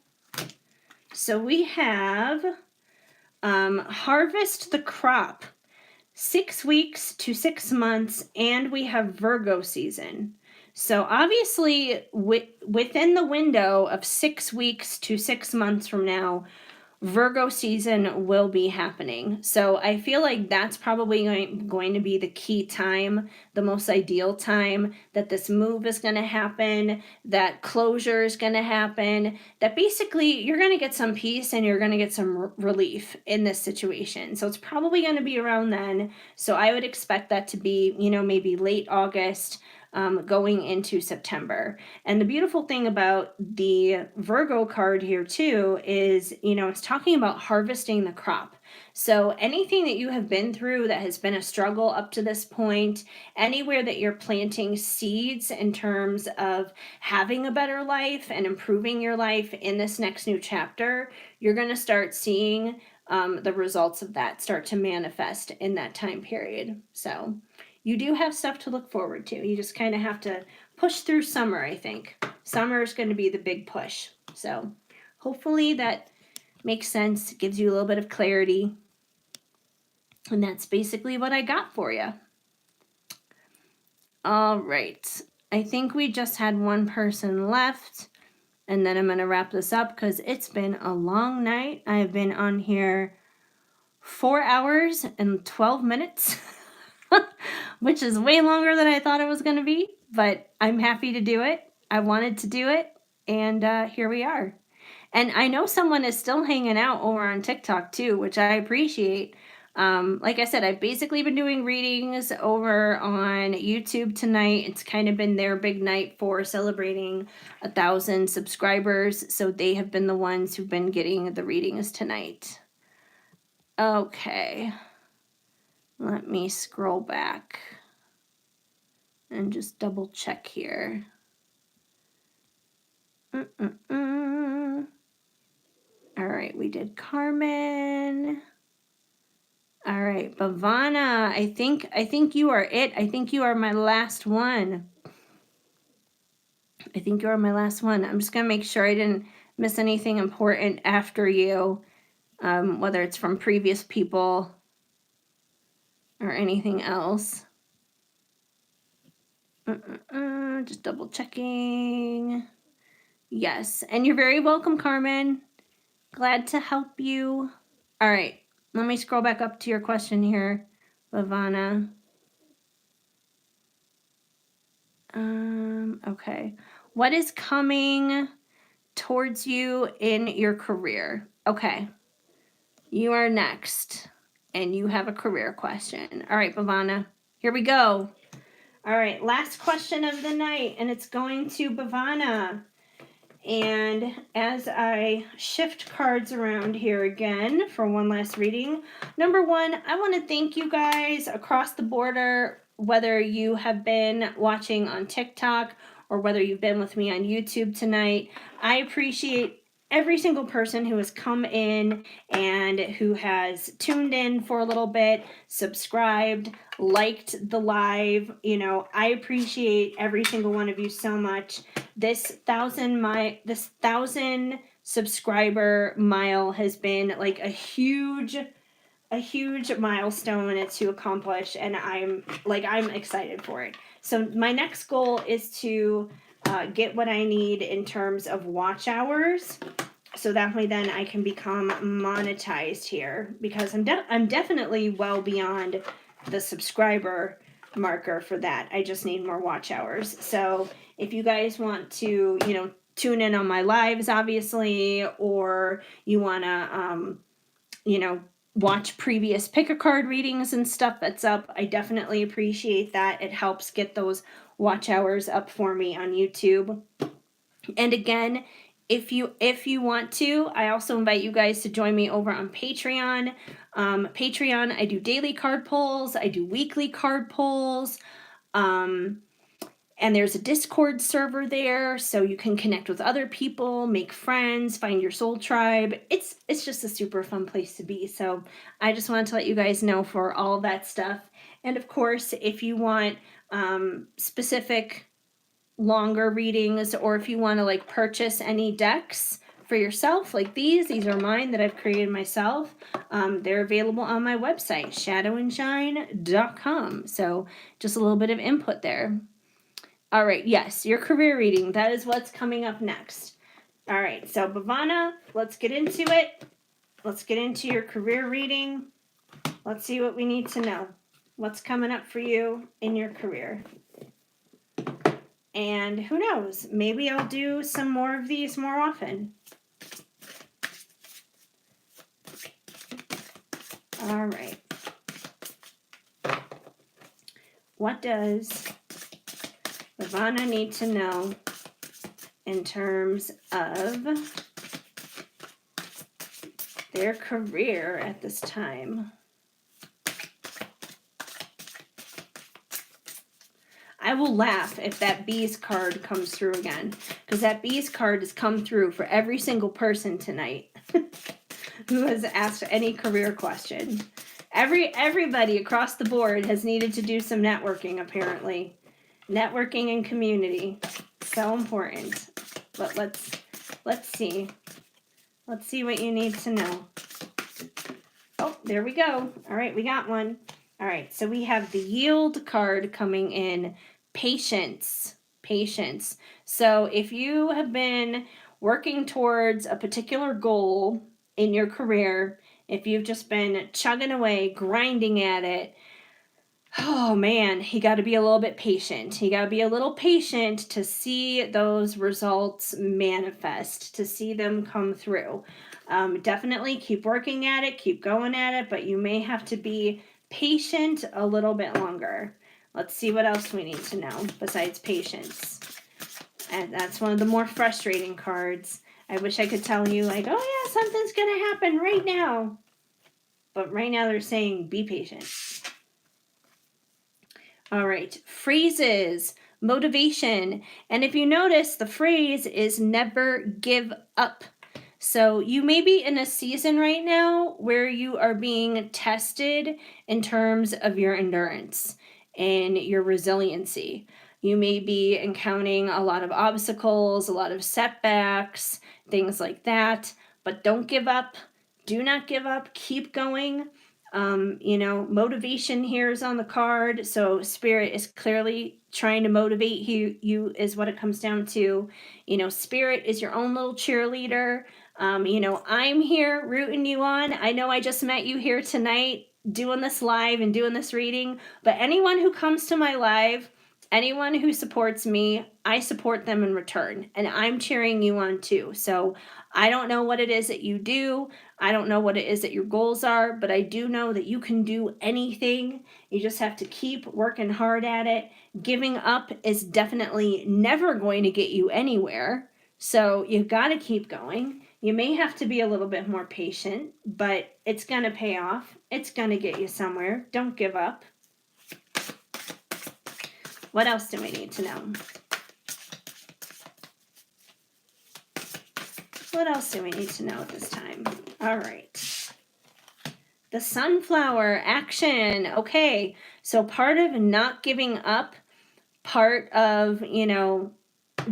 So we have harvest the crop, 6 weeks to 6 months, and we have Virgo season. So obviously within the window of 6 weeks to 6 months from now, Virgo season will be happening. So I feel like that's probably going to be the key time, the most ideal time that this move is going to happen, that closure is going to happen, that basically you're going to get some peace and you're going to get some relief in this situation. So it's probably going to be around then. So I would expect that to be, maybe late August, going into September. And the beautiful thing about the Virgo card here too is, it's talking about harvesting the crop. So anything that you have been through that has been a struggle up to this point, anywhere that you're planting seeds in terms of having a better life and improving your life in this next new chapter, you're going to start seeing the results of that start to manifest in that time period. So you do have stuff to look forward to. You just kind of have to push through summer, I think. Summer is going to be the big push. So hopefully that makes sense, gives you a little bit of clarity. And that's basically what I got for you. All right. I think we just had one person left. And then I'm going to wrap this up because it's been a long night. I have been on here 4 hours and 12 minutes. Which is way longer than I thought it was going to be, but I'm happy to do it. I wanted to do it, and here we are. And I know someone is still hanging out over on TikTok too, which I appreciate. Like I said, I've basically been doing readings over on YouTube tonight. It's kind of been their big night for celebrating 1,000 subscribers, so they have been the ones who've been getting the readings tonight. Okay. Let me scroll back and just double check here. All right, we did Carmen. All right, Bhavana, I think you are it. I think you are my last one. I'm just gonna make sure I didn't miss anything important after you, whether it's from previous people or anything else. Just double checking. Yes, and you're very welcome, Carmen. Glad to help you. All right, Let me scroll back up to your question here, Ivana. Okay. What is coming towards you in your career? Okay. You are next, and you have a career question. All right, Bhavana, here we go. All right, last question of the night, and it's going to Bhavana. And as I shift cards around here again for one last reading, number one, I want to thank you guys across the border, whether you have been watching on TikTok or whether you've been with me on YouTube tonight. I appreciate every single person who has come in and who has tuned in for a little bit, subscribed, liked the live. You know, I appreciate every single one of you so much. This 1,000 subscriber mile has been like a huge milestone to accomplish, and I'm excited for it. So my next goal is to get what I need in terms of watch hours, so that way then I can become monetized here, because I'm definitely well beyond the subscriber marker for that. I just need more watch hours. So if you guys want to, tune in on my lives, obviously, or you want to, watch previous pick a card readings and stuff that's up, I definitely appreciate that. It helps get those watch hours up for me on YouTube. And again, if you want to, I also invite you guys to join me over on Patreon. Patreon, I do daily card pulls, I do weekly card pulls, and there's a Discord server there, so you can connect with other people, make friends, find your soul tribe. It's just a super fun place to be. So I just wanted to let you guys know for all that stuff. And of course, if you want specific longer readings, or if you want to like purchase any decks for yourself, like these are mine that I've created myself, they're available on my website, shadowandshine.com. So just a little bit of input there. All right, yes, your career reading, that is what's coming up next. All right, so Bhavana, let's get into it. Let's get into your career reading. Let's see what we need to know. What's coming up for you in your career? And who knows, maybe I'll do some more of these more often. All right. What does Ivana need to know in terms of their career at this time? I will laugh if that bees card comes through again, because that bees card has come through for every single person tonight who has asked any career question. Everybody across the board has needed to do some networking, apparently. Networking and community, so important. But let's see. Let's see what you need to know. Oh, there we go. All right, we got one. All right, so we have the yield card coming in. Patience. So if you have been working towards a particular goal in your career, if you've just been chugging away, grinding at it, oh man, you got to be a little bit patient. You got to be a little patient to see those results manifest, to see them come through. Definitely keep working at it, keep going at it, but you may have to be patient a little bit longer. Let's see what else we need to know besides patience. And that's one of the more frustrating cards. I wish I could tell you, like, oh yeah, something's going to happen right now. But right now they're saying be patient. All right, phrases, motivation. And if you notice, the phrase is never give up. So you may be in a season right now where you are being tested in terms of your endurance and your resiliency. You may be encountering a lot of obstacles, a lot of setbacks, things like that. But don't give up. Do not give up. Keep going. Motivation here is on the card. So spirit is clearly trying to motivate you is what it comes down to. Spirit is your own little cheerleader. I'm here rooting you on. I know I just met you here tonight doing this live and doing this reading, but anyone who comes to my live, anyone who supports me, I support them in return, and I'm cheering you on too. So I don't know what it is that you do. I don't know what it is that your goals are, but I do know that you can do anything. You just have to keep working hard at it. Giving up is definitely never going to get you anywhere. So you've got to keep going. You may have to be a little bit more patient, but it's going to pay off. It's going to get you somewhere. Don't give up. What else do we need to know? What else do we need to know at this time? All right. The sunflower action. Okay. So part of not giving up, part of,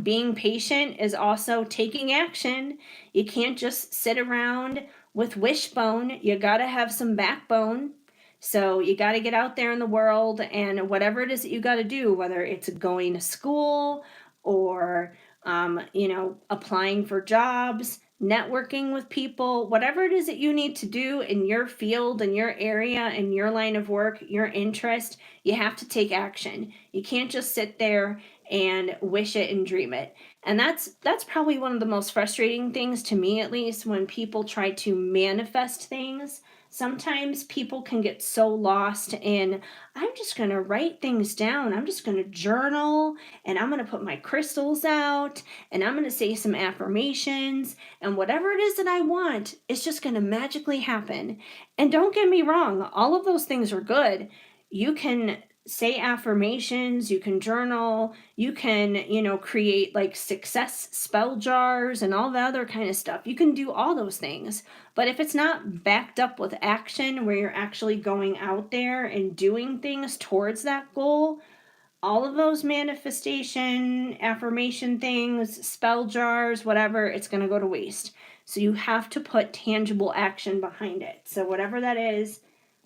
being patient is also taking action. You can't just sit around with wishbone. You got to have some backbone. So you got to get out there in the world, and whatever it is that you got to do, whether it's going to school or, applying for jobs, networking with people, whatever it is that you need to do in your field, in your area, in your line of work, your interest, you have to take action. You can't just sit there and wish it and dream it. And that's probably one of the most frustrating things, to me at least, when people try to manifest things. Sometimes people can get so lost in, I'm just going to write things down. I'm just going to journal, and I'm going to put my crystals out, and I'm going to say some affirmations, and whatever it is that I want, it's just going to magically happen. And don't get me wrong, all of those things are good. You can say affirmations, you can journal, you can, create like success spell jars and all the other kind of stuff. You can do all those things. But if it's not backed up with action, where you're actually going out there and doing things towards that goal, all of those manifestation, affirmation things, spell jars, whatever, it's going to go to waste. So you have to put tangible action behind it. So whatever that is,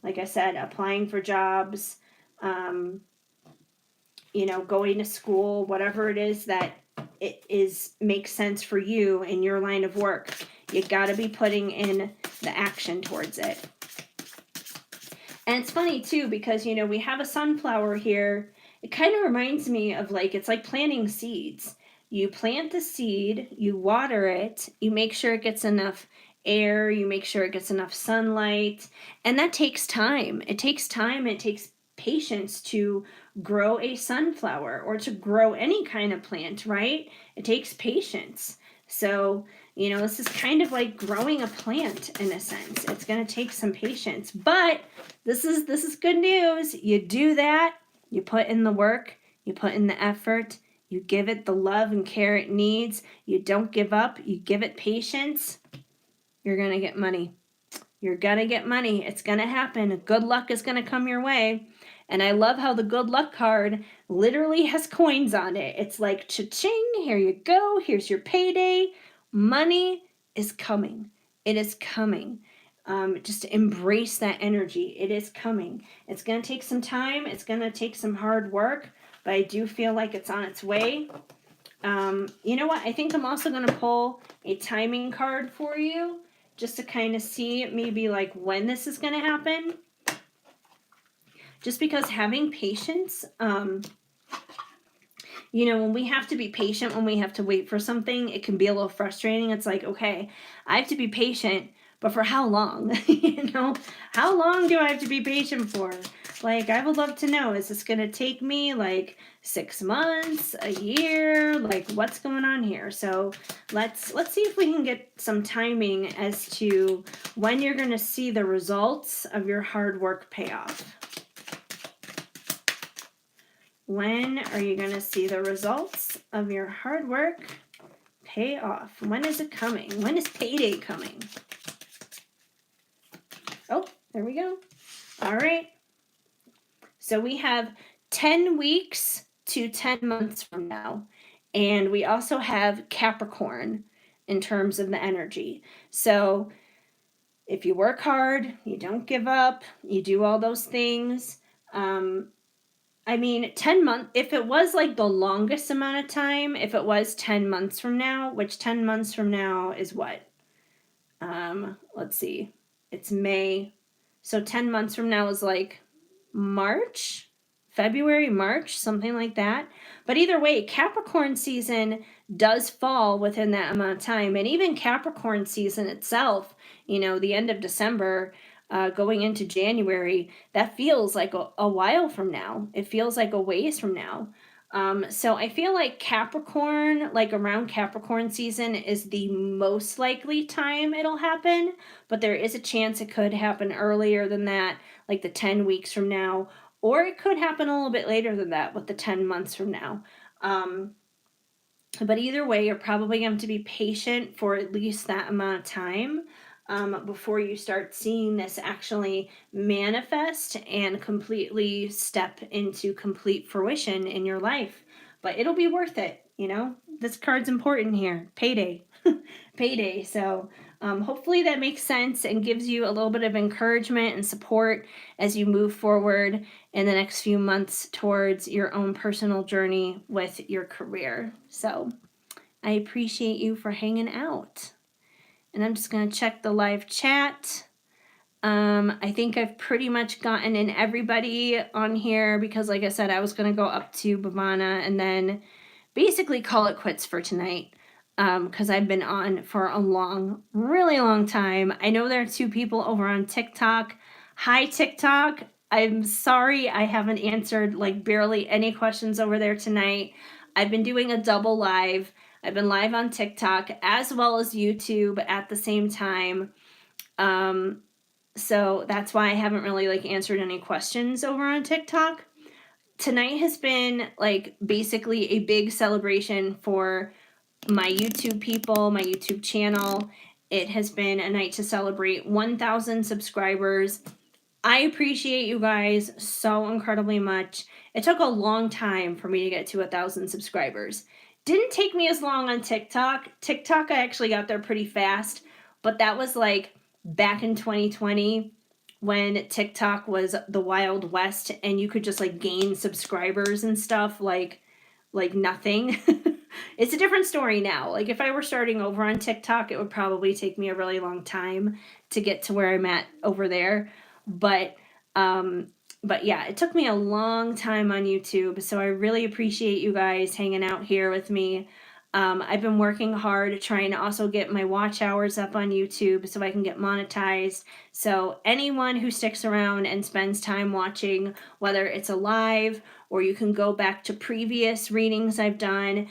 like I said, applying for jobs, um, going to school, whatever it is that it is makes sense for you in your line of work, you got to be putting in the action towards it. And it's funny too, because we have a sunflower here. It kind of reminds me of, like, it's like planting seeds. You plant the seed, you water it, you make sure it gets enough air, you make sure it gets enough sunlight, and that takes time. It takes time, it takes patience to grow a sunflower or to grow any kind of plant, right? It takes patience. So, this is kind of like growing a plant in a sense. It's going to take some patience, but this is good news. You do that, you put in the work, you put in the effort, you give it the love and care it needs, you don't give up, you give it patience, you're going to get money. You're going to get money. It's going to happen. Good luck is going to come your way. And I love how the good luck card literally has coins on it. It's like, cha-ching, here you go. Here's your payday. Money is coming. It is coming. Just embrace that energy. It is coming. It's going to take some time. It's going to take some hard work, but I do feel like it's on its way. You know what? I think I'm also going to pull a timing card for you, just to kind of see maybe like when this is going to happen. Just because having patience, when we have to be patient, when we have to wait for something, it can be a little frustrating. It's like, okay, I have to be patient, but for how long? How long do I have to be patient for? Like, I would love to know, is this going to take me like 6 months, a year? Like, what's going on here? So let's see if we can get some timing as to when you're going to see the results of your hard work pay off. When are you going to see the results of your hard work pay off? When is it coming? When is payday coming? Oh, there we go. All right. So we have 10 weeks to 10 months from now. And we also have Capricorn in terms of the energy. So if you work hard, you don't give up, you do all those things. I mean, 10 months, if it was like the longest amount of time, if it was 10 months from now, which 10 months from now is what? Let's see. It's May. So 10 months from now is like March, February, March, something like that. But either way, Capricorn season does fall within that amount of time. And even Capricorn season itself, you know, the end of December, going into January, that feels like a while from now. It feels like a ways from now. So I feel like Capricorn, like around Capricorn season, is the most likely time it'll happen, but there is a chance it could happen earlier than that, like the 10 weeks from now, or it could happen a little bit later than that with the 10 months from now. But either way, you're probably going to be patient for at least that amount of time before you start seeing this actually manifest and completely step into complete fruition in your life. But it'll be worth it, you know? This card's important here. Payday. Payday. So hopefully that makes sense and gives you a little bit of encouragement and support as you move forward in the next few months towards your own personal journey with your career. So I appreciate you for hanging out. And I'm just going to check the live chat. I think I've pretty much gotten in everybody on here because, like I said, I was going to go up to Bhavana and then basically call it quits for tonight because I've been on for a really long time. I know there are 2 people over on TikTok. Hi, TikTok. I'm sorry I haven't answered like barely any questions over there tonight. I've been doing a double live. I've been live on TikTok as well as YouTube at the same time. So that's why I haven't really like answered any questions over on TikTok. Tonight has been like basically a big celebration for my YouTube people, my YouTube channel. It has been a night to celebrate 1,000 subscribers. I appreciate you guys so incredibly much. It took a long time for me to get to 1,000 subscribers. Didn't take me as long on TikTok. TikTok, I actually got there pretty fast, but that was like back in 2020 when TikTok was the Wild West and you could just like gain subscribers and stuff like nothing. It's a different story now. Like if I were starting over on TikTok, it would probably take me a really long time to get to where I'm at over there. But yeah, it took me a long time on YouTube, so I really appreciate you guys hanging out here with me. I've been working hard trying to also get my watch hours up on YouTube so I can get monetized. So anyone who sticks around and spends time watching, whether it's a live or you can go back to previous readings I've done,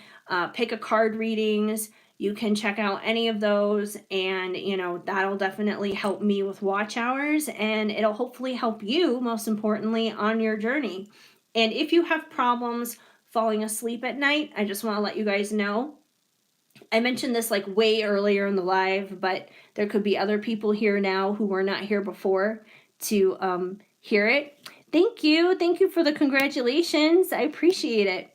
pick a card readings, you can check out any of those, and you know that'll definitely help me with watch hours, and it'll hopefully help you, most importantly, on your journey. And if you have problems falling asleep at night, I just want to let you guys know, I mentioned this like way earlier in the live, but there could be other people here now who were not here before to hear it. Thank you for the congratulations. I appreciate it.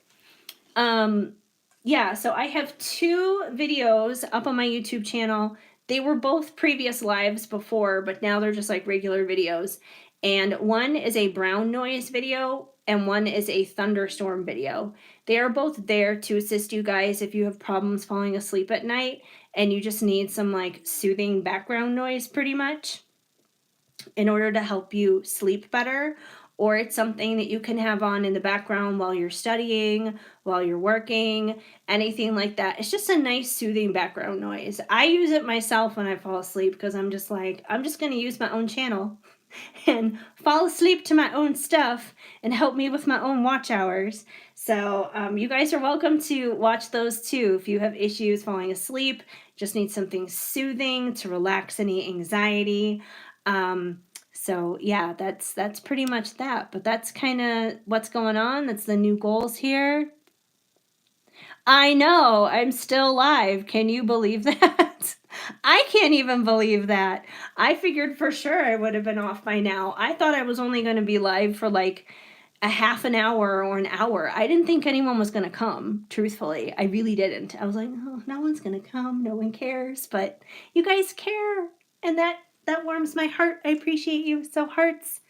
Yeah, so I have 2 videos up on my YouTube channel. They were both previous lives before, but now they're just like regular videos. And one is a brown noise video and one is a thunderstorm video. They are both there to assist you guys if you have problems falling asleep at night and you just need some like soothing background noise pretty much in order to help you sleep better, or it's something that you can have on in the background while you're studying, while you're working, anything like that. It's just a nice soothing background noise. I use it myself when I fall asleep because I'm just like, I'm just going to use my own channel and fall asleep to my own stuff and help me with my own watch hours. So you guys are welcome to watch those too. If you have issues falling asleep, just need something soothing to relax any anxiety. So yeah, that's pretty much that, but that's kind of what's going on. That's the new goals here. I know, I'm still live. Can you believe that? I can't even believe that. I figured for sure I would have been off by now. I thought I was only going to be live for like a half an hour or an hour. I didn't think anyone was going to come, truthfully. I really didn't. I was like, oh, no one's going to come. No one cares. But you guys care. And that that warms my heart. I appreciate you. So hearts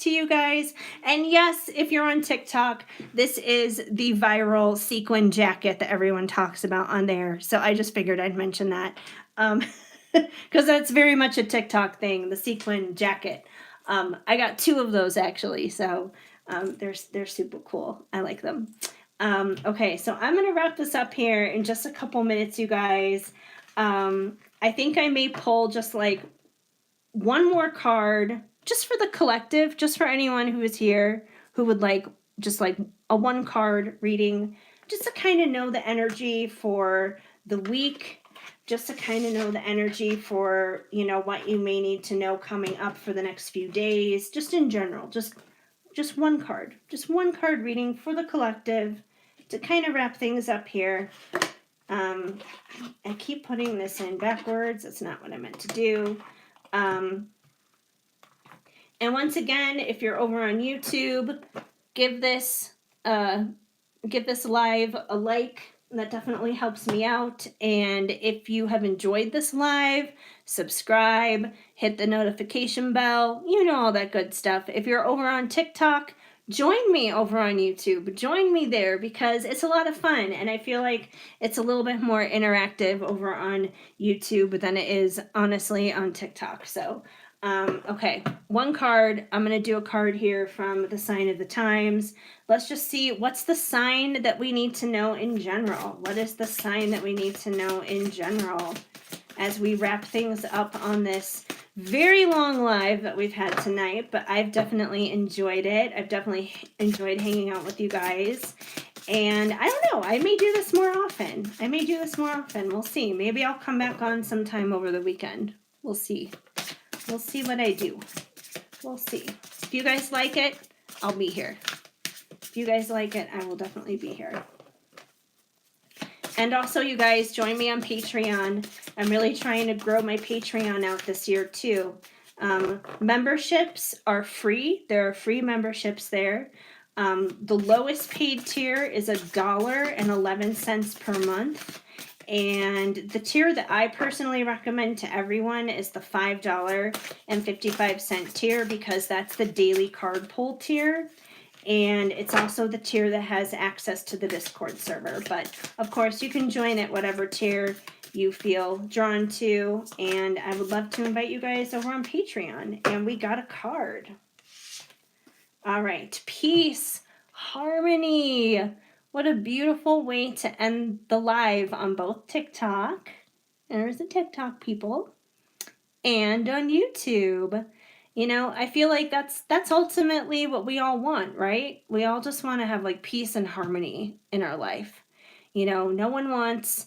to you guys. And yes, if you're on TikTok, this is the viral sequin jacket that everyone talks about on there. So I just figured I'd mention that. Because that's very much a TikTok thing, the sequin jacket. I got 2 of those actually, so they're super cool. I like them. Okay, so I'm gonna wrap this up here in just a couple minutes, you guys. I think I may pull just like one more card, just for the collective, just for anyone who is here who would like just like a 1 card reading, just to kind of know the energy for the week, just to kind of know the energy for, you know, what you may need to know coming up for the next few days, just in general, just 1 card, just 1 card reading for the collective to kind of wrap things up here. I keep putting this in backwards. That's not what I meant to do. And once again, if you're over on YouTube, give this live a like. That definitely helps me out. And if you have enjoyed this live, subscribe, hit the notification bell, you know, all that good stuff. If you're over on TikTok, join me over on YouTube. Join me there because it's a lot of fun. And I feel like it's a little bit more interactive over on YouTube than it is, honestly, on TikTok. So, okay, 1 card. I'm going to do a card here from the Sign of the Times. Let's just see, what's the sign that we need to know in general? What is the sign that we need to know in general as we wrap things up on this very long live that we've had tonight? But I've definitely enjoyed it. I've definitely enjoyed hanging out with you guys. And I don't know, I may do this more often. We'll see. Maybe I'll come back on sometime over the weekend. We'll see. We'll see what I do. We'll see. If you guys like it, I'll be here. If you guys like it, I will definitely be here. And also, you guys, join me on Patreon. I'm really trying to grow my Patreon out this year, too. Memberships are free. There are free memberships there. The lowest paid tier is $1.11 per month. And the tier that I personally recommend to everyone is the $5.55 tier because that's the daily card pull tier. And it's also the tier that has access to the Discord server. But of course, you can join at whatever tier you feel drawn to. And I would love to invite you guys over on Patreon. And we got a card. All right. Peace, harmony. What a beautiful way to end the live on both TikTok. There's the TikTok people. And on YouTube. You know, I feel like that's ultimately what we all want, right? We all just want to have like peace and harmony in our life. You know, no one wants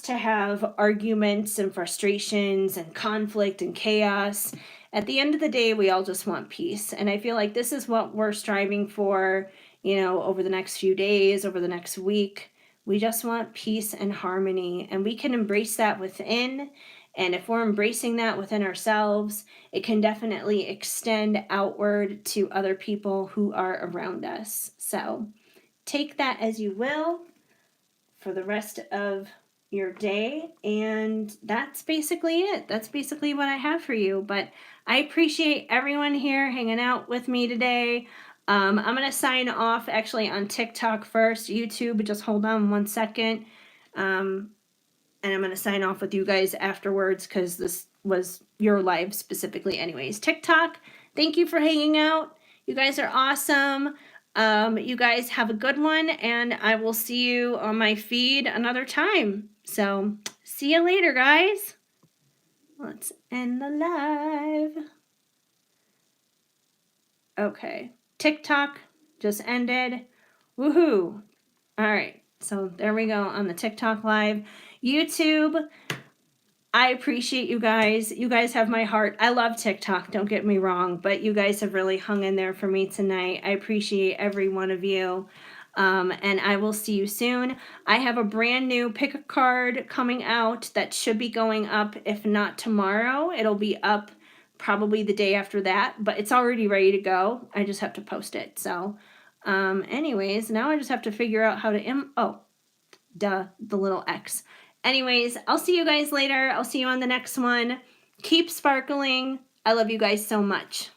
to have arguments and frustrations and conflict and chaos. At the end of the day, we all just want peace. And I feel like this is what we're striving for, you know, over the next few days, over the next week. We just want peace and harmony, and we can embrace that within. And if we're embracing that within ourselves, it can definitely extend outward to other people who are around us. So take that as you will for the rest of your day. And that's basically it. That's basically what I have for you. But I appreciate everyone here hanging out with me today. I'm going to sign off actually on TikTok first. YouTube, just hold on 1 second. And I'm going to sign off with you guys afterwards because this was your live specifically anyways. TikTok, thank you for hanging out. You guys are awesome. You guys have a good one, and I will see you on my feed another time. So, see you later, guys. Let's end the live. Okay. TikTok just ended. Woohoo. All right. So, there we go on the TikTok live. YouTube, I appreciate you guys. You guys have my heart. I love TikTok, don't get me wrong, but you guys have really hung in there for me tonight. I appreciate every one of you. And I will see you soon. I have a brand new pick a card coming out that should be going up, if not tomorrow. It'll be up probably the day after that, but it's already ready to go. I just have to post it. So, anyways, now I just have to figure out how to the little X. Anyways, I'll see you guys later. I'll see you on the next one. Keep sparkling. I love you guys so much.